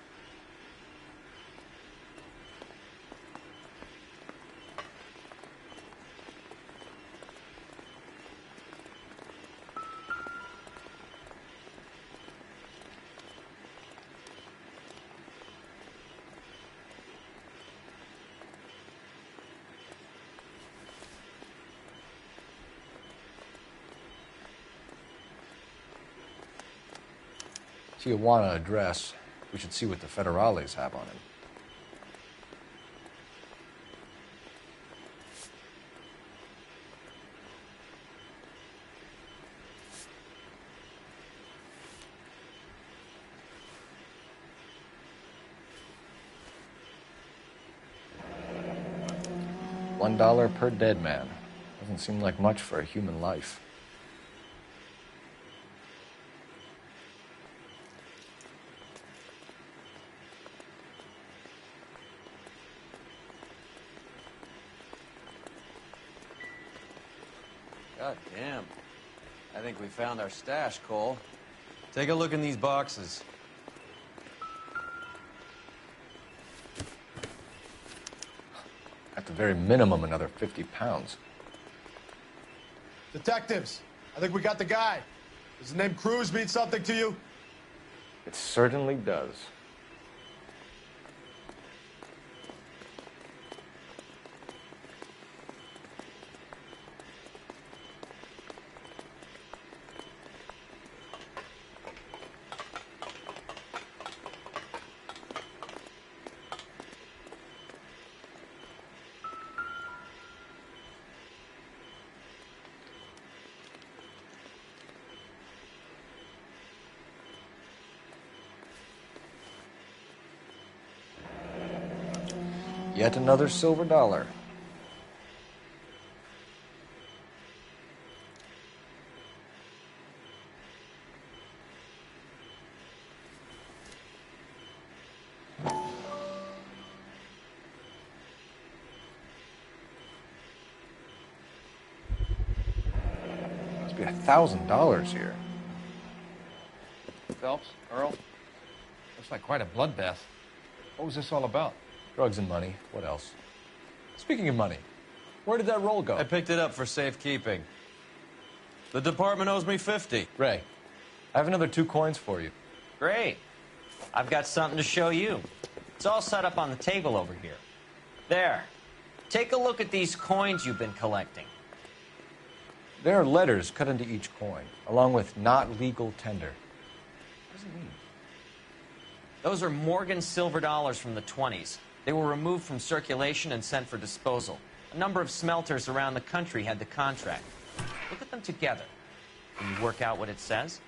Tijuana address. We should see what the federales have on him. $1 per dead man. Doesn't seem like much for a human life. God damn. I think we found our stash, Cole. Take a look in these boxes. At the very minimum, another 50 pounds. Detectives, I think we got the guy. Does the name Cruz mean something to you? It certainly does. Yet another silver dollar. Must be $1,000 here. Phelps, Earl, looks like quite a bloodbath. What was this all about? Drugs and money. What else? Speaking of money, where did that roll go? I picked it up for safekeeping. The department owes me 50. Ray, I have another 2 coins for you. Great. I've got something to show you. It's all set up on the table over here. There. Take a look at these coins you've been collecting. There are letters cut into each coin, along with not legal tender. What does it mean? Those are Morgan silver dollars from the 20s. They were removed from circulation and sent for disposal. A number of smelters around the country had the contract. Look at them together. Can you work out what it says?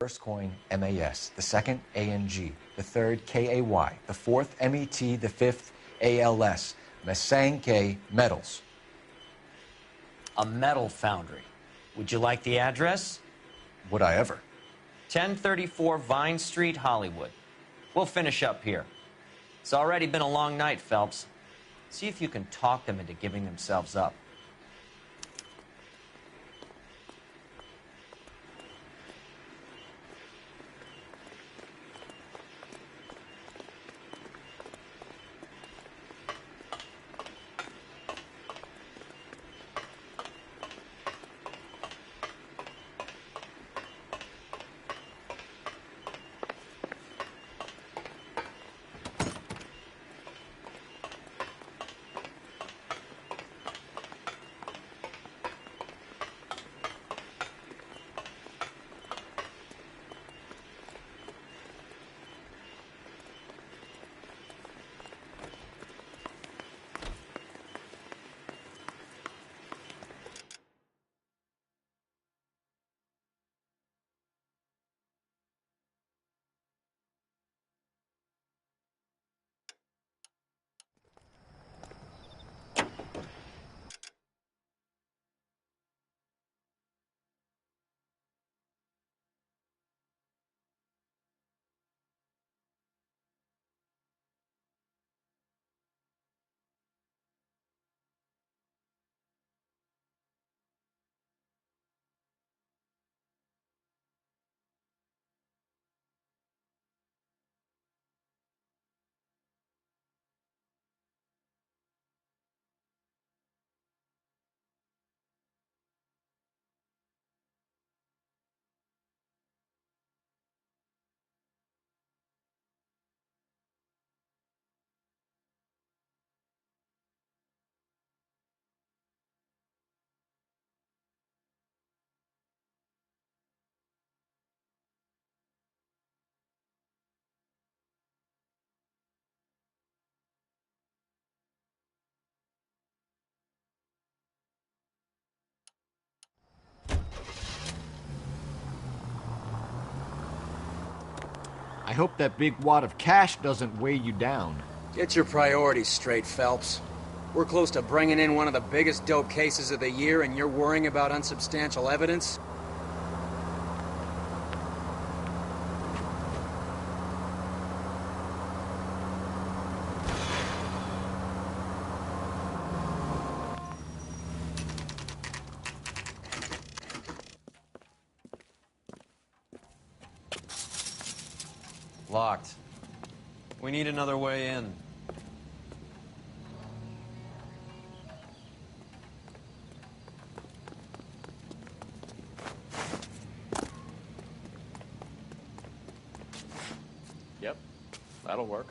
First coin, MAS. The second, ANG. The third, KAY. The fourth, MET. The fifth, ALS. Masanke Metals. A metal foundry. Would you like the address? Would I ever? 1034 Vine Street, Hollywood. We'll finish up here. It's already been a long night, Phelps. See if you can talk them into giving themselves up. I hope that big wad of cash doesn't weigh you down. Get your priorities straight, Phelps. We're close to bringing in one of the biggest dope cases of the year, and you're worrying about unsubstantial evidence? Locked. We need another way in. Yep, that'll work.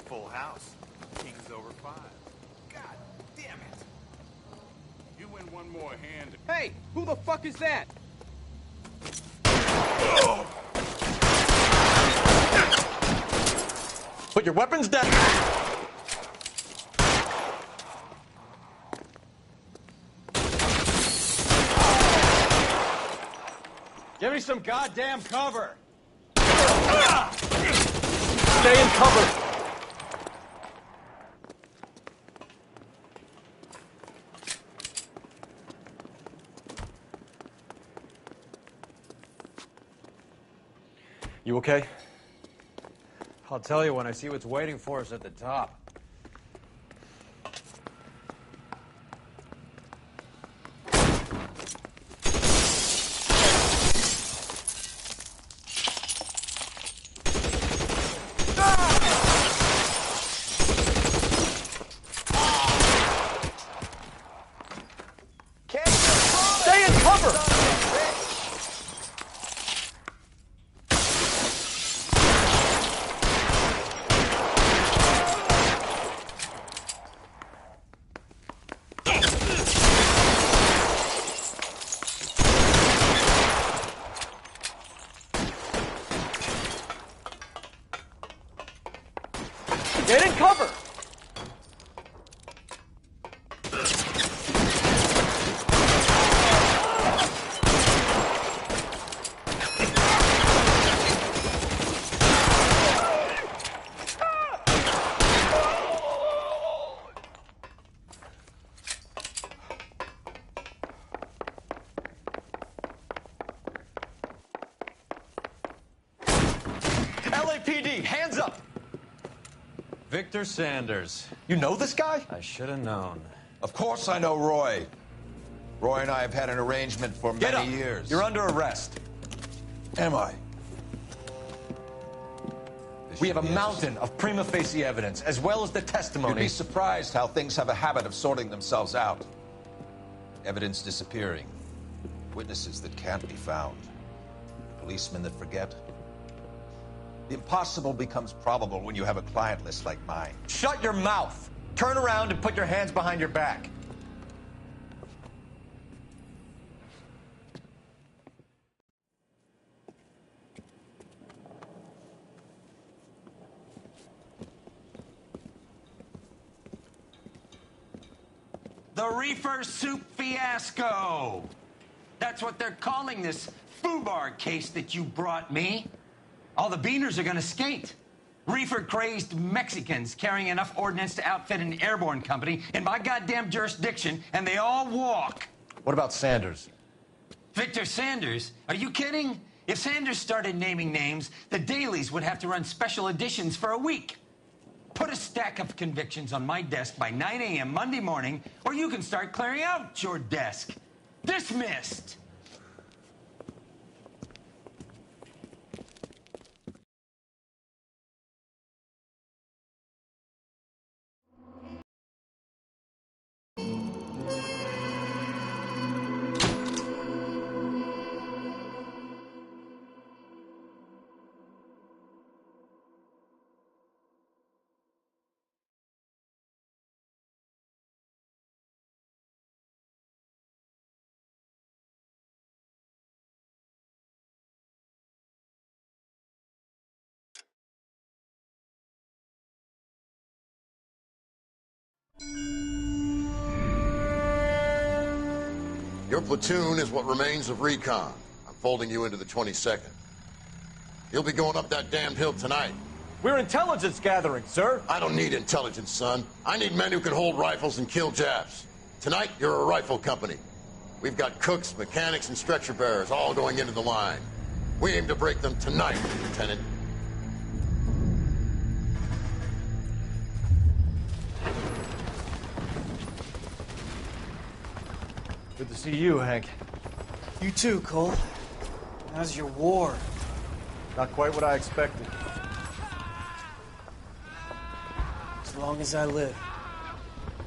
Full house. King's over 5. God damn it. You win one more hand. Hey, who the fuck is that? Put your weapons down. Give me some goddamn cover! Stay in cover. You okay? I'll tell you when I see what's waiting for us at the top. Stay in cover. Get in cover! LAPD, hands up! Victor Sanders. You know this guy? I should have known. Of course I know Roy. Roy and I have had an arrangement for Get many up. years. You're under arrest. Am I? We have a mountain of prima facie evidence, as well as the You'd testimony. be surprised how things have a habit of sorting themselves out. Evidence disappearing. Witnesses that can't be found. Policemen that forget. The impossible becomes probable when you have a client list like mine. Shut your mouth. Turn around and put your hands behind your back. The reefer soup fiasco. That's what they're calling this foobar case that you brought me. All the beaners are gonna skate. Reefer-crazed Mexicans carrying enough ordnance to outfit an airborne company in my goddamn jurisdiction, and they all walk. What about Sanders? Victor Sanders? Are you kidding? If Sanders started naming names, the dailies would have to run special editions for a week. Put a stack of convictions on my desk by 9 a.m. Monday morning, or you can start clearing out your desk. Dismissed! Your platoon is what remains of recon. I'm folding you into the 22nd. You'll be going up that damned hill tonight. We're intelligence gathering, sir. I don't need intelligence, son. I need men who can hold rifles and kill Japs. Tonight, you're a rifle company. We've got cooks, mechanics, and stretcher bearers all going into the line. We aim to break them tonight, Lieutenant. Good to see you, Hank. You too, Cole. How's your war? Not quite what I expected. As long as I live,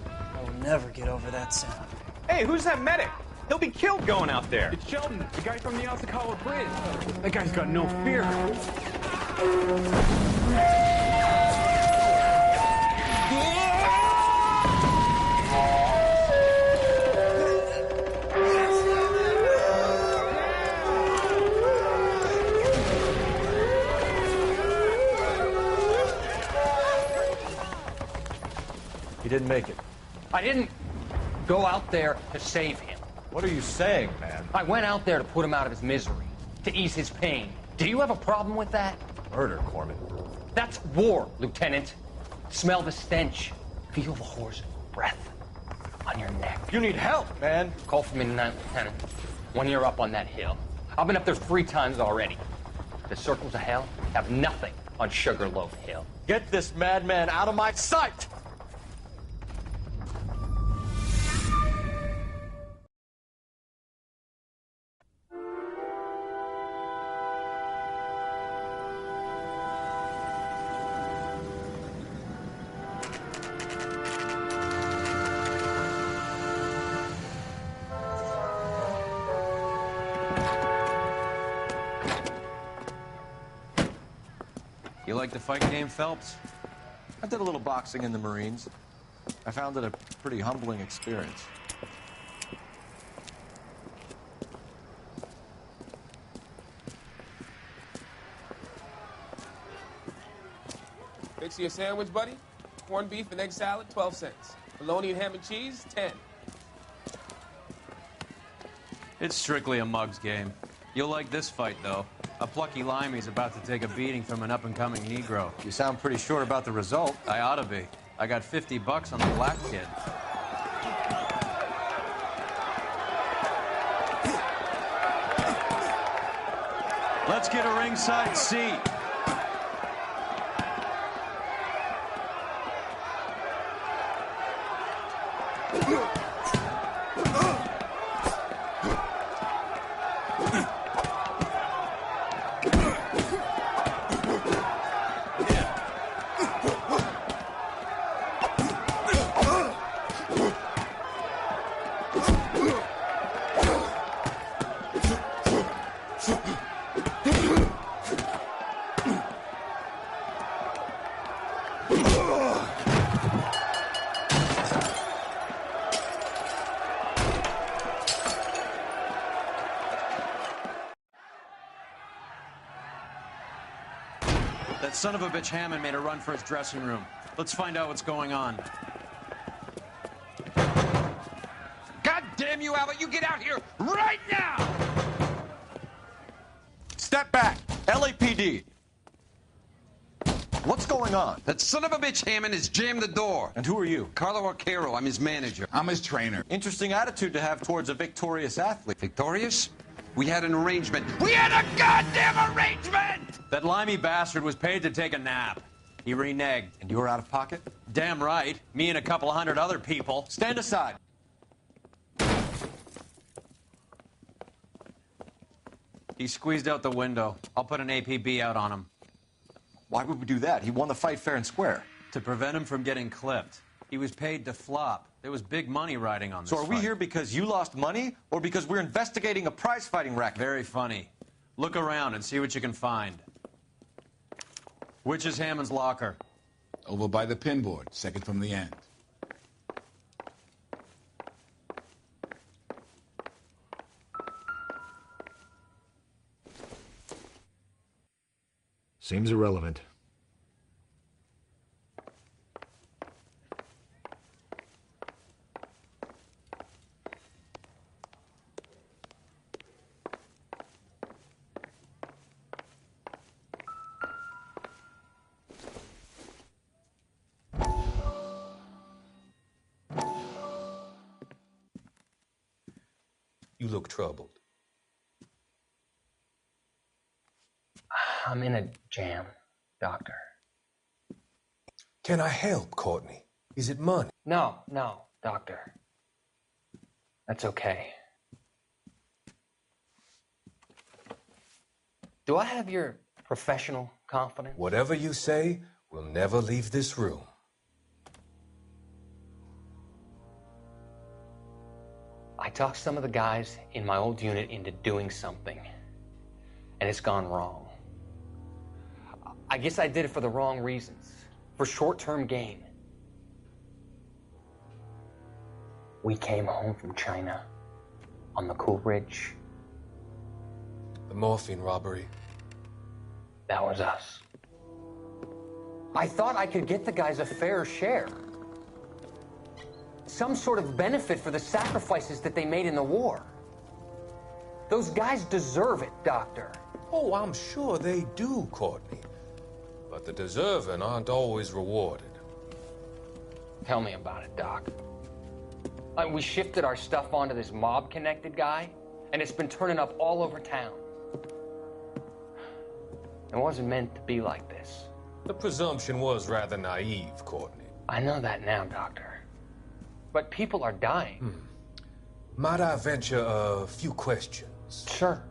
I will never get over that sound. Hey, who's that medic? He'll be killed going out there. It's Sheldon, the guy from the Osakawa Bridge. That guy's got no fear. He didn't make it. I didn't go out there to save him. What are you saying, man? I went out there to put him out of his misery, to ease his pain. Do you have a problem with that? Murder, Corman. That's war, Lieutenant. Smell the stench. Feel the horse's breath on your neck. You need help, man. Call for me tonight, Lieutenant, when you're up on that hill. I've been up there 3 times already. The circles of hell have nothing on Sugarloaf Hill. Get this madman out of my sight! You like the fight game, Phelps? I did a little boxing in the Marines. I found it a pretty humbling experience. Fix you a sandwich, buddy? Corned beef and egg salad, 12 cents. Bologna and ham and cheese, 10. It's strictly a mug's game. You'll like this fight, though. A plucky limey's about to take a beating from an up-and-coming Negro. You sound pretty sure about the result. I ought to be. I got $50 on the black kid. Let's get a ringside seat. That son of a bitch Hammond made a run for his dressing room. Let's find out what's going on. God damn you, Albert! You get out here right now! Step back! LAPD! What's going on? That son of a bitch Hammond has jammed the door. And who are you? Carlo Arcaro. I'm his manager. I'm his trainer. Interesting attitude to have towards a victorious athlete. Victorious? We had an arrangement. We had a goddamn arrangement! That limey bastard was paid to take a nap. He reneged. And you were out of pocket? Damn right. Me and a couple 100 other people. Stand aside. He squeezed out the window. I'll put an APB out on him. Why would we do that? He won the fight fair and square. To prevent him from getting clipped. He was paid to flop. There was big money riding on this So are we fight. here because you lost money or because we're investigating a prize-fighting racket? Very funny. Look around and see what you can find. Which is Hammond's locker? Over by the pinboard, second from the end. Seems irrelevant. You look troubled. I'm in a jam, Doctor. Can I help, Courtney? Is it money? No, Doctor. That's okay. Do I have your professional confidence? Whatever you say, we'll never leave this room. I talked some of the guys in my old unit into doing something, and it's gone wrong. I guess I did it for the wrong reasons, for short-term gain. We came home from China on the Coolidge. The morphine robbery. That was us. I thought I could get the guys a fair share. Some sort of benefit for the sacrifices that they made in the war. Those guys deserve it, Doctor. Oh, I'm sure they do, Courtney. But the deserving aren't always rewarded. Tell me about it, Doc. We shifted our stuff onto this mob-connected guy, and it's been turning up all over town. It wasn't meant to be like this. The presumption was rather naive, Courtney. I know that now, Doctor. But people are dying. Might I venture a few questions? Sure.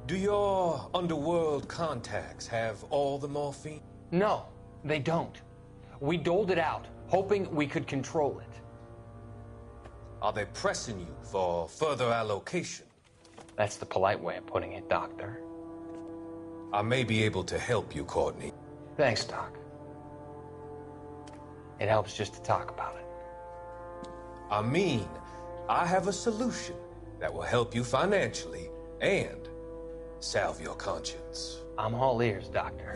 Do your underworld contacts have all the morphine? No, they don't. We doled it out, hoping we could control it. Are they pressing you for further allocation? That's the polite way of putting it, Doctor. I may be able to help you, Courtney. Thanks, Doc. It helps just to talk about it. I mean, I have a solution that will help you financially and salve your conscience. I'm all ears, Doctor.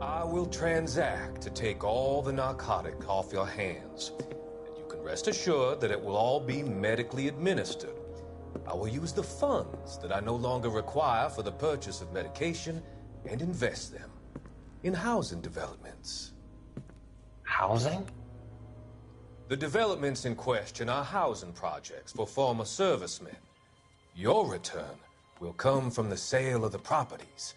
I will transact to take all the narcotic off your hands. And you can rest assured that it will all be medically administered. I will use the funds that I no longer require for the purchase of medication and invest them in housing developments. Housing? The developments in question are housing projects for former servicemen. Your return will come from the sale of the properties,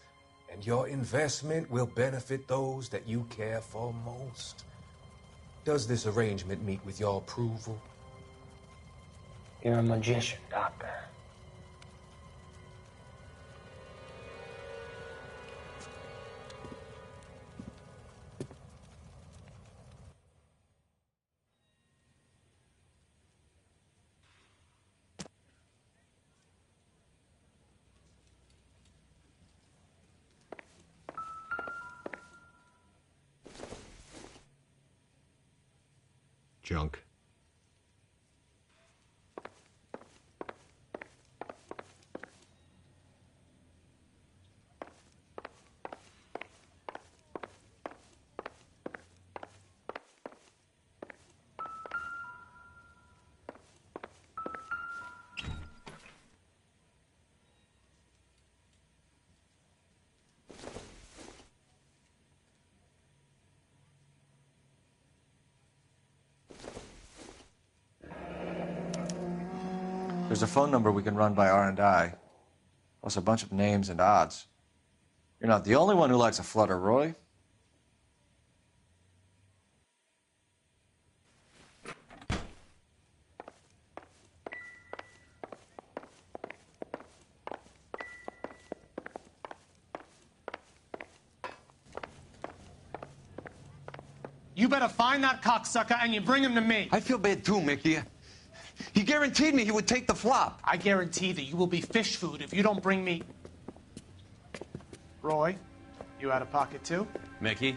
and your investment will benefit those that you care for most. Does this arrangement meet with your approval? You're a magician, Doctor. Junk. There's a phone number we can run by R&I, plus a bunch of names and odds. You're not the only one who likes a flutter, Roy. You better find that cocksucker and you bring him to me. I feel bad too, Mickey. He guaranteed me he would take the flop. I guarantee that you will be fish food if you don't bring me... Roy, you out of pocket too? Mickey,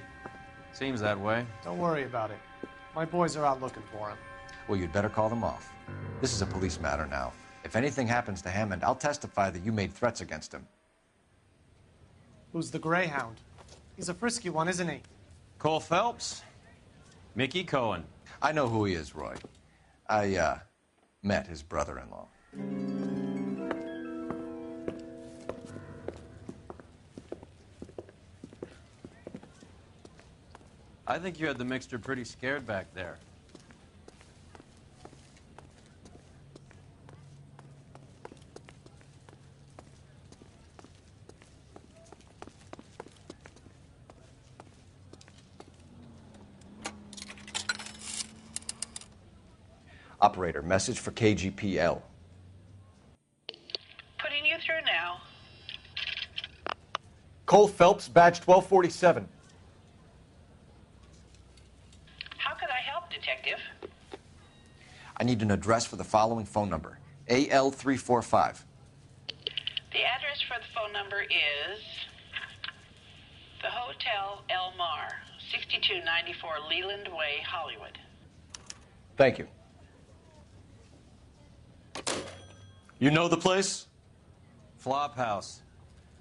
seems that way. Don't worry about it. My boys are out looking for him. Well, you'd better call them off. This is a police matter now. If anything happens to Hammond, I'll testify that you made threats against him. Who's the Greyhound? He's a frisky one, isn't he? Cole Phelps? Mickey Cohen. I know who he is, Roy. I, met his brother-in-law. I think you had the mixture pretty scared back there. Operator, message for KGPL. Putting you through now. Cole Phelps, badge 1247. How could I help, Detective? I need an address for the following phone number. AL345. The address for the phone number is the Hotel El Mar, 6294 Leland Way, Hollywood. Thank you. You know the place? Flop house.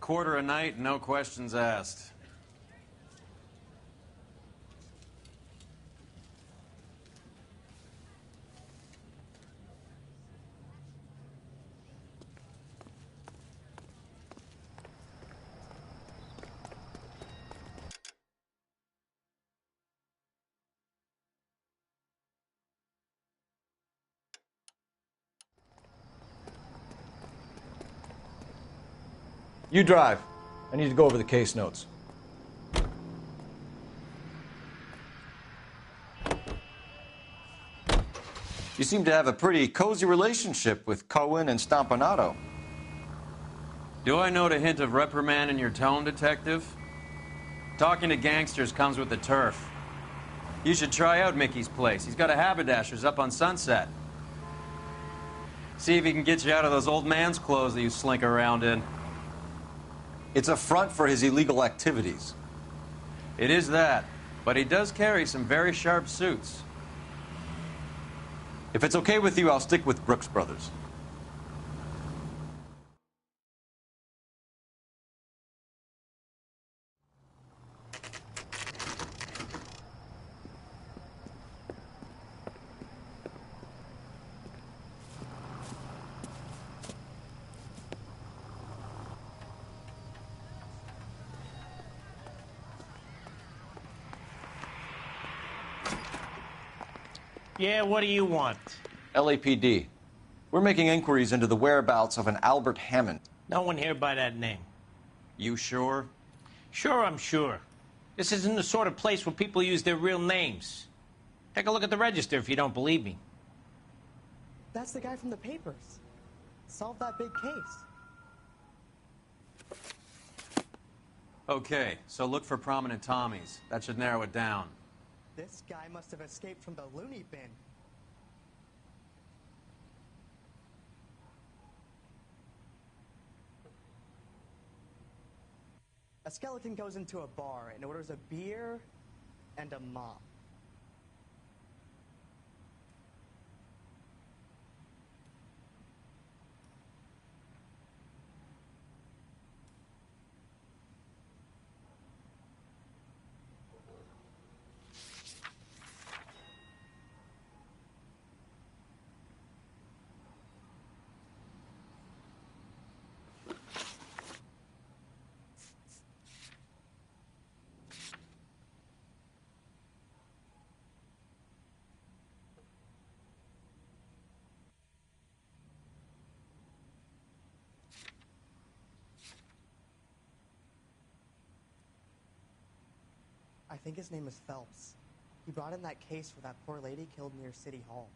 Quarter a night, no questions asked. You drive. I need to go over the case notes. You seem to have a pretty cozy relationship with Cohen and Stompanato. Do I note a hint of reprimand in your tone, Detective? Talking to gangsters comes with the turf. You should try out Mickey's place. He's got a haberdasher's up on Sunset. See if he can get you out of those old man's clothes that you slink around in. It's a front for his illegal activities. It is that, but he does carry some very sharp suits. If it's okay with you, I'll stick with Brooks Brothers. Yeah, what do you want? LAPD. We're making inquiries into the whereabouts of an Albert Hammond. No one here by that name. You sure? Sure, I'm sure. This isn't the sort of place where people use their real names. Take a look at the register if you don't believe me. That's the guy from the papers. Solved that big case. Okay, so look for prominent Tommies. That should narrow it down. This guy must have escaped from the loony bin. A skeleton goes into a bar and orders a beer and a mop. I think his name is Phelps. He brought in that case for that poor lady killed near City Hall.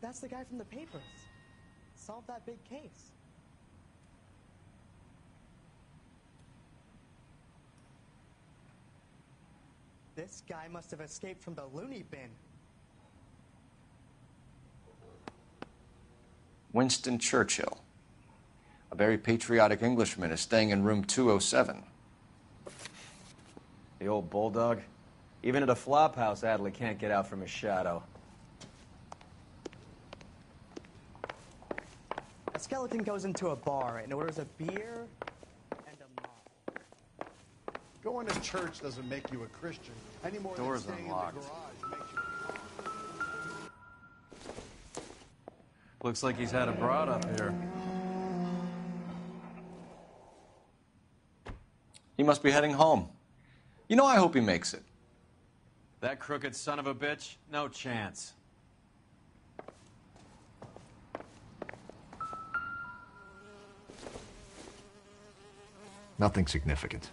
That's the guy from the papers. Solved that big case. This guy must have escaped from the loony bin. Winston Churchill. A very patriotic Englishman is staying in room 207. The old bulldog. Even at a flop house, Adley can't get out from his shadow. A skeleton goes into a bar and orders a beer and a mop. Going to church doesn't make you a Christian any more Door's than staying unlocked. in the garage makes you. Looks like he's had a broad up here. He must be heading home. You know, I hope he makes it. That crooked son of a bitch? No chance. Nothing significant.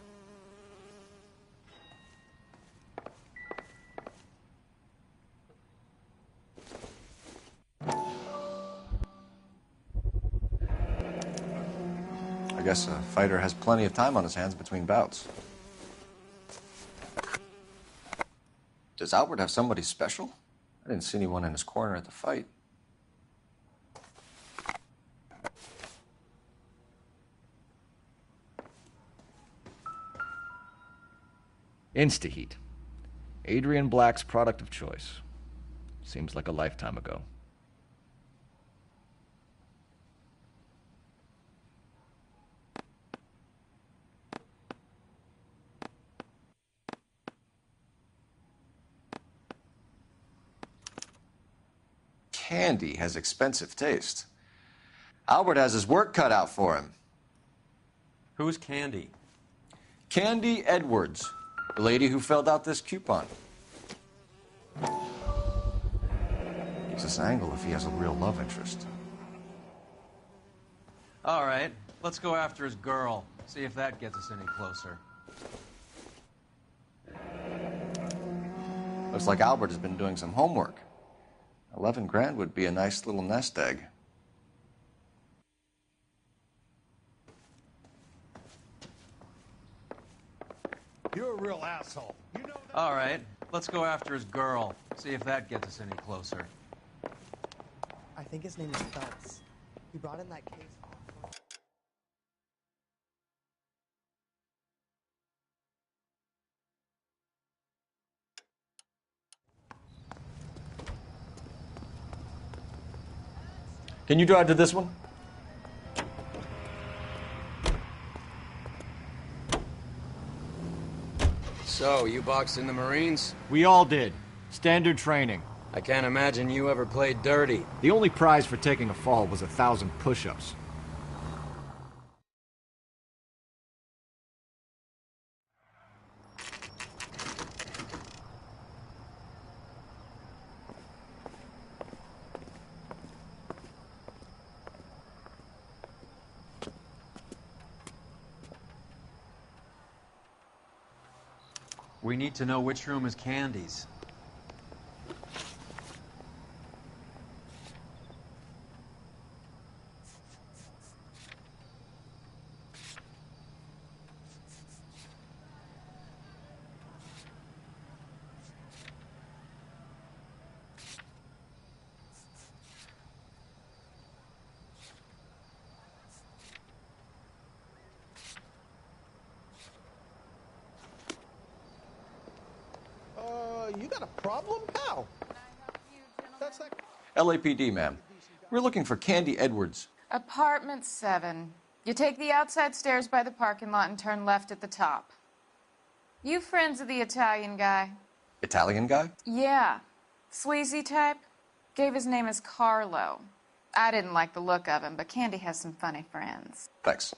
I guess a fighter has plenty of time on his hands between bouts. Does Albert have somebody special? I didn't see anyone in his corner at the fight. Instaheat. Adrian Black's product of choice. Seems like a lifetime ago. Candy has expensive taste. Albert has his work cut out for him. Who's Candy? Candy Edwards, the lady who filled out this coupon. Gives us an angle if he has a real love interest. All right, let's go after his girl. See if that gets us any closer. Looks like Albert has been doing some homework. 11 grand would be a nice little nest egg. You're a real asshole. You know that? All right, let's go after his girl. See if that gets us any closer. I think his name is Phelps. He brought in that case. Can you drive to this one? So, you boxed in the Marines? We all did. Standard training. I can't imagine you ever played dirty. The only prize for taking a fall was 1,000 push-ups. We need to know which room is Candy's. You got a problem? How? That's like... LAPD, ma'am. We're looking for Candy Edwards. Apartment 7. You take the outside stairs by the parking lot and turn left at the top. You friends of the Italian guy? Italian guy? Yeah. Sleazy type? Gave his name as Carlo. I didn't like the look of him, but Candy has some funny friends. Thanks.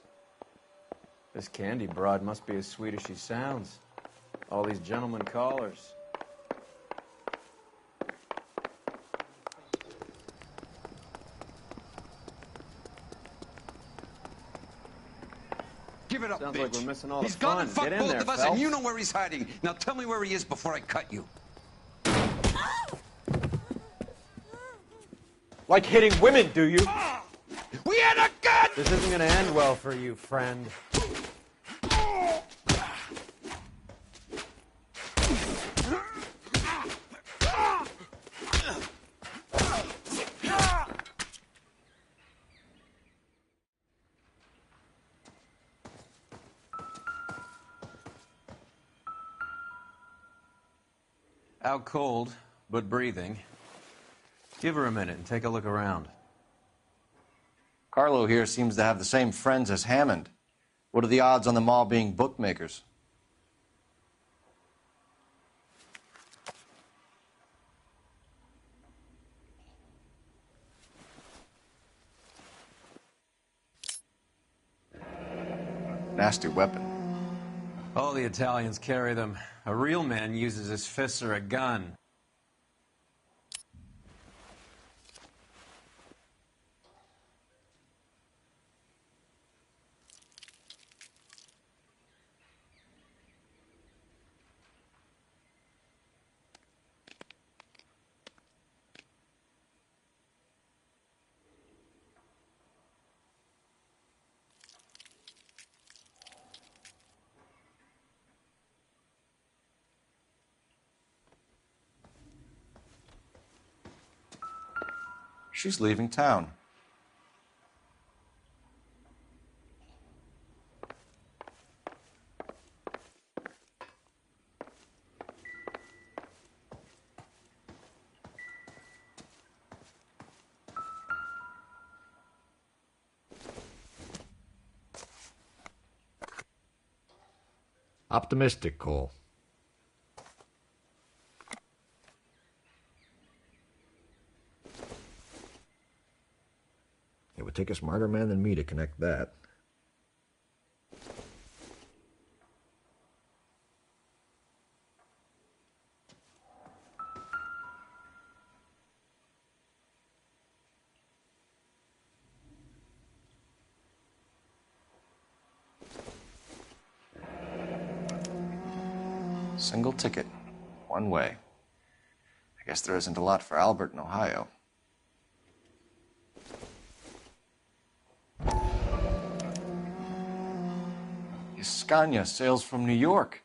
This Candy broad must be as sweet as she sounds. All these gentlemen callers. Give it up, Sounds bitch. like we're missing all the He's gone fun. and fucked Get in both there, of us, Phelps. and you know where he's hiding. Now tell me where he is before I cut you. Like hitting women, do you? We had a gun! This isn't gonna end well for you, friend. Out cold, but breathing. Give her a minute and take a look around. Carlo here seems to have the same friends as Hammond. What are the odds on them all being bookmakers? Nasty weapon. All the Italians carry them. A real man uses his fists or a gun. She's leaving town. Optimistic, Cole. It would take a smarter man than me to connect that. Single ticket. One way. I guess there isn't a lot for Albert in Ohio. Scania sails from New York.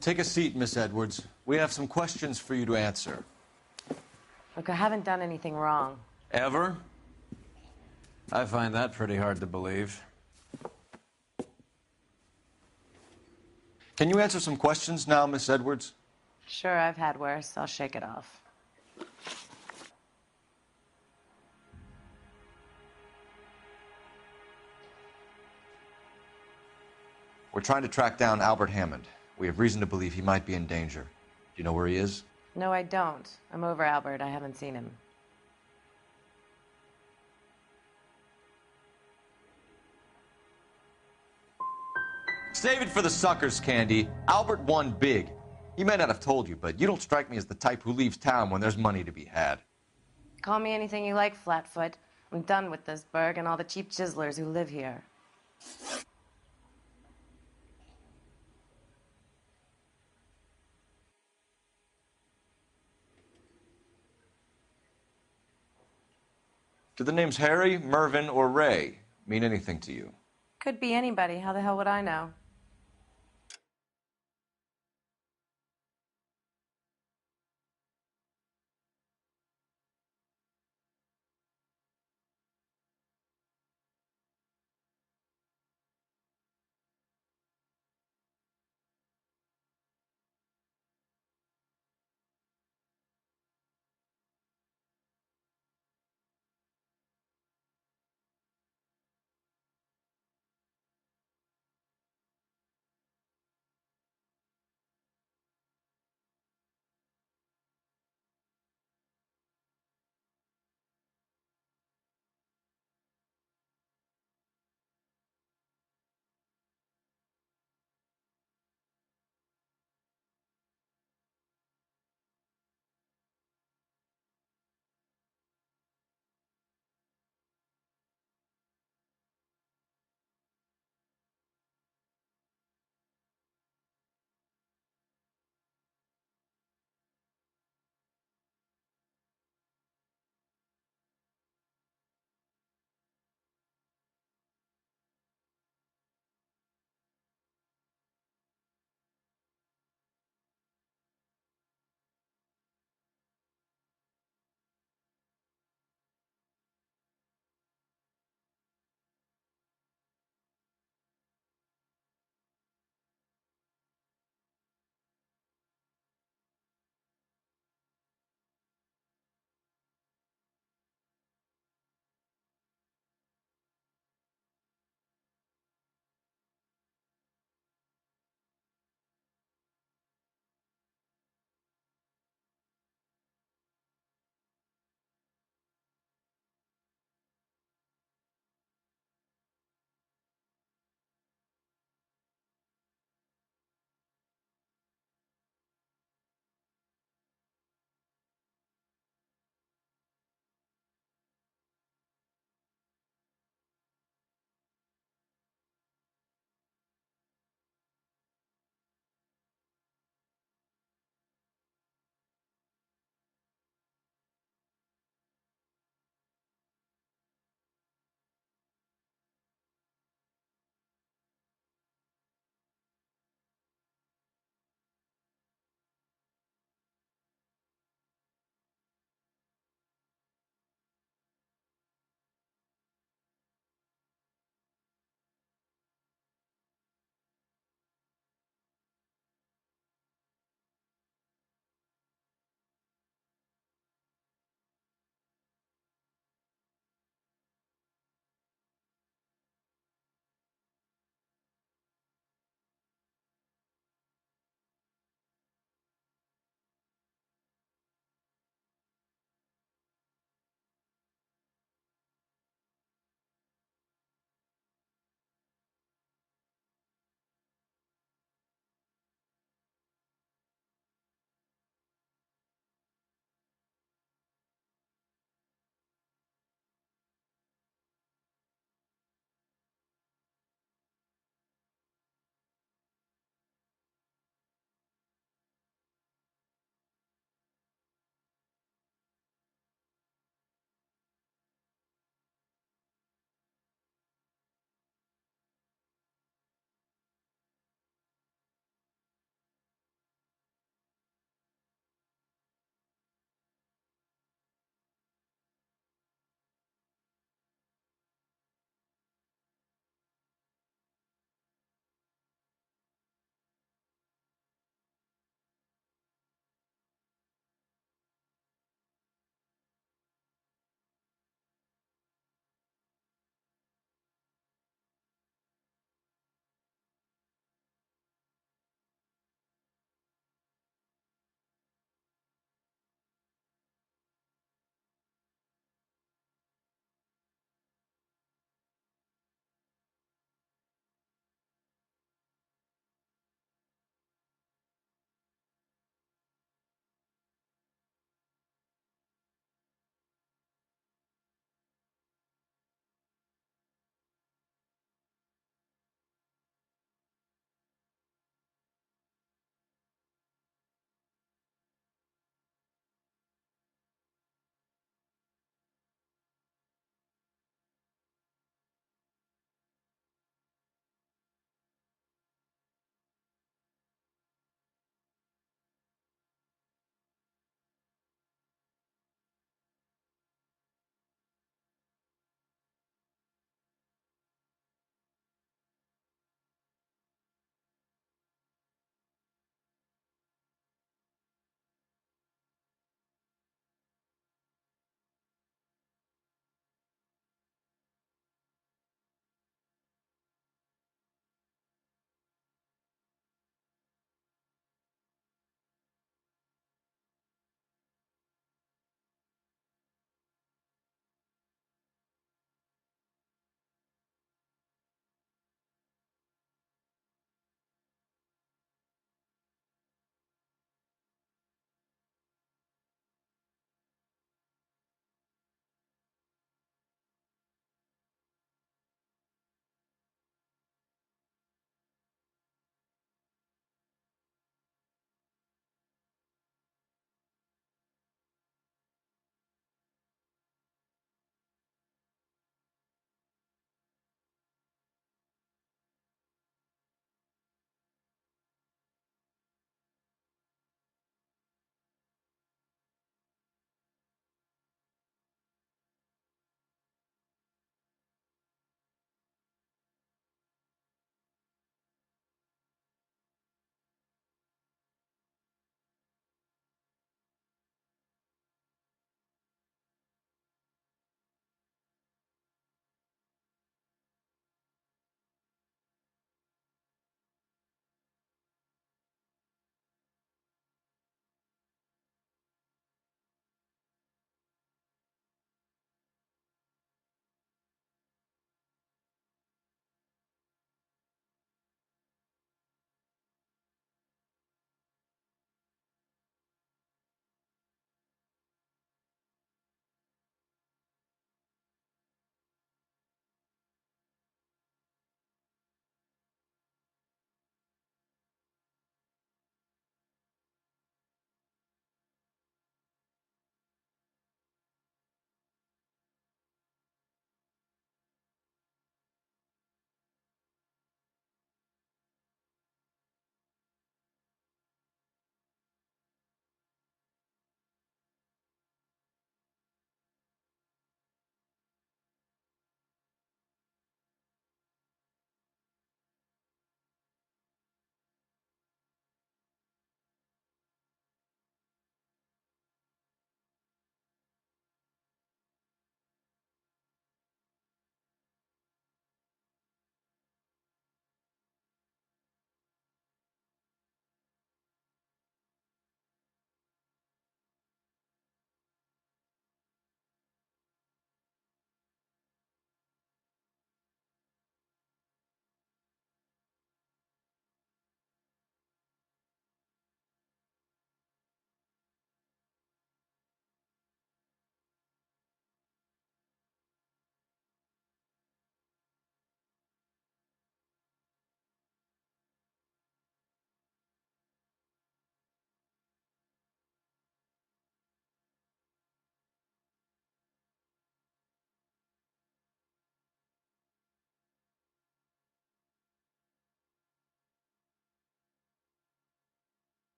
Take a seat, Miss Edwards. We have some questions for you to answer. Look, I haven't done anything wrong. Ever? I find that pretty hard to believe. Can you answer some questions now, Miss Edwards? Sure, I've had worse. I'll shake it off. We're trying to track down Albert Hammond. We have reason to believe he might be in danger. Do you know where he is? No, I don't. I'm over Albert. I haven't seen him. Save it for the suckers, Candy. Albert won big. He may not have told you, but you don't strike me as the type who leaves town when there's money to be had. Call me anything you like, Flatfoot. I'm done with this burg and all the cheap chiselers who live here. Do the names Harry, Mervyn, or Ray mean anything to you? Could be anybody. How the hell would I know?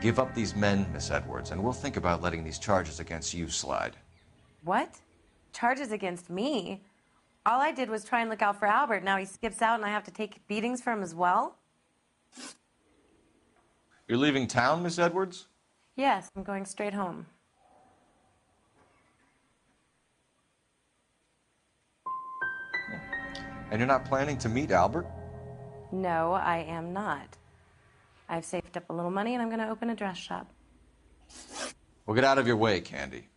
Give up these men, Miss Edwards, and we'll think about letting these charges against you slide. What? Charges against me? All I did was try and look out for Albert. Now he skips out and I have to take beatings for him as well? You're leaving town, Miss Edwards? Yes, I'm going straight home. And you're not planning to meet Albert? No, I am not. I've saved up a little money and I'm going to open a dress shop. Well, get out of your way, Candy.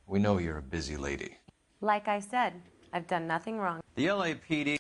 We know you're a busy lady. Like I said, I've done nothing wrong. The LAPD...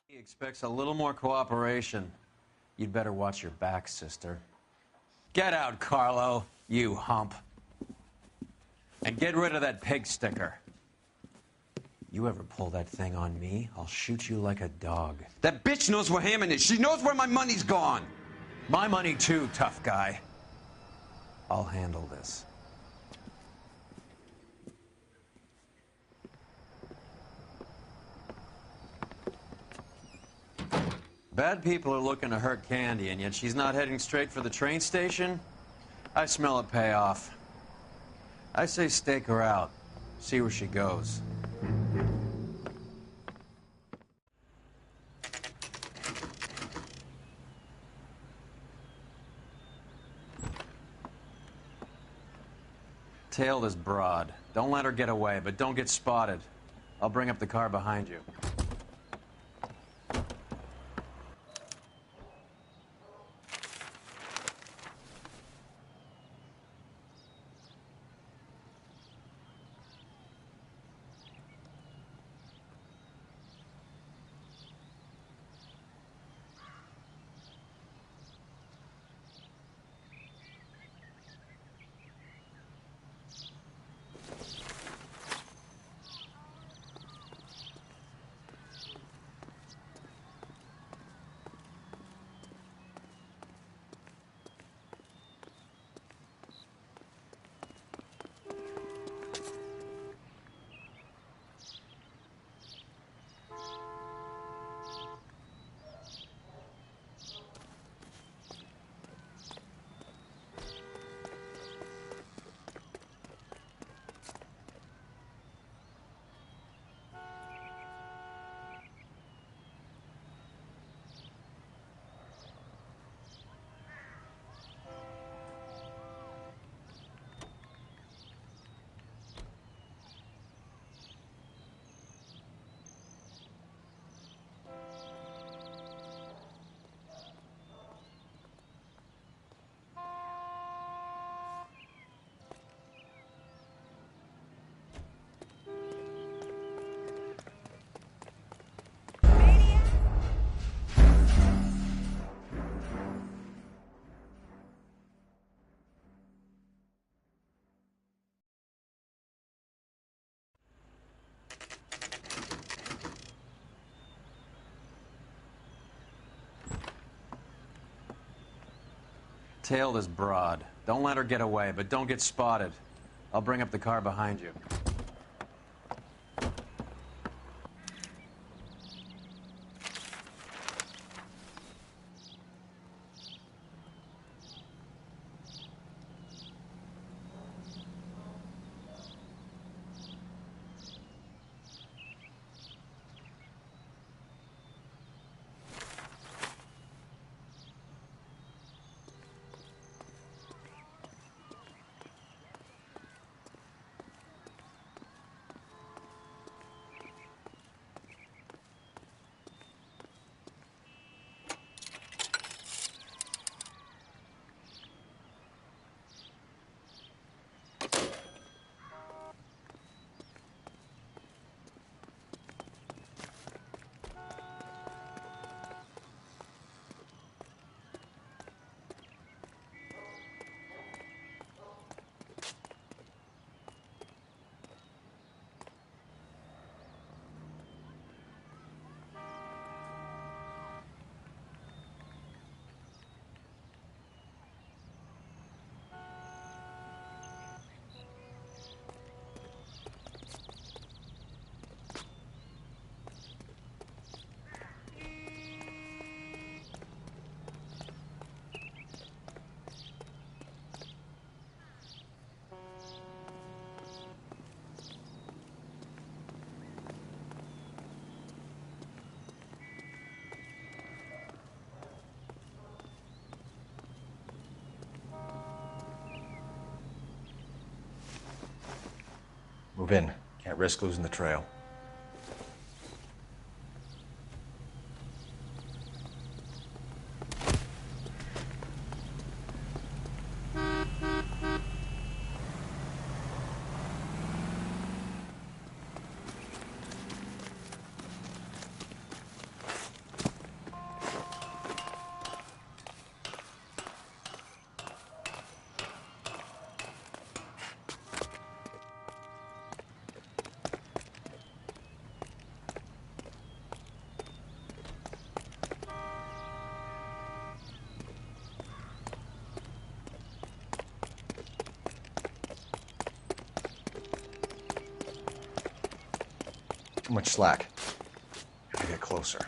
He expects a little more cooperation. You'd better watch your back, sister. Get out, Carlo, you hump. And get rid of that pig sticker. You ever pull that thing on me, I'll shoot you like a dog. That bitch knows where Hammond is. She knows where my money's gone. My money too, tough guy. I'll handle this. Bad people are looking to hurt Candy, and yet she's not heading straight for the train station? I smell a payoff. I say stake her out. See where she goes. Tail this broad. Don't let her get away, but don't get spotted. I'll bring up the car behind you. Tail this broad. Don't let her get away, but don't get spotted. I'll bring up the car behind you. Move in. Can't risk losing the trail. Too much slack. Gotta get closer.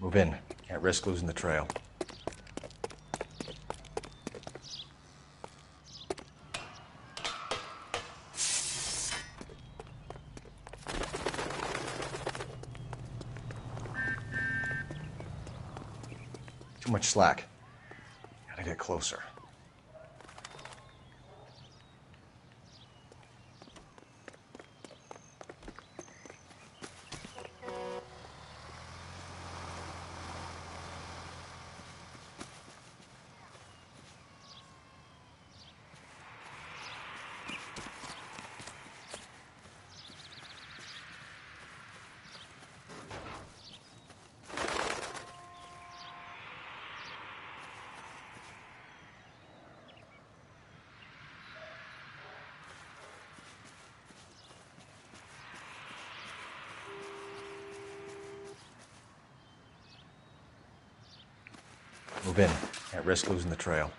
Move in. Can't risk losing the trail. Too much slack. Gotta get closer. Move in. Can't risk losing the trail.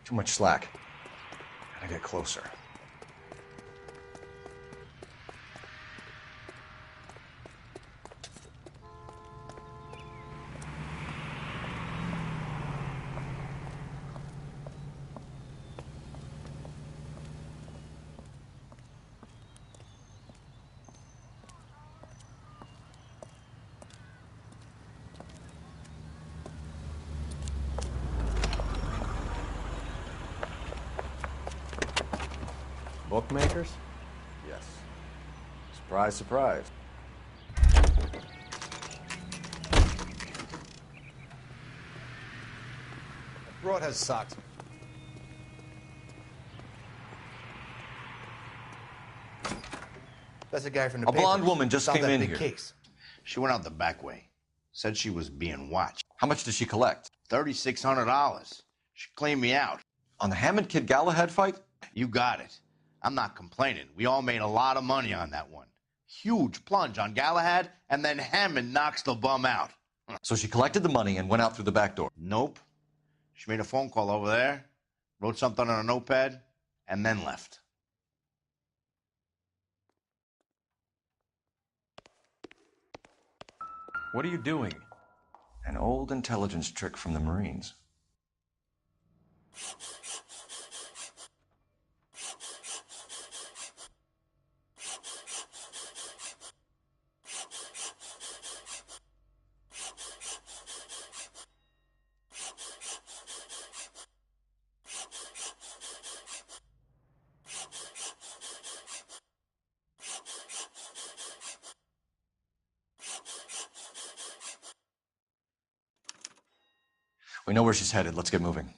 Too much slack. Gotta get closer. Bookmakers? Yes. Surprise, surprise. Broad has socks. That's the guy from the A blonde papers. woman just Solved came that in big here. Case. She went out the back way. Said she was being watched. How much did she collect? $3,600. She cleaned me out. On the Hammond Kid Galahad fight? You got it. I'm not complaining. We all made a lot of money on that one. Huge plunge on Galahad, and then Hammond knocks the bum out. So she collected the money and went out through the back door? Nope. She made a phone call over there, wrote something on a notepad, and then left. What are you doing? An old intelligence trick from the Marines. We know where she's headed. Let's get moving.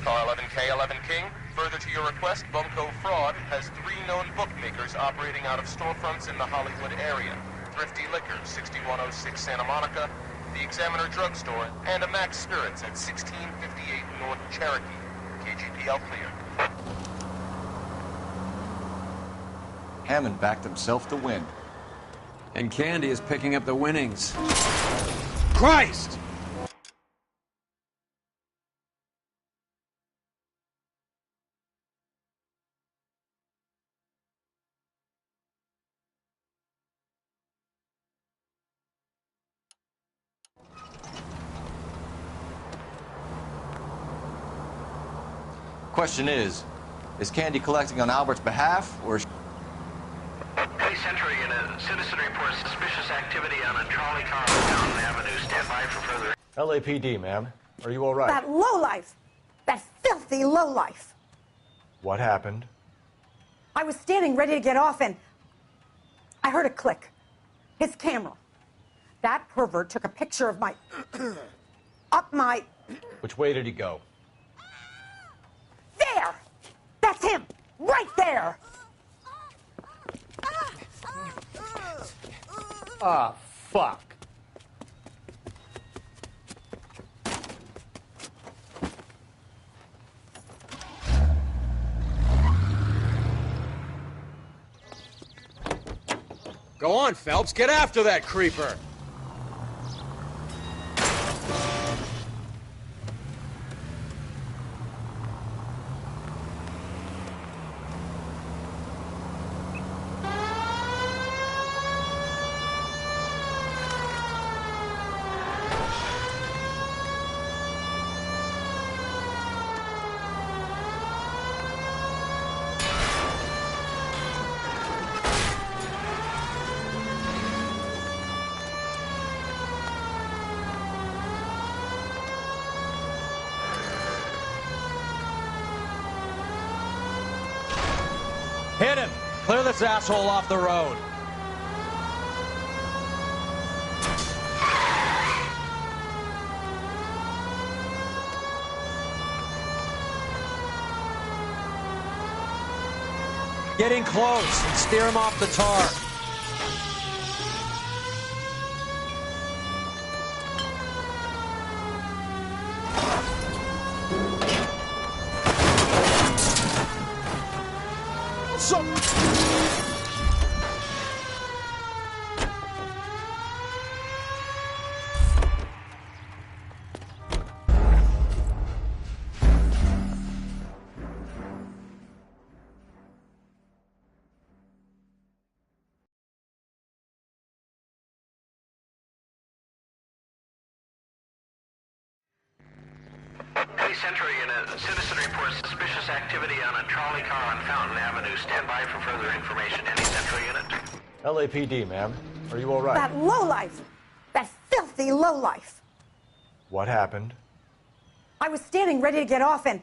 Car 11K, 11 King. Further to your request, Bunko Fraud has 3 known bookmakers operating out of storefronts in the Hollywood area. Thrifty Liquor, 6106 Santa Monica, the Examiner Drugstore, and a Max Spirits at 1658 North Cherokee. KGPL clear. Hammond backed himself to win. And Candy is picking up the winnings. Christ! Question is Candy collecting on Albert's behalf, or... Hey, Sentry, in a citizen report, suspicious activity on a trolley car on Downton Avenue. Stand by for further... LAPD, ma'am. Are you all right? That lowlife! That filthy lowlife! What happened? I was standing ready to get off and I heard a click. His camera. That pervert took a picture of my... up my... Which way did he go? There! That's him! Right there! Ah, fuck. Go on, Phelps. Get after that creeper. Hit him! Clear this asshole off the road. Getting close and steer him off the tar. Hey, Sentry, in a citizen reports suspicious activity on a trolley car on Fountain Avenue. Stand by for further information. Any Sentry in it? LAPD, ma'am. Are you all right? That lowlife! That filthy lowlife! What happened? I was standing ready to get off and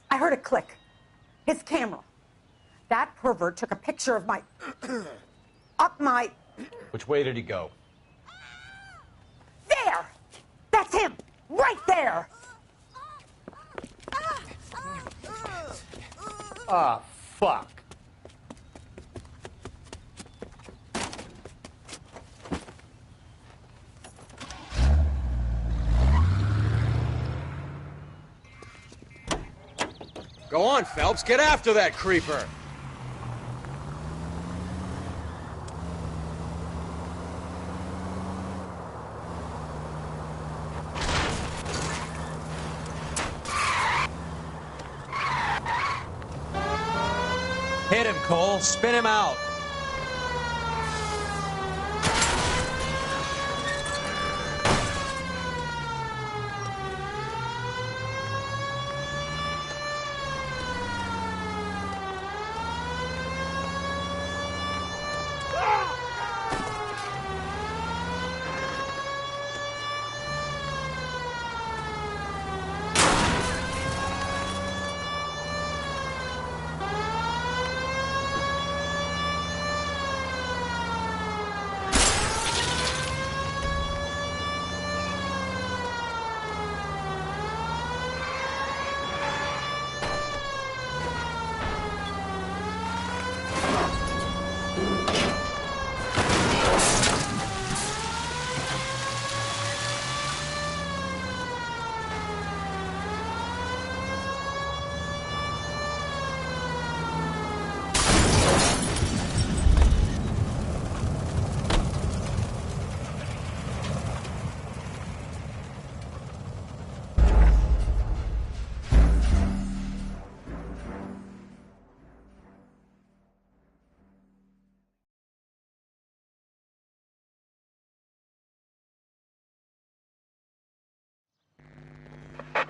I heard a click. His camera. That pervert took a picture of my... up my... Which way did he go? There! That's him! Right there! Ah, fuck. Go on, Phelps. Get after that creeper. Hit him, Cole. Spin him out.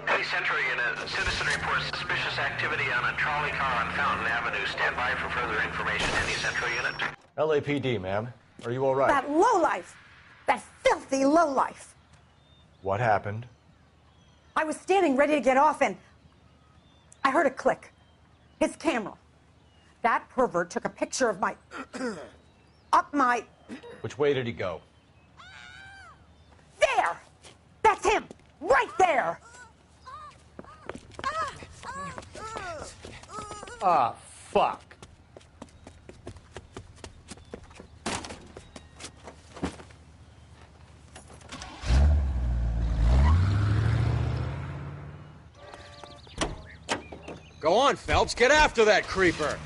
Hey, Sentry, in a citizen reports suspicious activity on a trolley car on Fountain Avenue. Stand by for further information. Any Sentry in it? LAPD, ma'am. Are you all right? That lowlife! That filthy lowlife! What happened? I was standing ready to get off and I heard a click. His camera. That pervert took a picture of my... up my... Which way did he go? There! That's him! Right there! Ah, fuck. Go on, Phelps. Get after that creeper.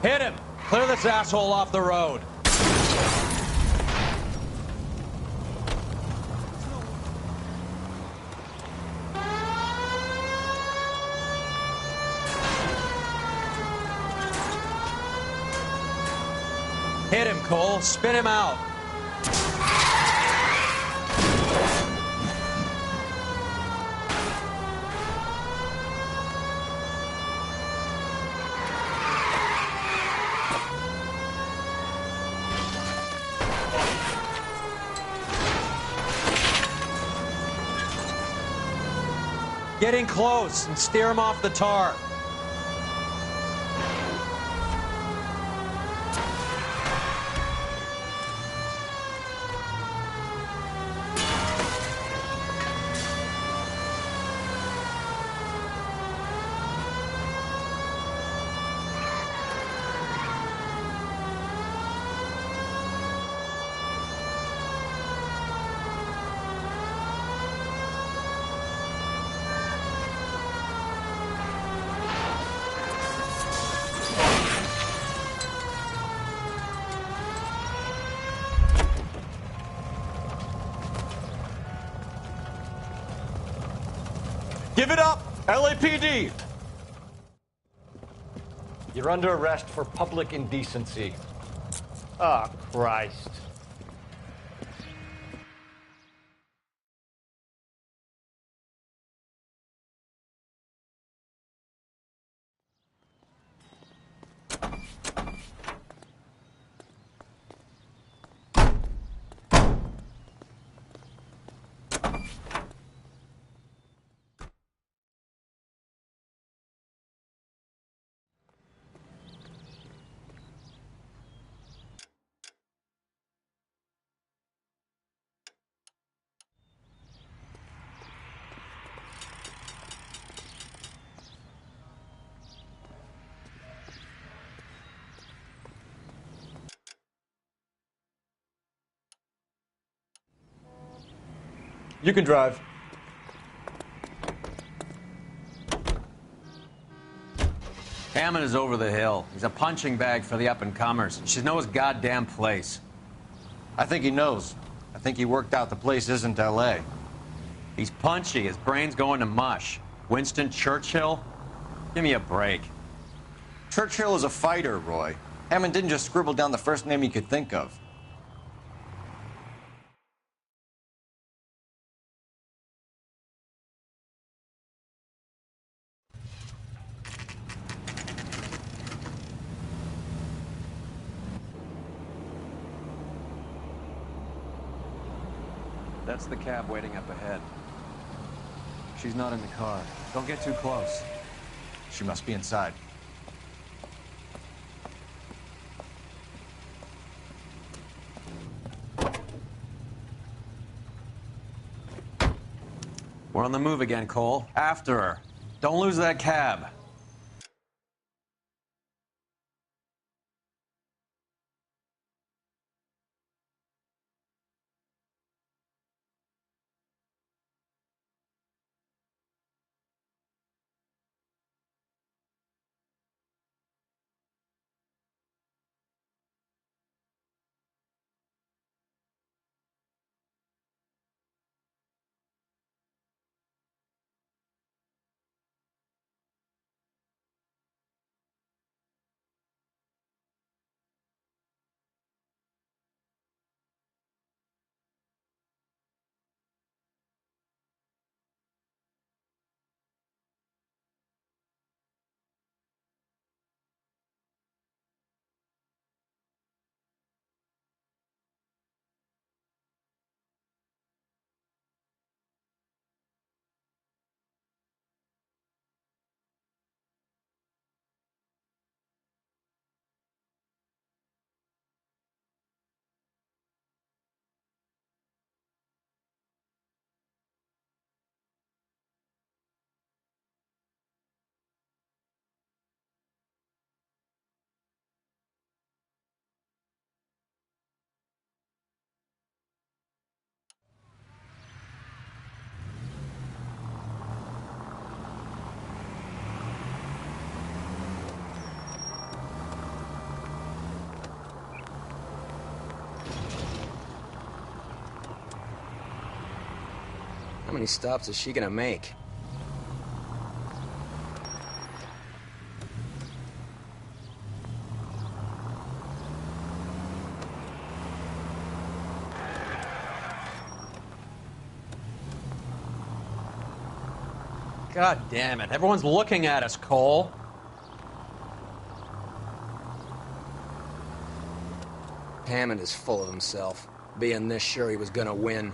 Hit him! Clear this asshole off the road. Hit him, Cole. Spin him out. Get in close and steer him off the tar. Give it up, LAPD! You're under arrest for public indecency. Oh, Christ. You can drive. Hammond is over the hill. He's a punching bag for the up-and-comers. He should know his goddamn place. I think he knows. I think he worked out the place isn't L.A. He's punchy. His brain's going to mush. Winston Churchill? Give me a break. Churchill is a fighter, Roy. Hammond didn't just scribble down the first name he could think of. That's the cab waiting up ahead. She's not in the car. Don't get too close. She must be inside. We're on the move again, Cole. After her. Don't lose that cab. How many stops is she gonna make? God damn it. Everyone's looking at us, Cole. Hammond is full of himself, being this sure he was gonna win.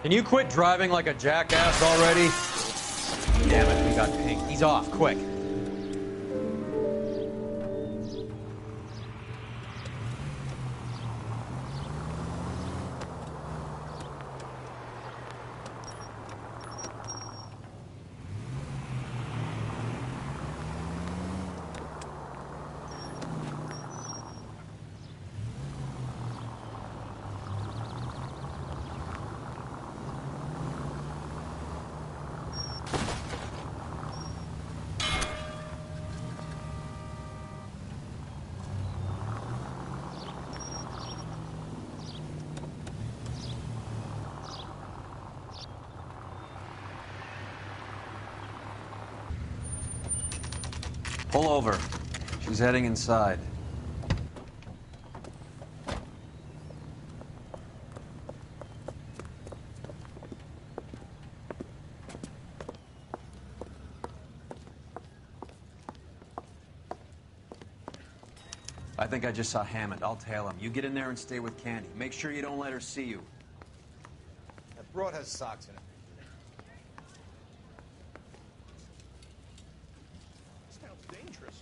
Can you quit driving like a jackass already? Damn it, we got Pink. He's off, quick. Pull over. She's heading inside. I think I just saw Hammond. I'll tail him. You get in there and stay with Candy. Make sure you don't let her see you. That broad has socks in it. Sounds dangerous.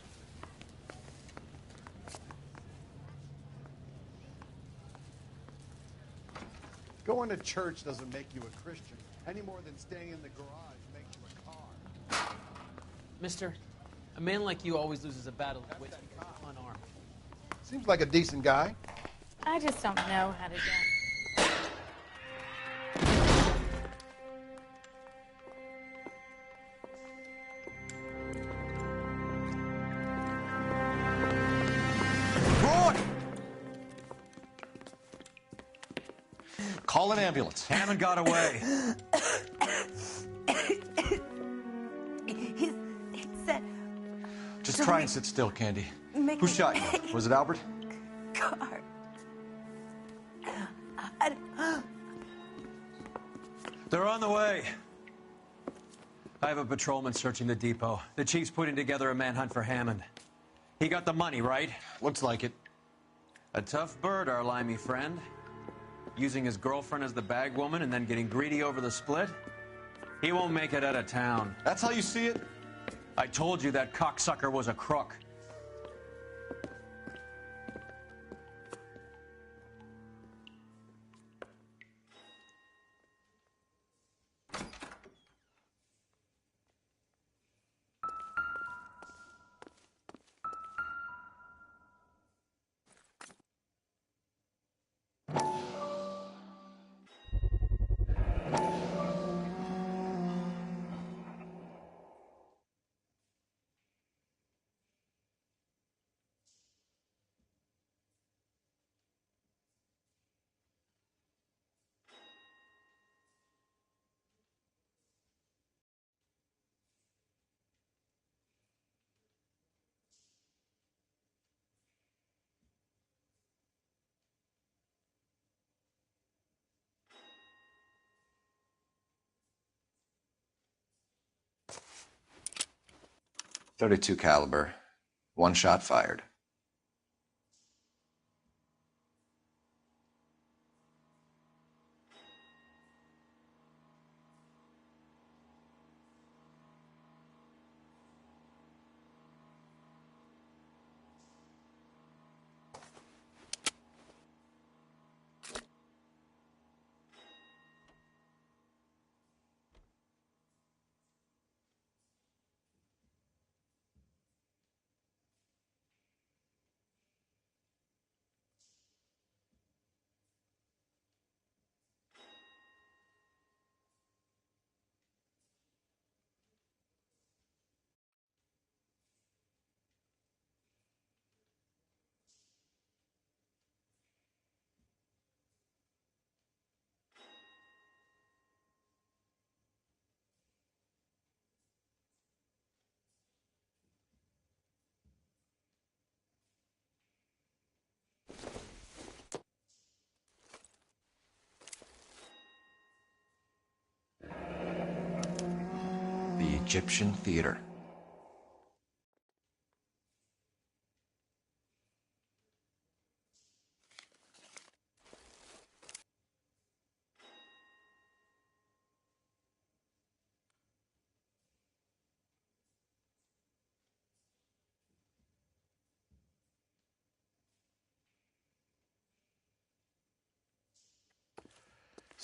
Going to church doesn't make you a Christian, any more than staying in the garage makes you a car. Mister, a man like you always loses a battle of wits unarmed. Seems like a decent guy. I just don't know how to dance. Broad! Call an ambulance. Hammond got away. He said... Just try and sit still, Candy. Make Who me- shot you? Was it Albert? Car. They're on the way. I have a patrolman searching the depot. The chief's putting together a manhunt for Hammond. He got the money, right? Looks like it. A tough bird, our limey friend. Using his girlfriend as the bag woman and then getting greedy over the split. He won't make it out of town. That's how you see it? I told you that cocksucker was a crook. .32 caliber. One shot fired. The Egyptian Theater.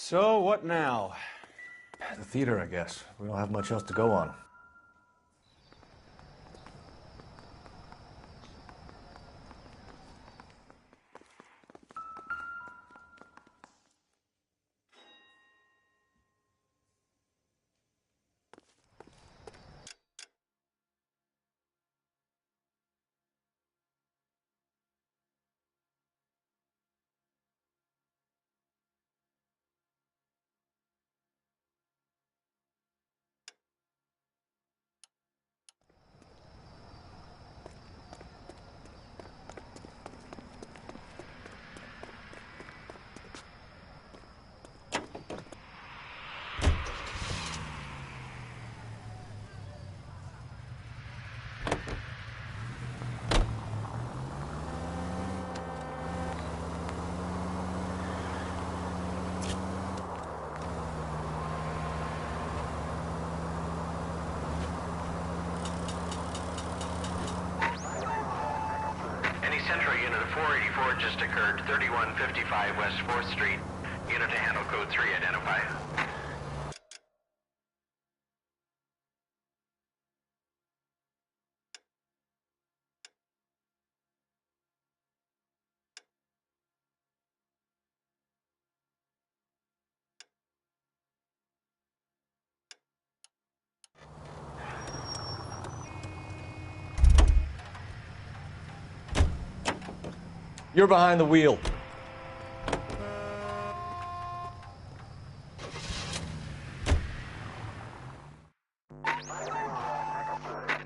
So, what now? The theater, I guess. We don't have much else to go on. Central unit of 484 just occurred, 3155 West 4th Street. Unit to handle code 3, identify. You're behind the wheel.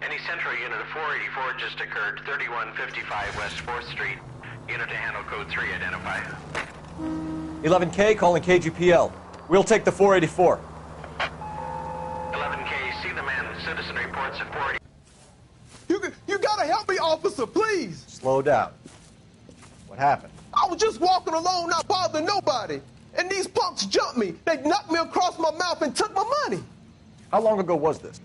Any Central unit of 484 just occurred, 3155 West 4th Street. Unit to handle code 3, identify. 11K calling KGPL. We'll take the 484. 11K, see the man. Citizen reports at 480. You gotta help me, officer, please. Slow down. What happened? I was just walking along, not bothering nobody. And these punks jumped me. They knocked me across my mouth and took my money. How long ago was this?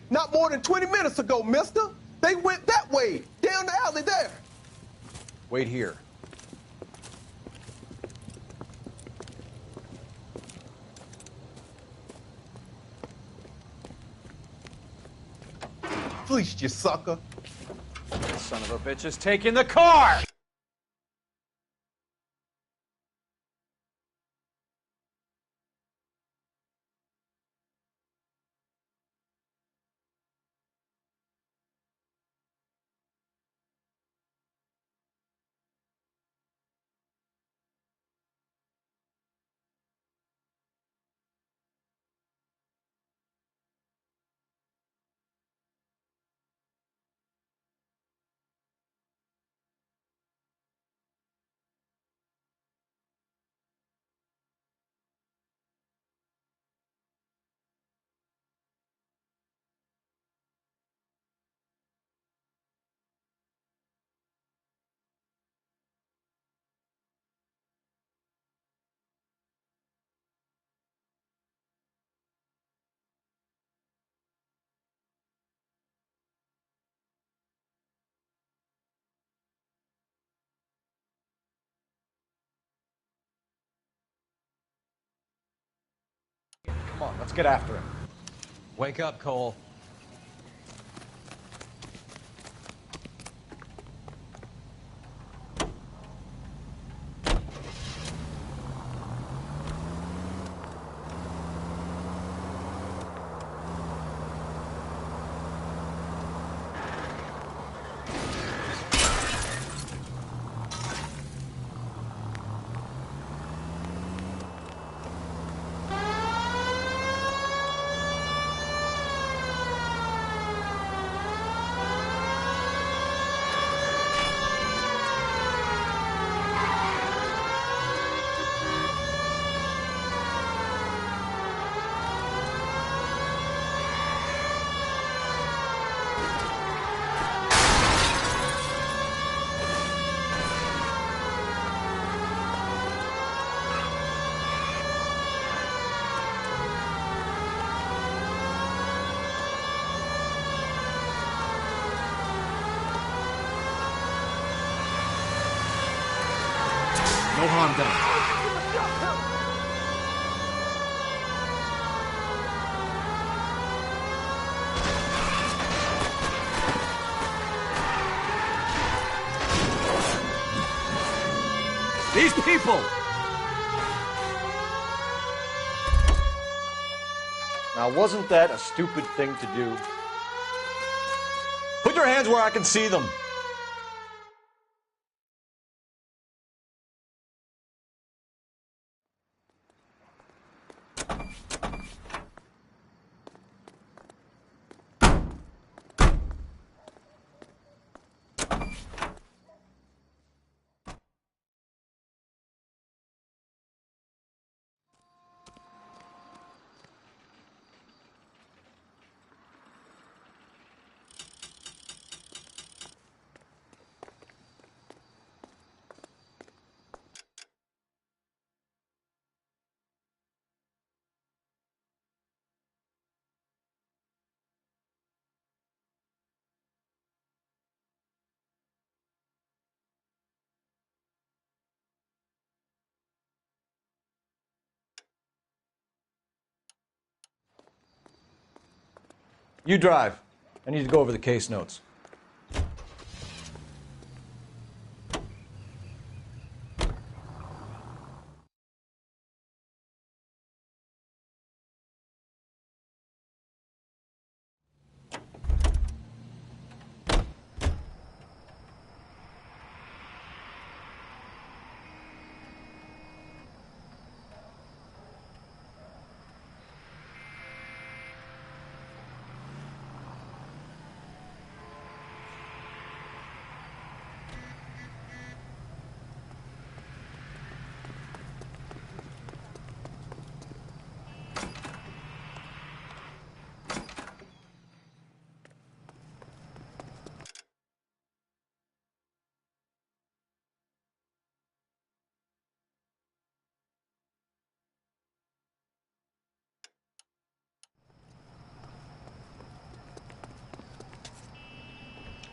Not more than 20 minutes ago, mister. They went that way, down the alley there. Wait here. Fleeced you, sucker. Son of a bitch is taking the car! Come on, let's get after him. Wake up, Cole. No harm done. These people! Now, wasn't that a stupid thing to do? Put your hands where I can see them. You drive. I need to go over the case notes.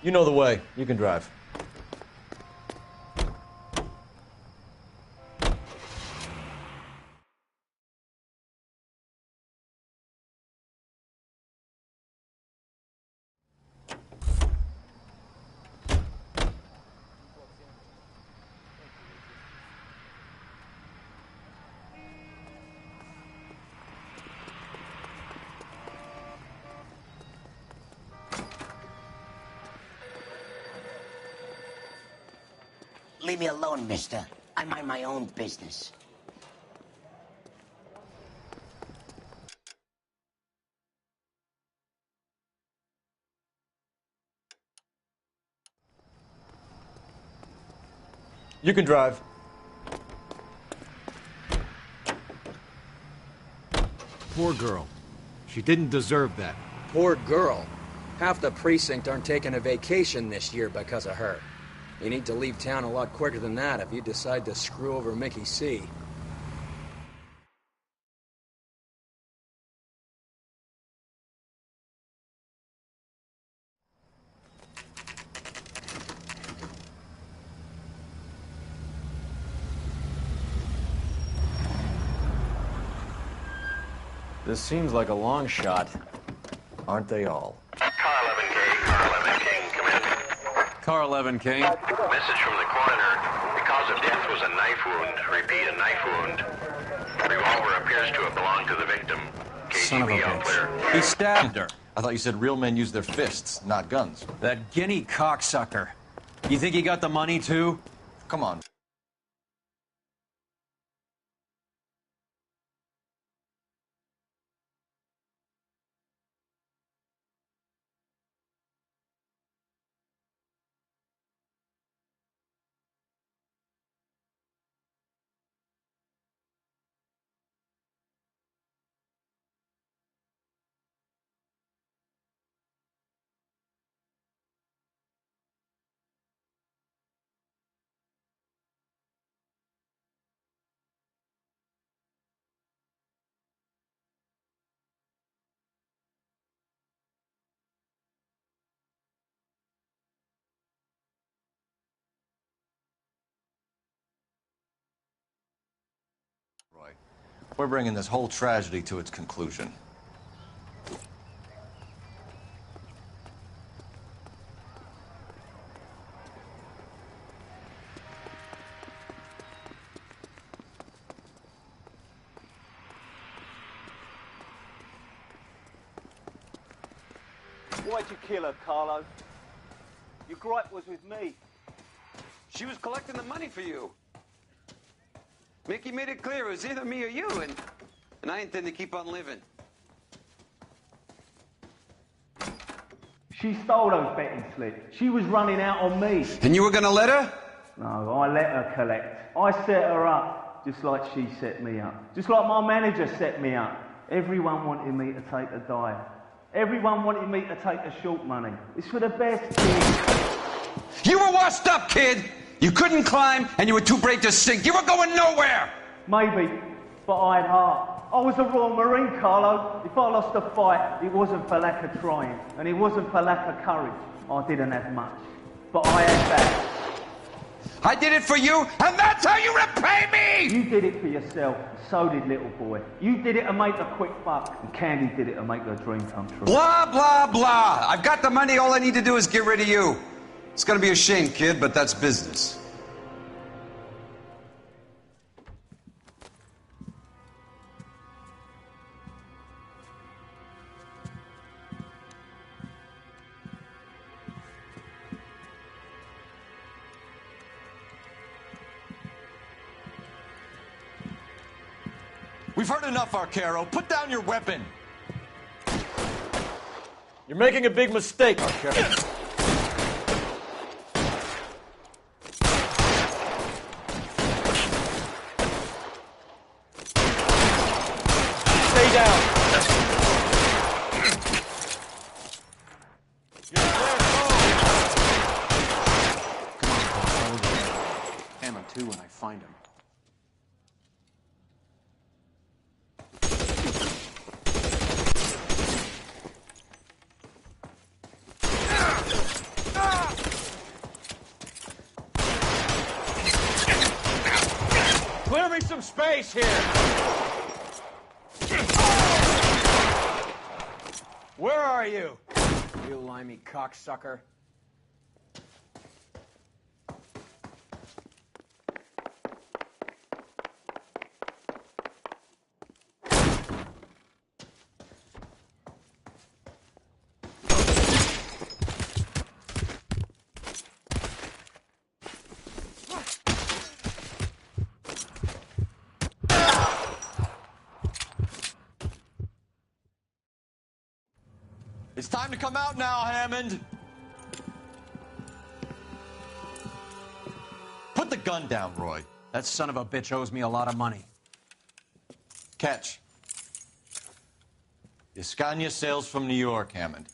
You know the way. You can drive. Leave me alone, mister. I mind my own business. You can drive. Poor girl. She didn't deserve that. Poor girl. Half the precinct aren't taking a vacation this year because of her. You need to leave town a lot quicker than that if you decide to screw over Mickey C. This seems like a long shot. Aren't they all? Car 11K, Car 11 King, come in. Car 11 King. Message from the coroner. The cause of death was a knife wound. Repeat, a knife wound. Revolver appears to have belonged to the victim. Son of a KGB all clear. bitch. He stabbed her. I thought you said real men use their fists, not guns. That guinea cocksucker. You think he got the money, too? Come on. We're bringing this whole tragedy to its conclusion. Why'd you kill her, Carlo? Your gripe was with me. She was collecting the money for you. Mickey made it clear it was either me or you, and I intend to keep on living. She stole those betting slips. She was running out on me. And you were gonna let her? No, I let her collect. I set her up, just like she set me up. Just like my manager set me up. Everyone wanted me to take a dive. Everyone wanted me to take the short money. It's for the best, kid. You were washed up, kid! You couldn't climb, and you were too brave to sink. You were going nowhere! Maybe, but I had heart. I was a Royal Marine, Carlo. If I lost a fight, it wasn't for lack of trying, and it wasn't for lack of courage. I didn't have much, but I had that. I did it for you, and that's how you repay me! You did it for yourself, so did little boy. You did it to make a quick buck, and Candy did it to make her dream come true. Blah, blah, blah. I've got the money. All I need to do is get rid of you. It's gonna be a shame, kid, but that's business. We've heard enough, Arcaro. Put down your weapon. You're making a big mistake, Arcaro. Stay down. Ammo too when I find him. Clear me some space here. Where are you? You limey cocksucker. It's time to come out now, Hammond. Put the gun down, Roy. That son of a bitch owes me a lot of money. Catch. Escania sails from New York, Hammond.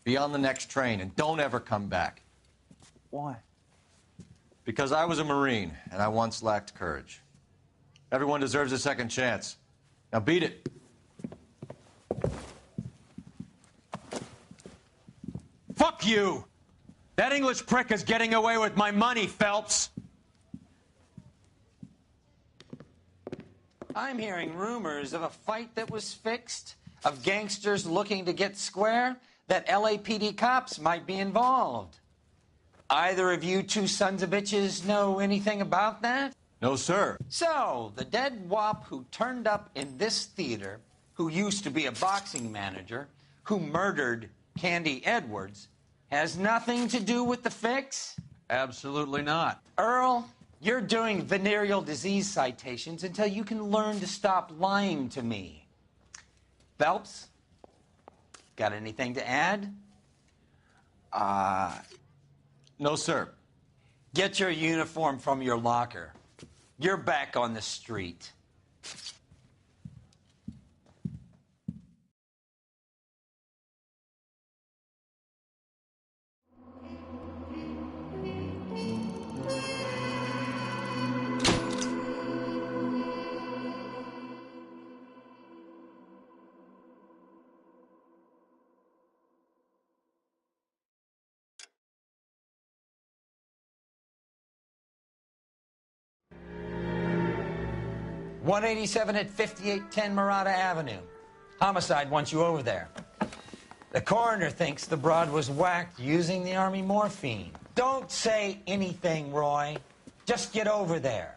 Be on the next train and don't ever come back. Why? Because I was a Marine and I once lacked courage. Everyone deserves a second chance. Now beat it. Fuck you! That English prick is getting away with my money, Phelps! I'm hearing rumors of a fight that was fixed, of gangsters looking to get square, that LAPD cops might be involved. Either of you two sons of bitches know anything about that? No, sir. So, the dead wop who turned up in this theater, who used to be a boxing manager, who murdered Candy Edwards, has nothing to do with the fix? Absolutely not. Earl, you're doing venereal disease citations until you can learn to stop lying to me. Phelps, got anything to add? No, sir. Get your uniform from your locker. You're back on the street. 187 at 5810 Murata Avenue. Homicide wants you over there. The coroner thinks the broad was whacked using the Army morphine. Don't say anything, Roy. Just get over there.